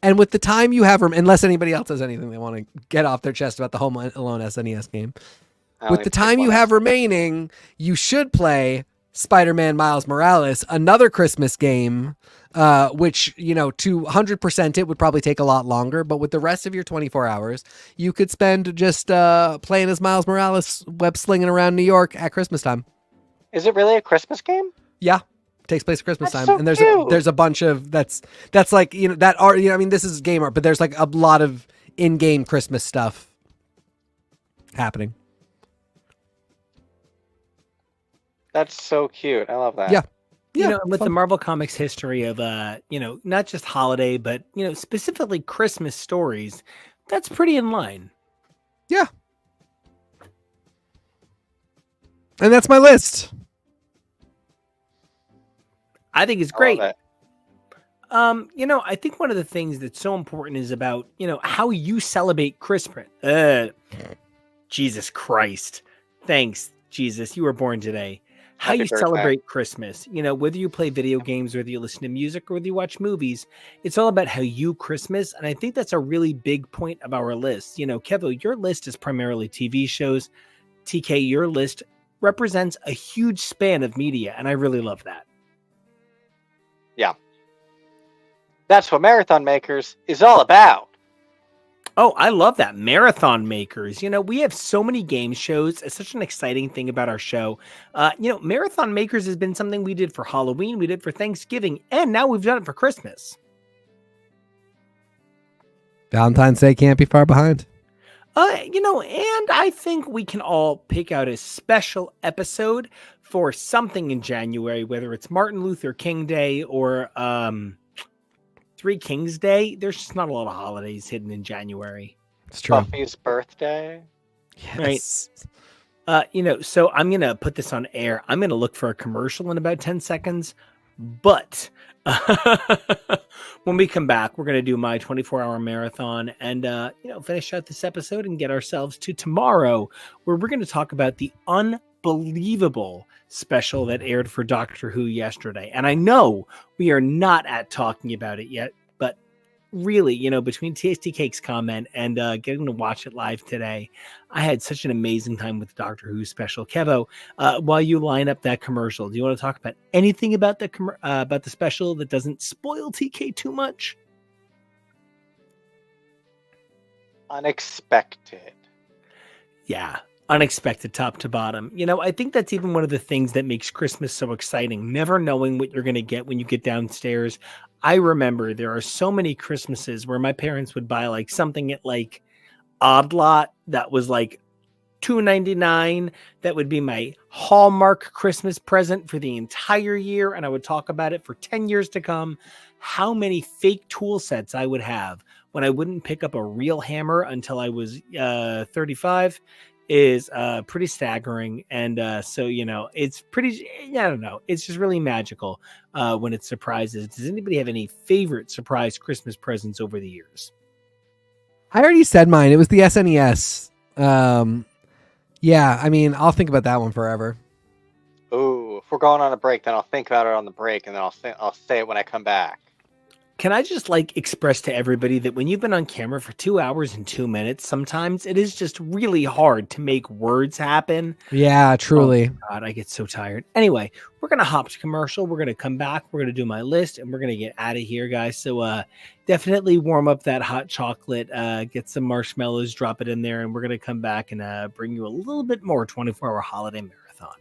And with the time you have, unless anybody else has anything they want to get off their chest about the Home Alone SNES game, with the time you have remaining, you should play Spider-Man Miles Morales, another Christmas game, which, to 100% it would probably take a lot longer. But with the rest of your 24 hours, you could spend just playing as Miles Morales, web slinging around New York at Christmas time. Is it really a Christmas game? Yeah. Takes place at Christmas time, so and cute. there's a bunch of that's like that art. This is game art, but there's like a lot of in-game Christmas stuff happening. That's so cute. I love that. Yeah. You know, with the fun. Marvel Comics history of you know, not just holiday, but you know, specifically Christmas stories, that's pretty in line. Yeah. And that's my list. I think it's I love great. it. You know, I think one of the things that's so important is about, you know, how you celebrate Christmas. Jesus Christ. Thanks, Jesus. You were born today. How Happy you birthday. celebrate Christmas. You know, whether you play video games, whether you listen to music, or whether you watch movies, it's all about how you Christmas. And I think that's a really big point of our list. You know, Kevo, your list is primarily TV shows. TK, your list represents a huge span of media. And I really love that. That's what Marathon Makers is all about. Oh, I love that. Marathon Makers. You know, we have so many game shows. It's such an exciting thing about our show. You know, Marathon Makers has been something we did for Halloween, we did for Thanksgiving, and now we've done it for Christmas. Valentine's Day can't be far behind. You know, and I think we can all pick out a special episode for something in January, whether it's Martin Luther King Day or Three Kings Day. There's just not a lot of holidays hidden in January. It's true. Buffy's birthday. Yes. You know, so I'm going to put this on air. I'm going to look for a commercial in about 10 seconds. But when we come back, we're going to do my 24-hour marathon and, you know, finish out this episode and get ourselves to tomorrow, where we're going to talk about the unbelievable special that aired for Doctor Who yesterday. And I know we are not at talking about it yet, but really, you know, between Tasty Cake's comment and getting to watch it live today, I had such an amazing time with the Doctor Who special. Kevo, while you line up that commercial, do you want to talk about anything about the special that doesn't spoil TK too much? Unexpected. Yeah. Unexpected top to bottom. You know, I think that's even one of the things that makes Christmas so exciting, never knowing what you're going to get when you get downstairs. I remember there are so many Christmases where my parents would buy like something at like Odd Lot that was like $2.99. That would be my Hallmark Christmas present for the entire year. And I would talk about it for 10 years to come. How many fake tool sets I would have when I wouldn't pick up a real hammer until I was 35 is pretty staggering. And so, you know, it's pretty, I don't know, it's just really magical when it surprises. Does anybody have any favorite surprise Christmas presents over the years? I already said mine. It was the SNES. Yeah, I mean, I'll think about that one forever. Ooh, if we're going on a break, then I'll think about it on the break, and then I'll say it when I come back. Can I just like express to everybody that when you've been on camera for 2 hours and 2 minutes, sometimes it is just really hard to make words happen. Yeah, truly. Oh, God, I get so tired. Anyway, we're going to hop to commercial. We're going to come back. We're going to do my list and we're going to get out of here, guys. So definitely warm up that hot chocolate, get some marshmallows, drop it in there. And we're going to come back and bring you a little bit more 24-hour holiday marathon.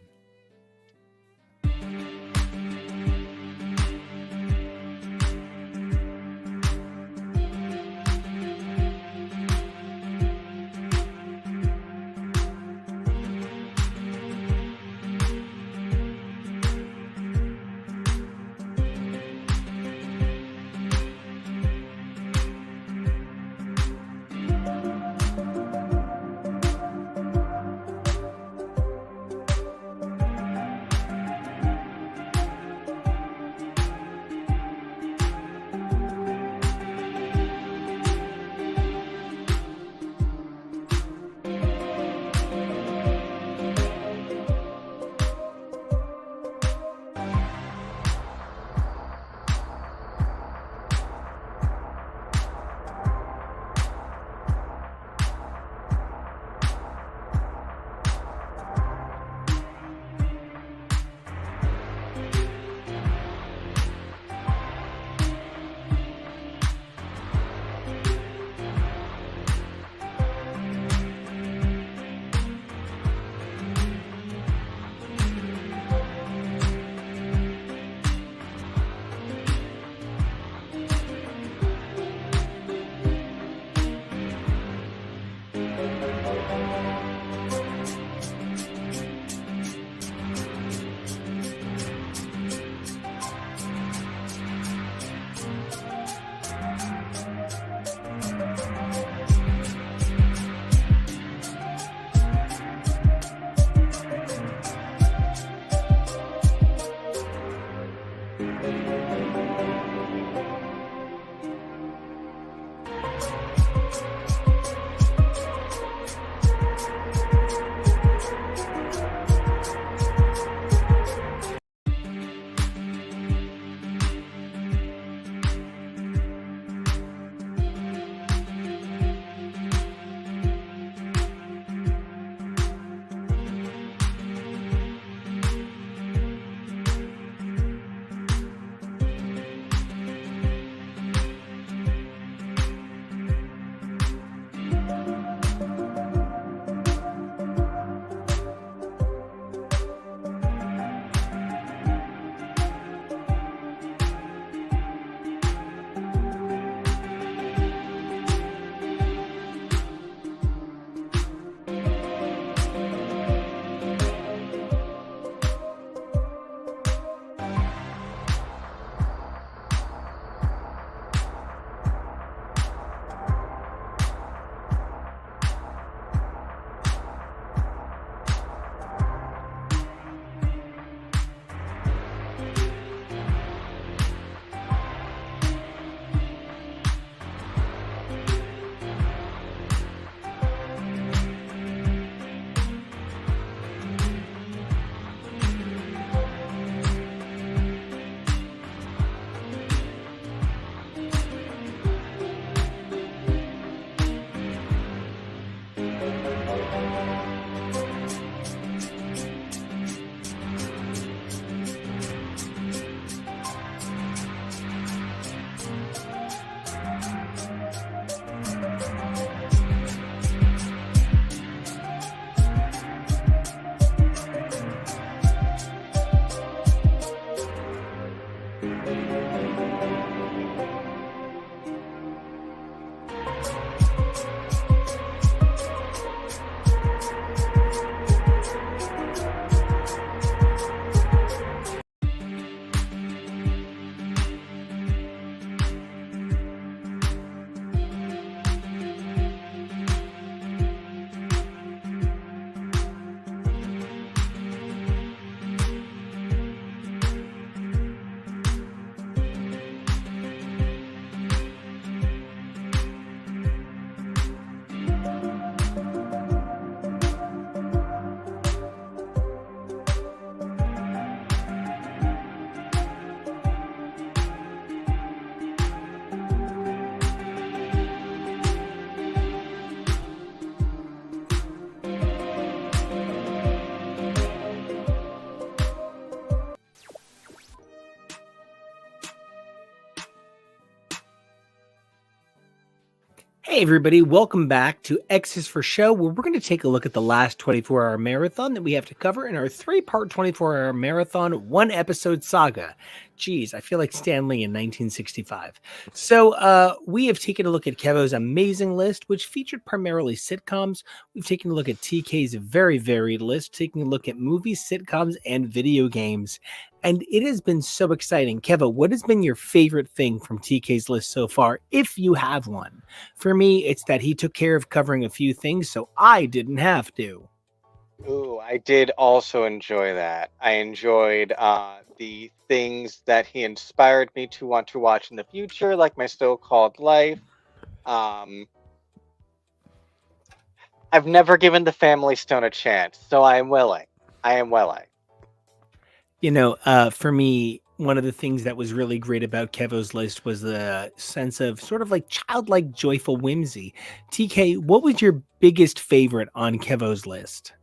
Hey, everybody, welcome back to X is for Show, where we're going to take a look at the last 24-hour marathon that we have to cover in our three-part 24-hour marathon, one-episode saga. Geez, I feel like Stan Lee in 1965. So we have taken a look at Kevo's amazing list, which featured primarily sitcoms. We've taken a look at TK's very varied list, taking a look at movies, sitcoms, and video games. And it has been so exciting. Kevo, what has been your favorite thing from TK's list so far, if you have one? For me, it's that he took care of covering a few things so I didn't have to. Ooh, I did also enjoy that. I enjoyed the things that he inspired me to want to watch in the future, like my so-called life. Um, I've never given the Family Stone a chance, so I am willing. I am willing. For me, one of the things that was really great about Kevo's list was the sense of sort of like childlike, joyful whimsy. TK, what was your biggest favorite on Kevo's list?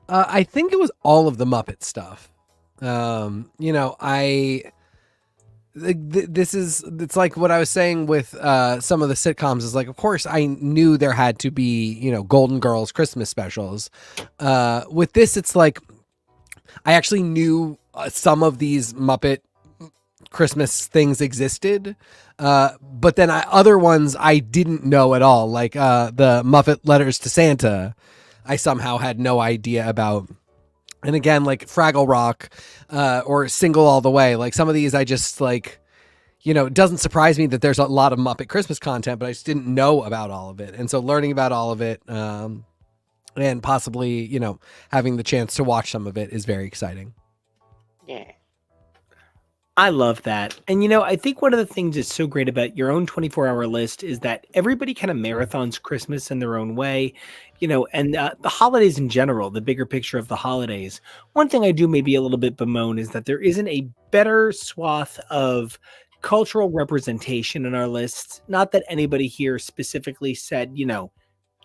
I think it was all of the Muppet stuff. It's like what I was saying with some of the sitcoms is like, of course I knew there had to be, Golden Girls Christmas specials. With this, it's like, I actually knew some of these Muppet Christmas things existed, but then other ones I didn't know at all, like the Muppet Letters to Santa. I somehow had no idea about. And again, like Fraggle Rock or Single All the Way, like some of these I just like, it doesn't surprise me that there's a lot of Muppet Christmas content, but I just didn't know about all of it. And so learning about all of it and possibly, having the chance to watch some of it is very exciting. Yeah. I love that. And, I think one of the things that's so great about your own 24-hour list is that everybody kind of marathons Christmas in their own way, and the holidays in general, the bigger picture of the holidays. One thing I do maybe a little bit bemoan is that there isn't a better swath of cultural representation in our lists. Not that anybody here specifically said,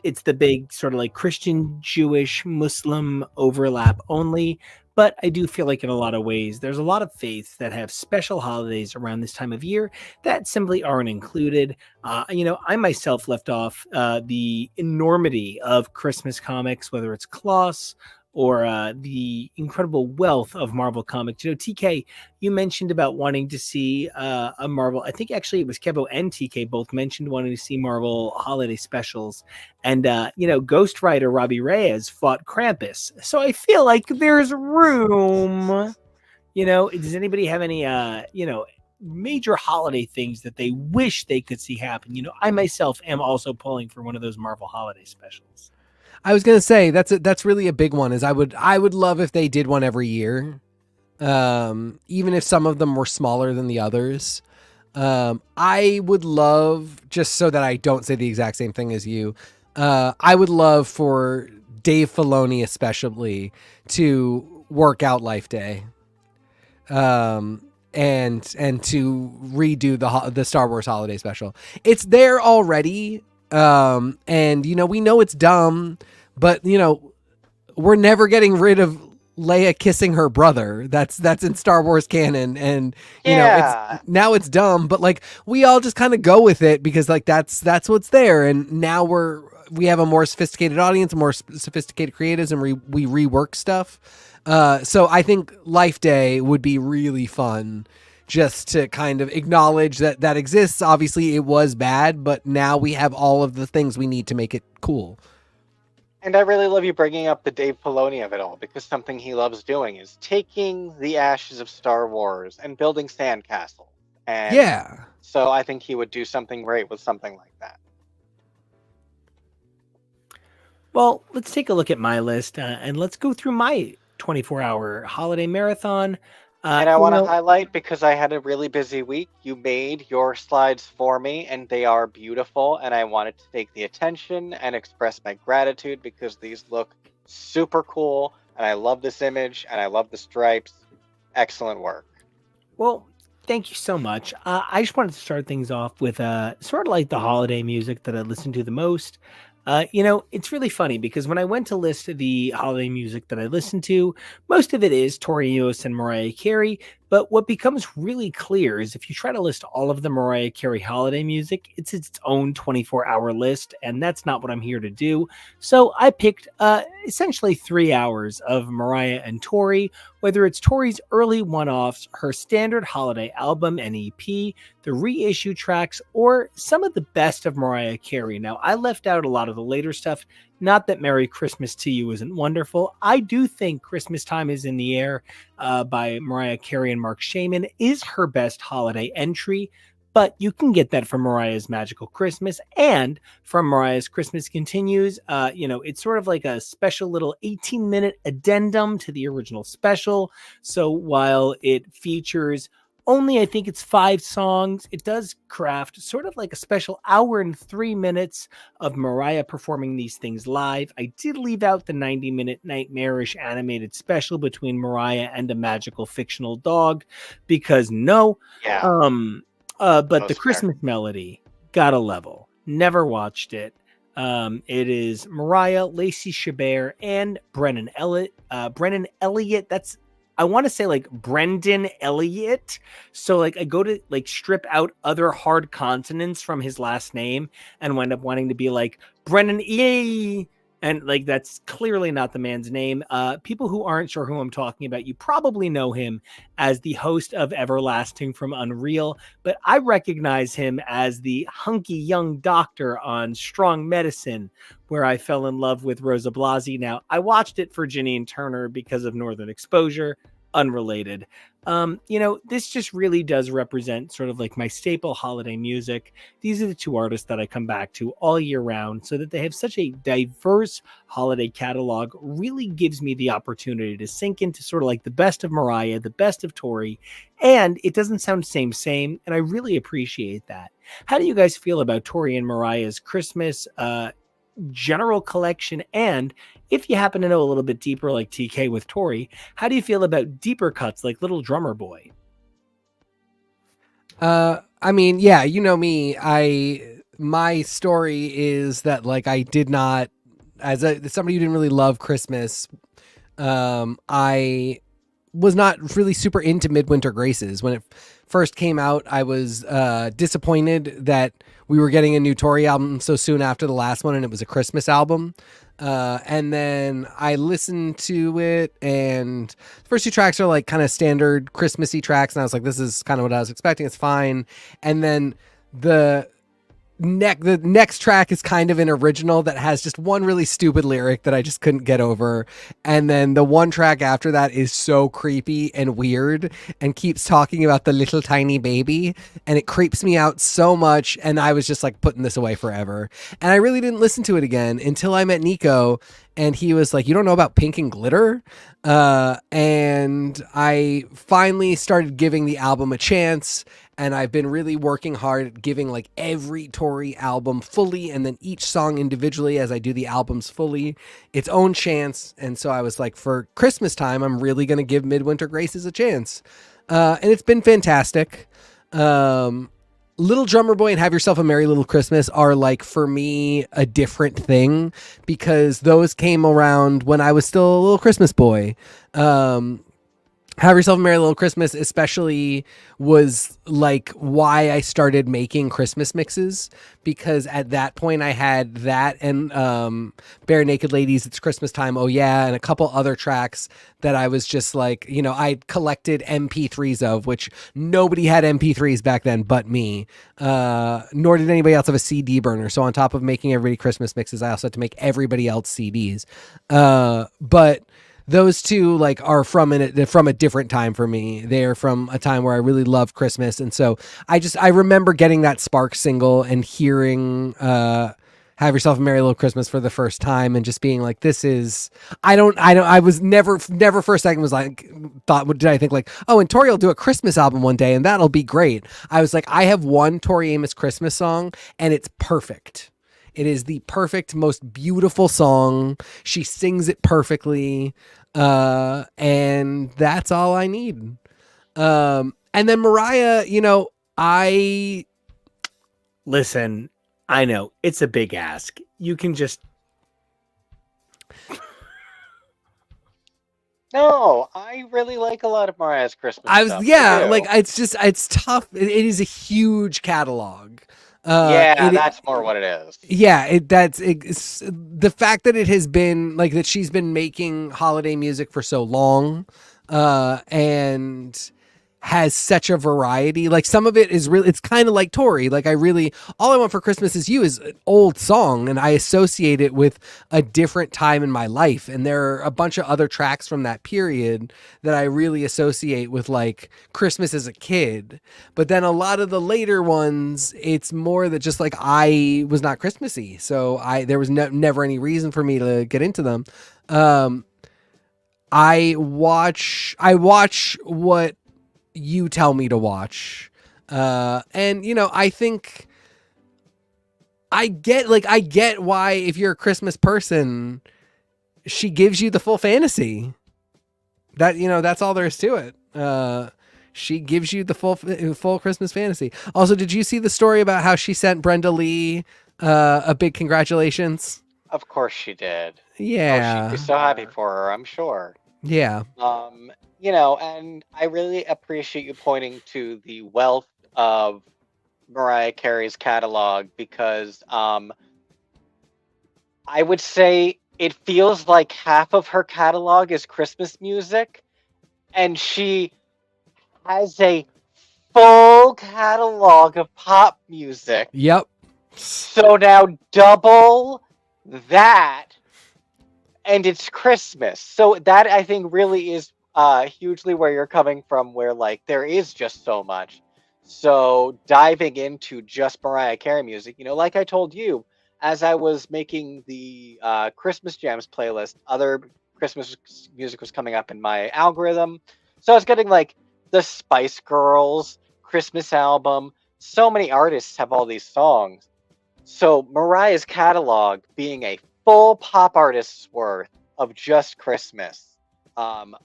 it's the big sort of like Christian, Jewish, Muslim overlap only. But I do feel like in a lot of ways, there's a lot of faiths that have special holidays around this time of year that simply aren't included. I myself left off the enormity of Christmas comics, whether it's Klaus or the incredible wealth of Marvel comics. TK, you mentioned about wanting to see a Marvel. I think actually it was Kevo and TK both mentioned wanting to see Marvel holiday specials. And, Ghost Rider Robbie Reyes fought Krampus. So I feel like there's room. Does anybody have any, major holiday things that they wish they could see happen? I myself am also pulling for one of those Marvel holiday specials. I was gonna say that's really a big one. Is I would love if they did one every year, even if some of them were smaller than the others. I would love, just so that I don't say the exact same thing as you. I would love for Dave Filoni especially to work out Life Day, and to redo the Star Wars holiday special. It's there already. And we know it's dumb, but we're never getting rid of Leia kissing her brother. That's in Star Wars canon, and it's dumb, but like we all just kind of go with it because like that's what's there, and now we have a more sophisticated audience, more sophisticated creatives, and we rework stuff. So I think Life Day would be really fun. Just to kind of acknowledge that exists. Obviously, it was bad, but now we have all of the things we need to make it cool. And I really love you bringing up the Dave Filoni of it all, because something he loves doing is taking the ashes of Star Wars and building sandcastles. And yeah. So I think he would do something great with something like that. Well, let's take a look at my list and let's go through my 24-hour holiday marathon. And I want to highlight, because I had a really busy week, you made your slides for me, and they are beautiful. And I wanted to take the attention and express my gratitude because these look super cool. And I love this image, and I love the stripes. Excellent work. Well, thank you so much. I just wanted to start things off with sort of like the holiday music that I listen to the most. It's really funny because when I went to list the holiday music that I listen to, most of it is Tori Amos and Mariah Carey. But what becomes really clear is if you try to list all of the Mariah Carey holiday music, it's its own 24-hour list, and that's not what I'm here to do. So I picked essentially 3 hours of Mariah and Tori, whether it's Tori's early one-offs, her standard holiday album and EP, the reissue tracks, or some of the best of Mariah Carey. Now, I left out a lot of the later stuff. Not that Merry Christmas to You isn't wonderful. I do think Christmas Time is in the Air by Mariah Carey and Mark Shaman is her best holiday entry, but you can get that from Mariah's Magical Christmas and from Mariah's Christmas Continues. It's sort of like a special little 18-minute addendum to the original special. So while it features only, I think it's 5 songs, it does craft sort of like a special hour and 3 minutes of Mariah performing these things live. I did leave out the 90-minute nightmarish animated special between Mariah and a magical fictional dog because no. Yeah. But That the was Christmas melody, gotta level. Never watched it. It is Mariah, Lacey Chabert, and Brennan Elliott. That's, I want to say like Brendan Elliott. So like I go to like strip out other hard consonants from his last name and wind up wanting to be like Brennan E. And like that's clearly not the man's name. People who aren't sure who I'm talking about, you probably know him as the host of Everlasting from Unreal, but I recognize him as the hunky young doctor on Strong Medicine, where I fell in love with Rosa Blasi. Now, I watched it for Janine Turner because of Northern Exposure, unrelated. This just really does represent sort of like my staple holiday music. These are the two artists that I come back to all year round, so that they have such a diverse holiday catalog really gives me the opportunity to sink into sort of like the best of Mariah, the best of Tori, and it doesn't sound same, and I really appreciate that. How do you guys feel about Tori and Mariah's Christmas general collection? And if you happen to know a little bit deeper, like TK with Tori, how do you feel about deeper cuts like Little Drummer Boy? I mean, yeah, you know me. My story is that like I did not, as somebody who didn't really love Christmas, I was not really super into Midwinter Graces. When it first came out, I was disappointed that we were getting a new Tori album so soon after the last one, and it was a Christmas album. And then I listened to it, and the first 2 tracks are like kind of standard Christmassy tracks, and I was like, this is kind of what I was expecting. It's fine. And then the next track is kind of an original that has just one really stupid lyric that I just couldn't get over. And then the one track after that is so creepy and weird and keeps talking about the little tiny baby, and it creeps me out so much. And I was just like putting this away forever. And I really didn't listen to it again until I met Nico, and he was like, you don't know about Pink and Glitter? And I finally started giving the album a chance. And I've been really working hard at giving like every Tori album fully, and then each song individually as I do the albums fully its own chance. And so I was like, for Christmas time, I'm really going to give Midwinter Graces a chance. And it's been fantastic. Little Drummer Boy and Have Yourself a Merry Little Christmas are like, for me, a different thing because those came around when I was still a little Christmas boy. Have Yourself a Merry Little Christmas especially was like why I started making Christmas mixes, because at that point I had that and Bare Naked Ladies, It's Christmas Time, Oh Yeah, and a couple other tracks that I was just like, I collected MP3s of, which nobody had MP3s back then but me, nor did anybody else have a CD burner. So on top of making everybody Christmas mixes, I also had to make everybody else CDs. But those two like are from a different time for me. They're from a time where I really loved Christmas. And so I remember getting that Spark single and hearing Have Yourself a Merry Little Christmas for the first time and just being like, this is, I was never for a second was like, did I think like, oh, and Tori will do a Christmas album one day and that'll be great. I was like, I have one Tori Amos Christmas song and it's perfect. It is the perfect, most beautiful song. She sings it perfectly. And that's all I need. And then Mariah, Listen, I know it's a big ask. You can just No, I really like a lot of Mariah's Christmas I was stuff. I yeah, like do. it's tough. It is a huge catalog. Yeah, It that's more what it is. yeah, it's the fact that it has been like that she's been making holiday music for so long, and has such a variety. Like some of it is really, it's kind of like Tori. Like All I Want for Christmas Is You is an old song, and I associate it with a different time in my life. And there are a bunch of other tracks from that period that I really associate with like Christmas as a kid. But then a lot of the later ones, it's more that just like I was not Christmassy, so there was never any reason for me to get into them. Um, I watch what you tell me to watch. And I think I get why, if you're a Christmas person, she gives you the full fantasy. That's all there is to it. She gives you the full Christmas fantasy. Also, did you see the story about how she sent Brenda Lee a big congratulations? Of course she did. Oh, she'd be Yeah. so happy for her, I'm sure. Yeah. And I really appreciate you pointing to the wealth of Mariah Carey's catalog because I would say it feels like half of her catalog is Christmas music, and she has a full catalog of pop music. Yep. So now double that, and it's Christmas. So that I think really is hugely where you're coming from, where like there is just so much. So diving into just Mariah Carey music, like I told you, as I was making the Christmas Jams playlist, other Christmas music was coming up in my algorithm. So I was getting like the Spice Girls Christmas album. So many artists have all these songs. So Mariah's catalog being a full pop artist's worth of just Christmas. Um,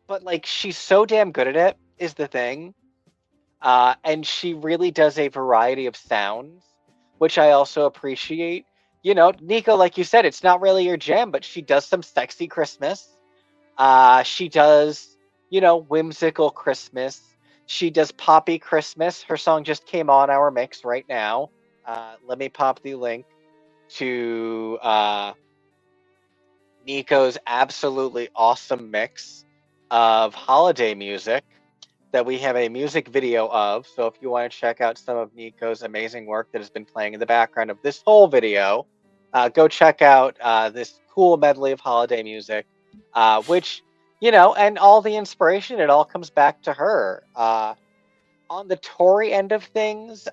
but like she's so damn good at it is the thing. And she really does a variety of sounds, which I also appreciate. Nico, like you said, it's not really your jam, but she does some sexy Christmas. She does, whimsical Christmas. She does poppy Christmas. Her song just came on our mix right now. Let me pop the link to Nico's absolutely awesome mix of holiday music that we have a music video of. So if you want to check out some of Nico's amazing work that has been playing in the background of this whole video, go check out this cool medley of holiday music, which, and all the inspiration, it all comes back to her. On the Tori end of things,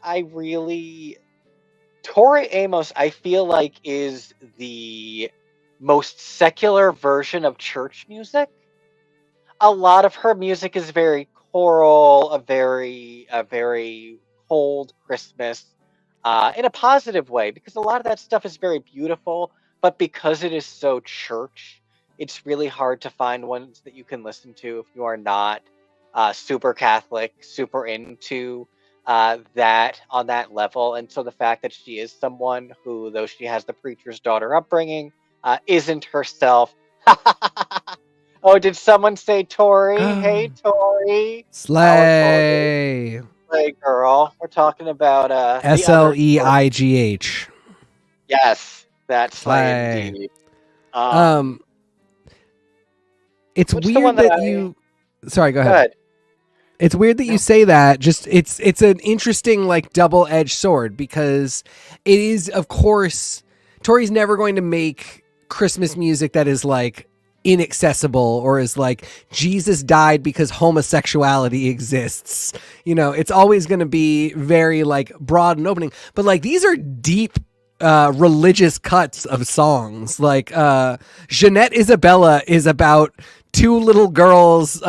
Tori Amos, I feel like, is the most secular version of church music. A lot of her music is very choral, a very cold Christmas, in a positive way, because a lot of that stuff is very beautiful, but because it is so church, it's really hard to find ones that you can listen to if you are not super Catholic, super into that on that level. And so the fact that she is someone who, though she has the preacher's daughter upbringing, isn't herself. Oh, did someone say Tori? Hey, Tori. Slay. Slay girl. We're talking about the other Sleigh. Yes, that's Slay Slay. indeed. It's What's the weird one that that you. Sorry, go Go ahead. ahead. It's weird that you say that. Just it's an interesting like double-edged sword, because it is, of course, Tori's never going to make Christmas music that is like inaccessible or is like Jesus died because homosexuality exists. It's always going to be very like broad and opening, but like these are deep religious cuts of songs. Like Jeanette Isabella is about two little girls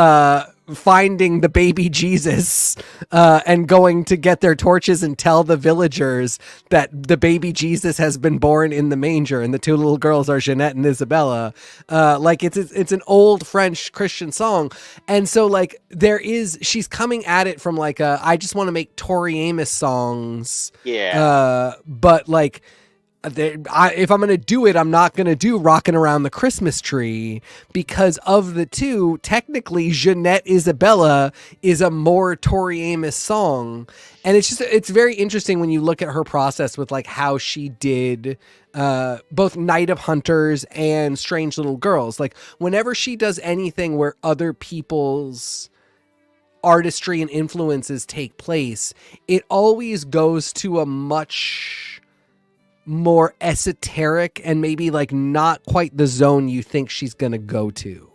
finding the baby Jesus and going to get their torches and tell the villagers that the baby Jesus has been born in the manger, and the two little girls are Jeanette and Isabella. Like it's an old French Christian song, and so like she's coming at it from like I just want to make Tori Amos songs, Yeah. but like if I'm going to do it, I'm not going to do Rockin' Around the Christmas Tree, because of the two, technically Jeanette Isabella is a more Tori Amos song. And it's very interesting when you look at her process with like how she did both Night of Hunters and Strange Little Girls. Like whenever she does anything where other people's artistry and influences take place, it always goes to a much more esoteric and maybe like not quite the zone you think she's gonna go to.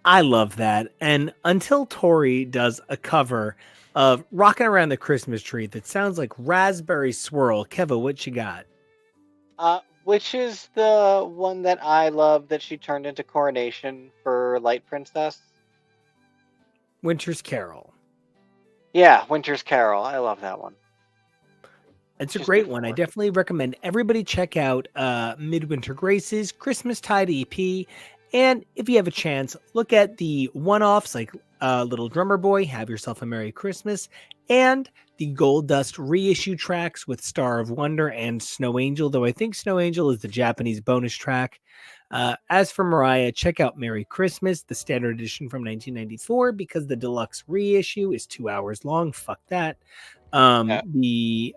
I love that. And until Tori does a cover of Rockin' Around the Christmas Tree that sounds like Raspberry Swirl, Keva, what you got? Which is the one that I love that she turned into Coronation for Light Princess? Winter's Carol. Yeah, Winter's Carol. I love that one. It's a Just great one. I before. definitely recommend everybody check out Midwinter Grace's Christmastide EP. And if you have a chance, look at the one-offs like Little Drummer Boy, Have Yourself a Merry Christmas, and the Gold Dust reissue tracks with Star of Wonder and Snow Angel, though I think Snow Angel is the Japanese bonus track. As for Mariah, check out Merry Christmas, the standard edition from 1994, because the deluxe reissue is 2 hours long. Fuck that. Yeah. The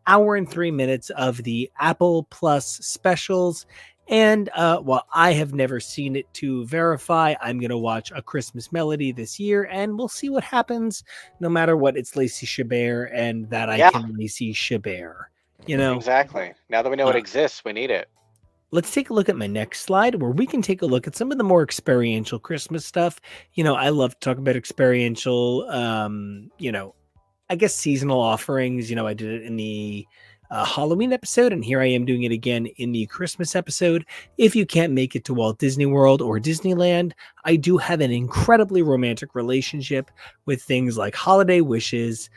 hour and 3 minutes of the Apple Plus specials. And while I have never seen it to verify, I'm going to watch A Christmas Melody this year, and we'll see what happens. No matter what, it's Lacey Chabert, and that I Yeah, can Lacey Chabert. You know, exactly. Now that we know it uh, exists, we need it. let's take a look at my next slide where we can take a look at some of the more experiential Christmas stuff. You know, I love to talk about experiential, I guess seasonal offerings. You know, I did it in the Halloween episode, and here I am doing it again in the Christmas episode. If you can't make it to Walt Disney World or Disneyland, I do have an incredibly romantic relationship with things like holiday wishes,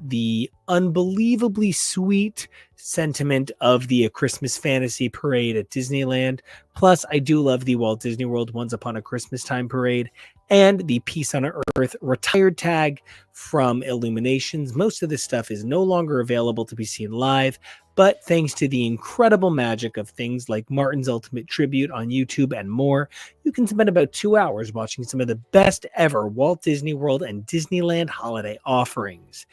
the unbelievably sweet sentiment of the Christmas Fantasy Parade at Disneyland. Plus, I do love the Walt Disney World Once Upon a Christmas Time Parade and the Peace on Earth retired tag from Illuminations. Most of this stuff is no longer available to be seen live, but thanks to the incredible magic of things like Martin's Ultimate Tribute on YouTube and more, you can spend about 2 hours watching some of the best ever Walt Disney World and Disneyland holiday offerings.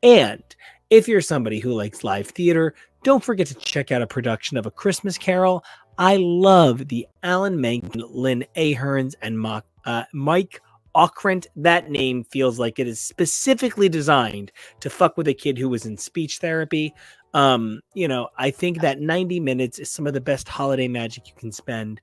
And if you're somebody who likes live theater, don't forget to check out a production of A Christmas Carol. I love the Alan Menken, Lynn Aherns, and Mike Ockrent. That name feels like it is specifically designed to fuck with a kid who was in speech therapy. I think that 90 minutes is some of the best holiday magic you can spend.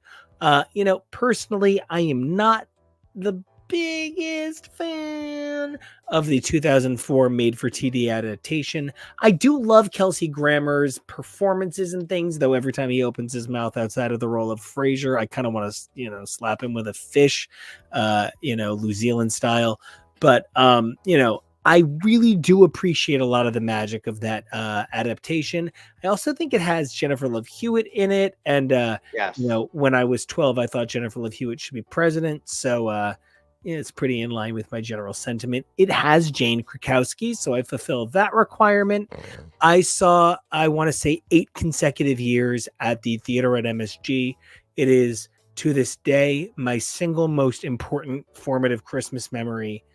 Personally, I am not the biggest fan of the 2004 made for TV adaptation. I do love Kelsey Grammer's performances and things, though every time he opens his mouth outside of the role of Frasier, I kind of want to, slap him with a fish, New Zealand style. But, I really do appreciate a lot of the magic of that adaptation. I also think it has Jennifer Love Hewitt in it. And, Yes. when I was 12, I thought Jennifer Love Hewitt should be president. So, it's pretty in line with my general sentiment. It has Jane Krakowski, so I fulfill that requirement. I saw, I want to say, 8 consecutive years at the theater at MSG. It is, to this day, my single most important formative Christmas memory.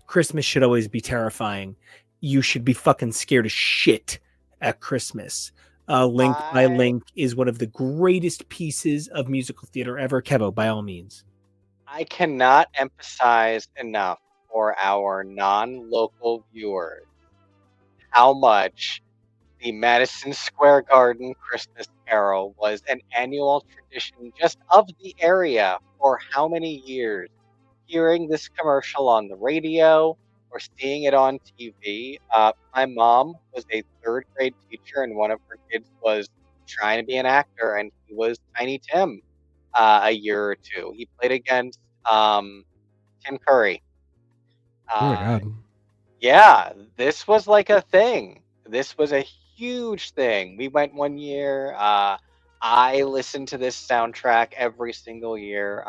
Christmas should always be terrifying. You should be fucking scared as shit at Christmas. Link by Link is one of the greatest pieces of musical theater ever. Kevo, by all means. I cannot emphasize enough for our non-local viewers how much the Madison Square Garden Christmas Carol was an annual tradition just of the area for how many years. Hearing this commercial on the radio or seeing it on TV. My mom was a 3rd grade teacher, and one of her kids was trying to be an actor, and he was Tiny Tim. A year or two. He played against Tim Curry. Oh my God. Yeah, this was like a thing. This was a huge thing. We went one year. I listened to this soundtrack every single year.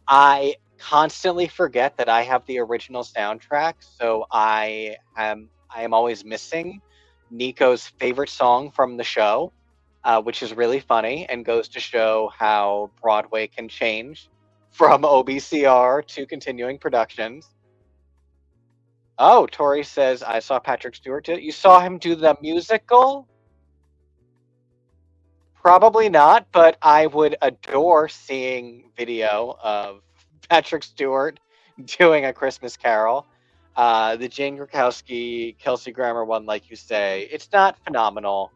I constantly forget that I have the original soundtrack, so I am always missing Nico's favorite song from the show, which is really funny and goes to show how Broadway can change from OBCR to continuing productions. Oh, Tori says, I saw Patrick Stewart do it. You saw him do the musical? Probably not, but I would adore seeing video of Patrick Stewart doing A Christmas Carol. The Jane Krakowski, Kelsey Grammer one, like you say, it's not phenomenal,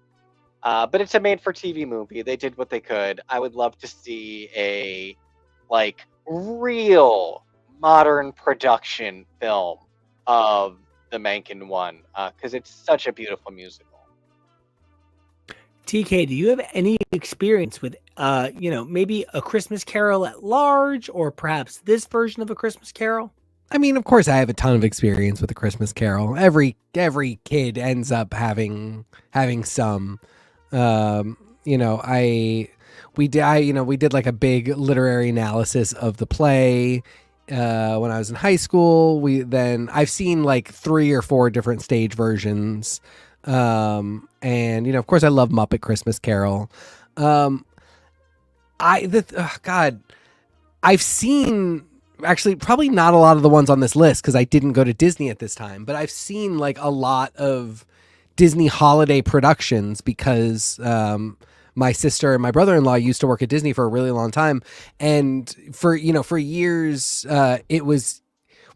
but it's a made-for-TV movie. They did what they could. I would love to see a, like, real modern production film of the Mencken one, because it's such a beautiful musical. TK, do you have any experience with, maybe A Christmas Carol at large, or perhaps this version of A Christmas Carol? I mean, of course, I have a ton of experience with A Christmas Carol. Every kid ends up having some. We did like a big literary analysis of the play when I was in high school. I've seen like 3 or 4 different stage versions. And of course I love Muppet Christmas Carol. I've seen actually probably not a lot of the ones on this list because I didn't go to Disney at this time, but I've seen like a lot of Disney holiday productions because, my sister and my brother-in-law used to work at Disney for a really long time. And for years,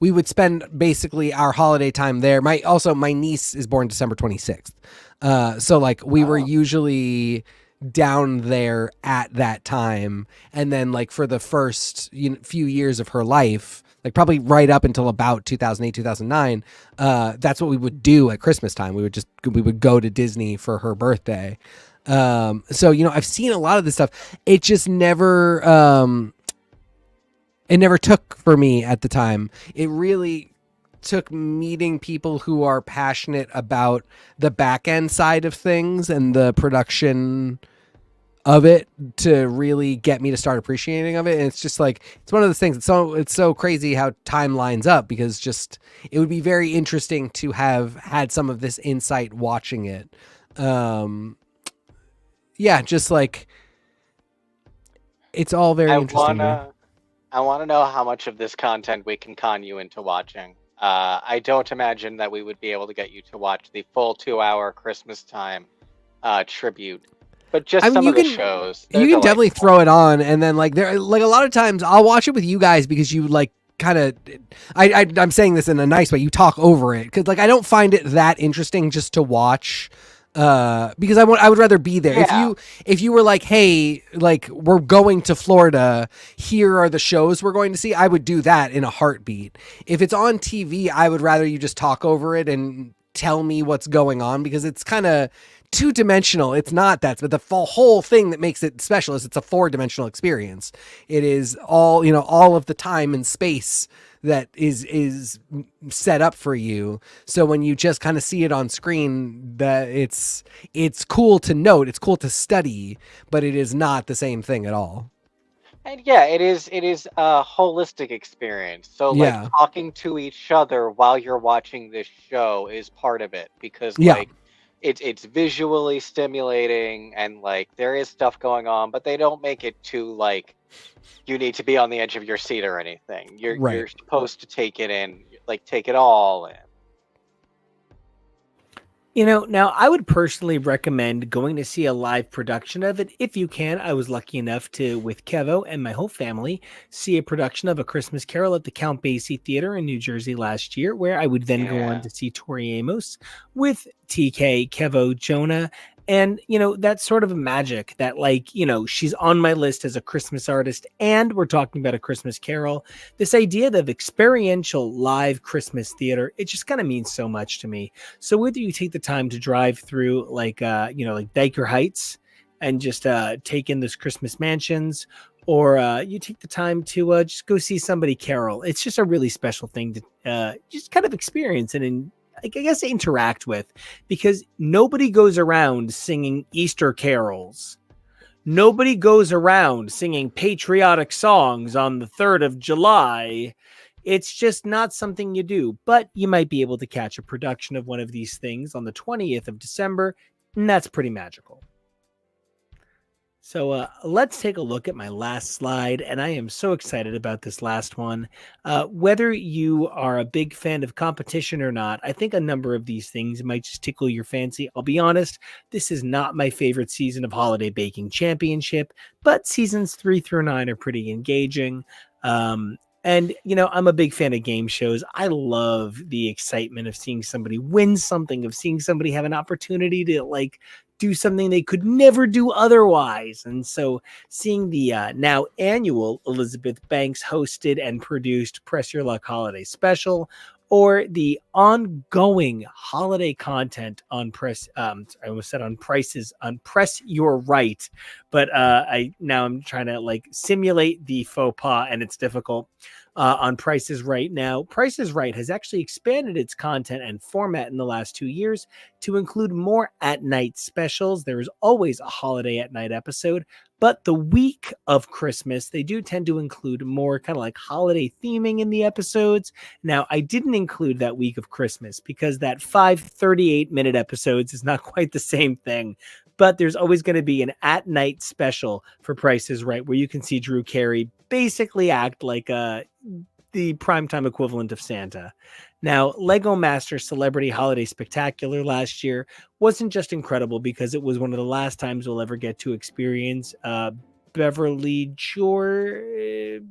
we would spend basically our holiday time there. My niece is born December 26th. So like we were usually down there at that time. And then like for the first few years of her life, like probably right up until about 2008, 2009, that's what we would do at Christmas time. We would go to Disney for her birthday. So, I've seen a lot of this stuff. It just never took for me at the time. It really took meeting people who are passionate about the back end side of things and the production of it to really get me to start appreciating of it. And it's just like, it's one of those things. It's so crazy how time lines up, because just, it would be very interesting to have had some of this insight watching it. Just like, it's all very interesting. I want to know how much of this content we can con you into watching. I don't imagine that we would be able to get you to watch the full 2-hour Christmas time tribute, but just some of the shows. You can definitely throw it on, and then like a lot of times I'll watch it with you guys because you like kind of. I'm saying this in a nice way. You talk over it because like I don't find it that interesting just to watch. Because I would rather be there. Yeah. If you were like, hey, like we're going to Florida, here are the shows we're going to see, I would do that in a heartbeat. If it's on TV, I would rather you just talk over it and tell me what's going on, because it's kind of 2-dimensional. It's not that, but the whole thing that makes it special is it's a 4-dimensional experience. It is all of the time and space that is set up for you. So when you just kind of see it on screen, that it's cool to note, it's cool to study, but it is not the same thing at all. And yeah, it is a holistic experience. So like talking to each other while you're watching this show is part of it, because like it's visually stimulating and like there is stuff going on, but they don't make it too like you need to be on the edge of your seat or anything. You're supposed to take it in, like take it all in. Now I would personally recommend going to see a live production of it if you can. I was lucky enough to, with Kevo and my whole family, see a production of A Christmas Carol at the Count Basie Theater in New Jersey last year, where I would then go on to see Tori Amos with TK, Kevo, Jonah. And, that's sort of a magic that, like, she's on my list as a Christmas artist, and we're talking about A Christmas Carol. This idea of experiential live Christmas theater, it just kind of means so much to me. So whether you take the time to drive through like Diker Heights and just take in those Christmas mansions, or you take the time to just go see somebody carol, it's just a really special thing to just kind of experience and I guess interact with, because nobody goes around singing Easter carols. Nobody goes around singing patriotic songs on the 3rd of July, It's just not something you do, but you might be able to catch a production of one of these things on the 20th of December, and that's pretty magical. So let's take a look at my last slide, and I am so excited about this last one. Whether you are a big fan of competition or not, I think a number of these things might just tickle your fancy. I'll be honest, this is not my favorite season of Holiday Baking Championship, but seasons 3 through 9 are pretty engaging. And, I'm a big fan of game shows. I love the excitement of seeing somebody win something, of seeing somebody have an opportunity to do something they could never do otherwise. And so seeing the now annual Elizabeth Banks hosted and produced Press Your Luck Holiday Special, or the ongoing holiday content on I almost said on Prices, on Press Your Right, but I'm trying to simulate the faux pas, and it's difficult. On Price is Right now. Price is Right has actually expanded its content and format in the last 2 years to include more at-night specials. There is always a holiday at night episode, but the week of Christmas, they do tend to include more kind of holiday theming in the episodes. Now, I didn't include that week of Christmas because that 5 38-minute episodes is not quite the same thing. But there's always going to be an at-night special for Price is Right, where you can see Drew Carey basically act like the primetime equivalent of Santa. Now, Lego Master Celebrity Holiday Spectacular last year wasn't just incredible because it was one of the last times we'll ever get to experience Leslie Jordan,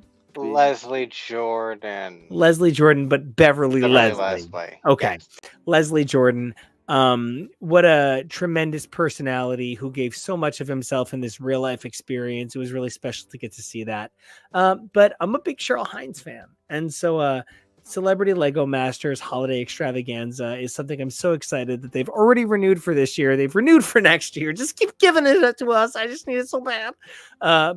but Beverly Leslie. Okay. Yes. Leslie Jordan. What a tremendous personality who gave so much of himself in this real life experience. It was really special to get to see that. But I'm a big Cheryl Hines fan. And so Celebrity Lego Masters Holiday Extravaganza is something I'm so excited that they've already renewed for this year. They've renewed for next year. Just keep giving it to us. I just need it so bad.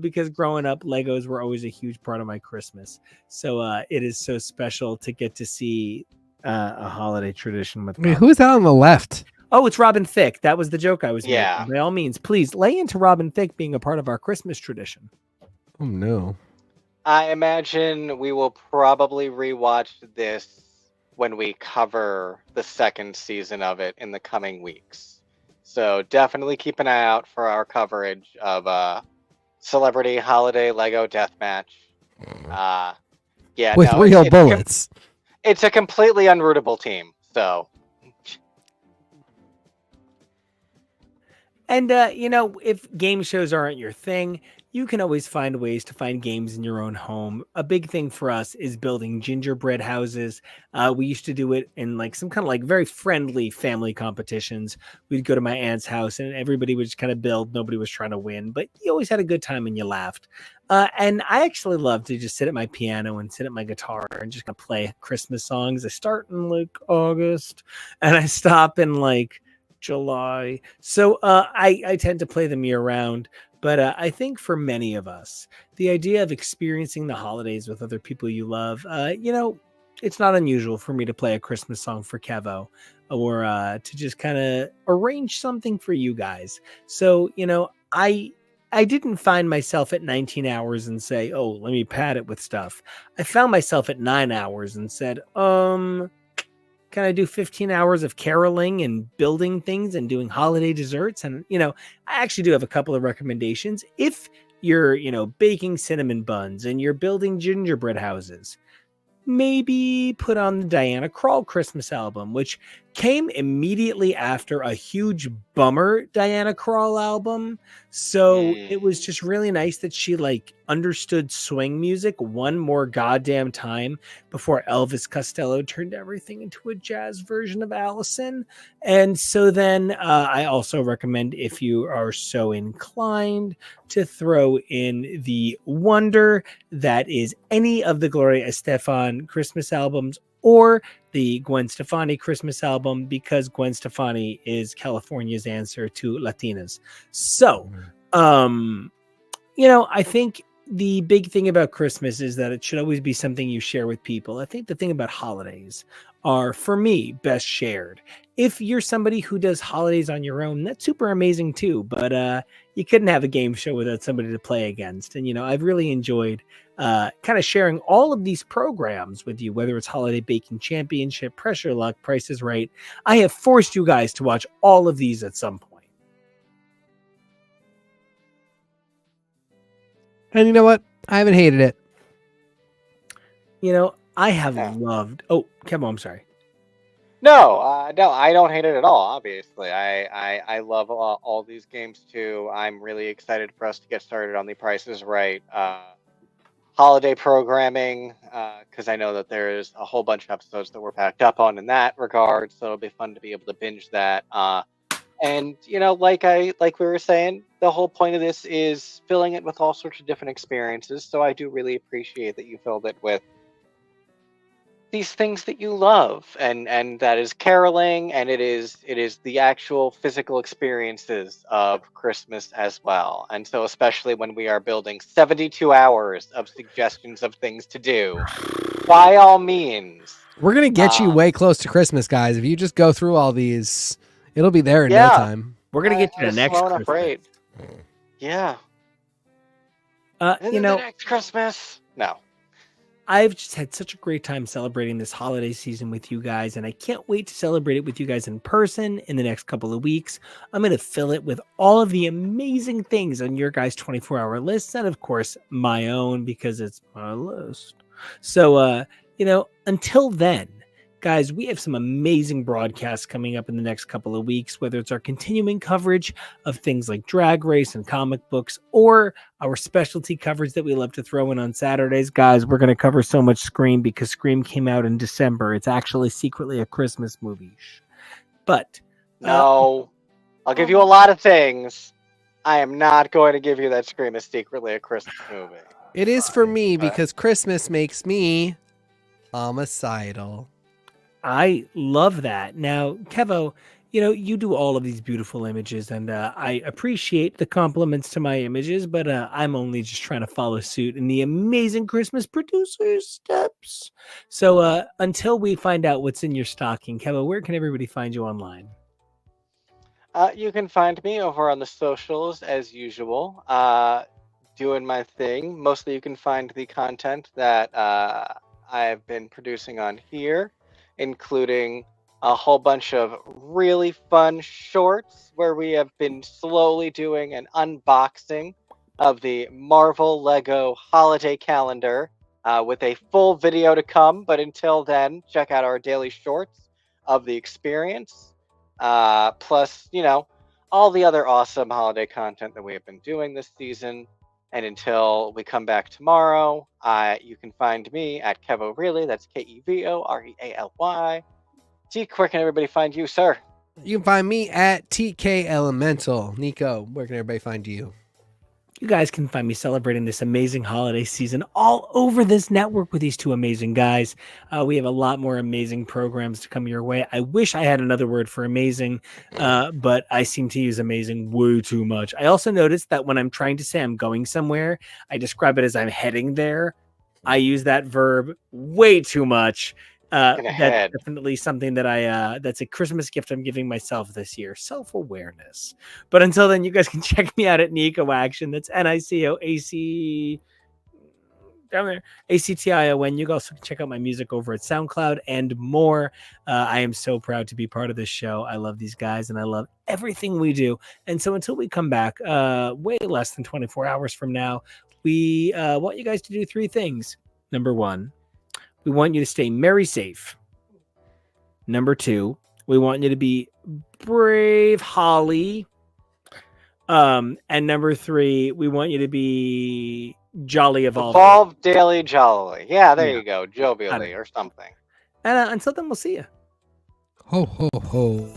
Because growing up, Legos were always a huge part of my Christmas. So it is so special to get to see a holiday tradition with Wait, who's that on the left? Oh, it's Robin Thicke. That was the joke I was making. By all means, please lay into Robin Thicke being a part of our Christmas tradition. Oh no. I imagine we will probably rewatch this when we cover the second season of it in the coming weeks. So definitely keep an eye out for our coverage of Celebrity Holiday Lego Deathmatch. With real bullets. It's a completely unrootable team, so. And, if game shows aren't your thing, you can always find ways to find games in your own home. A big thing for us is building gingerbread houses. We used to do it in some kind of very friendly family competitions. We'd go to my aunt's house and everybody would just kind of build. Nobody was trying to win, but you always had a good time and you laughed. And I actually love to just sit at my piano and sit at my guitar and just kind of play Christmas songs. I start in August and I stop in July. So I tend to play them year round. But I think for many of us, the idea of experiencing the holidays with other people you love, it's not unusual for me to play a Christmas song for Kevo or to just kind of arrange something for you guys. So, I didn't find myself at 19 hours and say, oh, let me pad it with stuff. I found myself at 9 hours and said, can I do 15 hours of caroling and building things and doing holiday desserts? And, I actually do have a couple of recommendations. If you're, baking cinnamon buns and you're building gingerbread houses, maybe put on the Diana Krall Christmas album, which came immediately after a huge bummer Diana Krall album. So it was just really nice that she understood swing music one more goddamn time before Elvis Costello turned everything into a jazz version of Allison. And so then I also recommend, if you are so inclined, to throw in the wonder that is any of the Gloria Estefan Christmas albums or the Gwen Stefani Christmas album, because Gwen Stefani is California's answer to Latinas. So, I think the big thing about Christmas is that it should always be something you share with people. I think the thing about holidays are, for me, best shared. If you're somebody who does holidays on your own, that's super amazing too. But you couldn't have a game show without somebody to play against. And, I've really enjoyed kind of sharing all of these programs with you, whether it's Holiday Baking Championship, Pressure Luck, Price is Right. I have forced you guys to watch all of these at some point. And you know what? I haven't hated it. You know, I have Yeah. loved. Oh, Kevin, I'm sorry. No, no, I don't hate it at all. Obviously, I love all these games too. I'm really excited for us to get started on the Price is Right holiday programming because I know that there's a whole bunch of episodes that we're packed up on in that regard. So it'll be fun to be able to binge that. And you know, like we were saying, the whole point of this is filling it with all sorts of different experiences. So I do really appreciate that you filled it with these things that you love, and that is caroling, and it is the actual physical experiences of Christmas as well. And so especially when we are building 72 hours of suggestions of things to do, by all means, We're going to get you way close to Christmas, guys. If you just go through all these, it'll be there in no Yeah. time. We're gonna get you at to a next slow enough Christmas. rate. Yeah. You know, the next Christmas. No. I've just had such a great time celebrating this holiday season with you guys, and I can't wait to celebrate it with you guys in person in the next couple of weeks. I'm going to fill it with all of the amazing things on your guys' 24-hour lists, and of course, my own, because it's my list. So, you know, until then, guys, we have some amazing broadcasts coming up in the next couple of weeks, whether it's our continuing coverage of things like Drag Race and comic books, or our specialty coverage that we love to throw in on Saturdays. Guys, we're going to cover so much Scream because Scream came out in December. It's actually secretly a Christmas movie. But No. I'll give you a lot of things. I am not going to give you that Scream is secretly a Christmas movie. It is for me But- because Christmas makes me homicidal. I love that. Now, Kevo, you know, you do all of these beautiful images, and I appreciate the compliments to my images, but I'm only just trying to follow suit in the amazing Christmas producer's steps. So until we find out what's in your stocking, Kevo, where can everybody find you online? You can find me over on the socials as usual, doing my thing. Mostly you can find the content that I've been producing on here, including a whole bunch of really fun shorts where we have been slowly doing an unboxing of the Marvel Lego holiday calendar with a full video to come. But until then, check out our daily shorts of the experience. Plus, you know, all the other awesome holiday content that we have been doing this season. And until we come back tomorrow, you can find me at Kevo Really. That's KEVOREALY. Teak, where can everybody find you, sir? You can find me at TK Elemental. Nico, where can everybody find you? You guys can find me celebrating this amazing holiday season all over this network with these two amazing guys. We have a lot more amazing programs to come your way. I wish I had another word for amazing, but I seem to use amazing way too much. I also noticed that when I'm trying to say I'm going somewhere, I describe it as I'm heading there. I use that verb way too much. That's definitely something that that's a Christmas gift I'm giving myself this year, self-awareness. But until then, you guys can check me out at Nico Action. That's NICOAC down there, ACTION. You guys can check out my music over at SoundCloud and more. I am so proud to be part of this show. I love these guys and I love everything we do. And so until we come back, way less than 24 hours from now, we want you guys to do three things. Number one, we want you to stay merry safe. Number two, we want you to be brave, Holly. And number three, we want you to be jolly Evolve daily jollily. Yeah, there Yeah. you go. Jovially or something. And until then, we'll see you. Ho, ho, ho.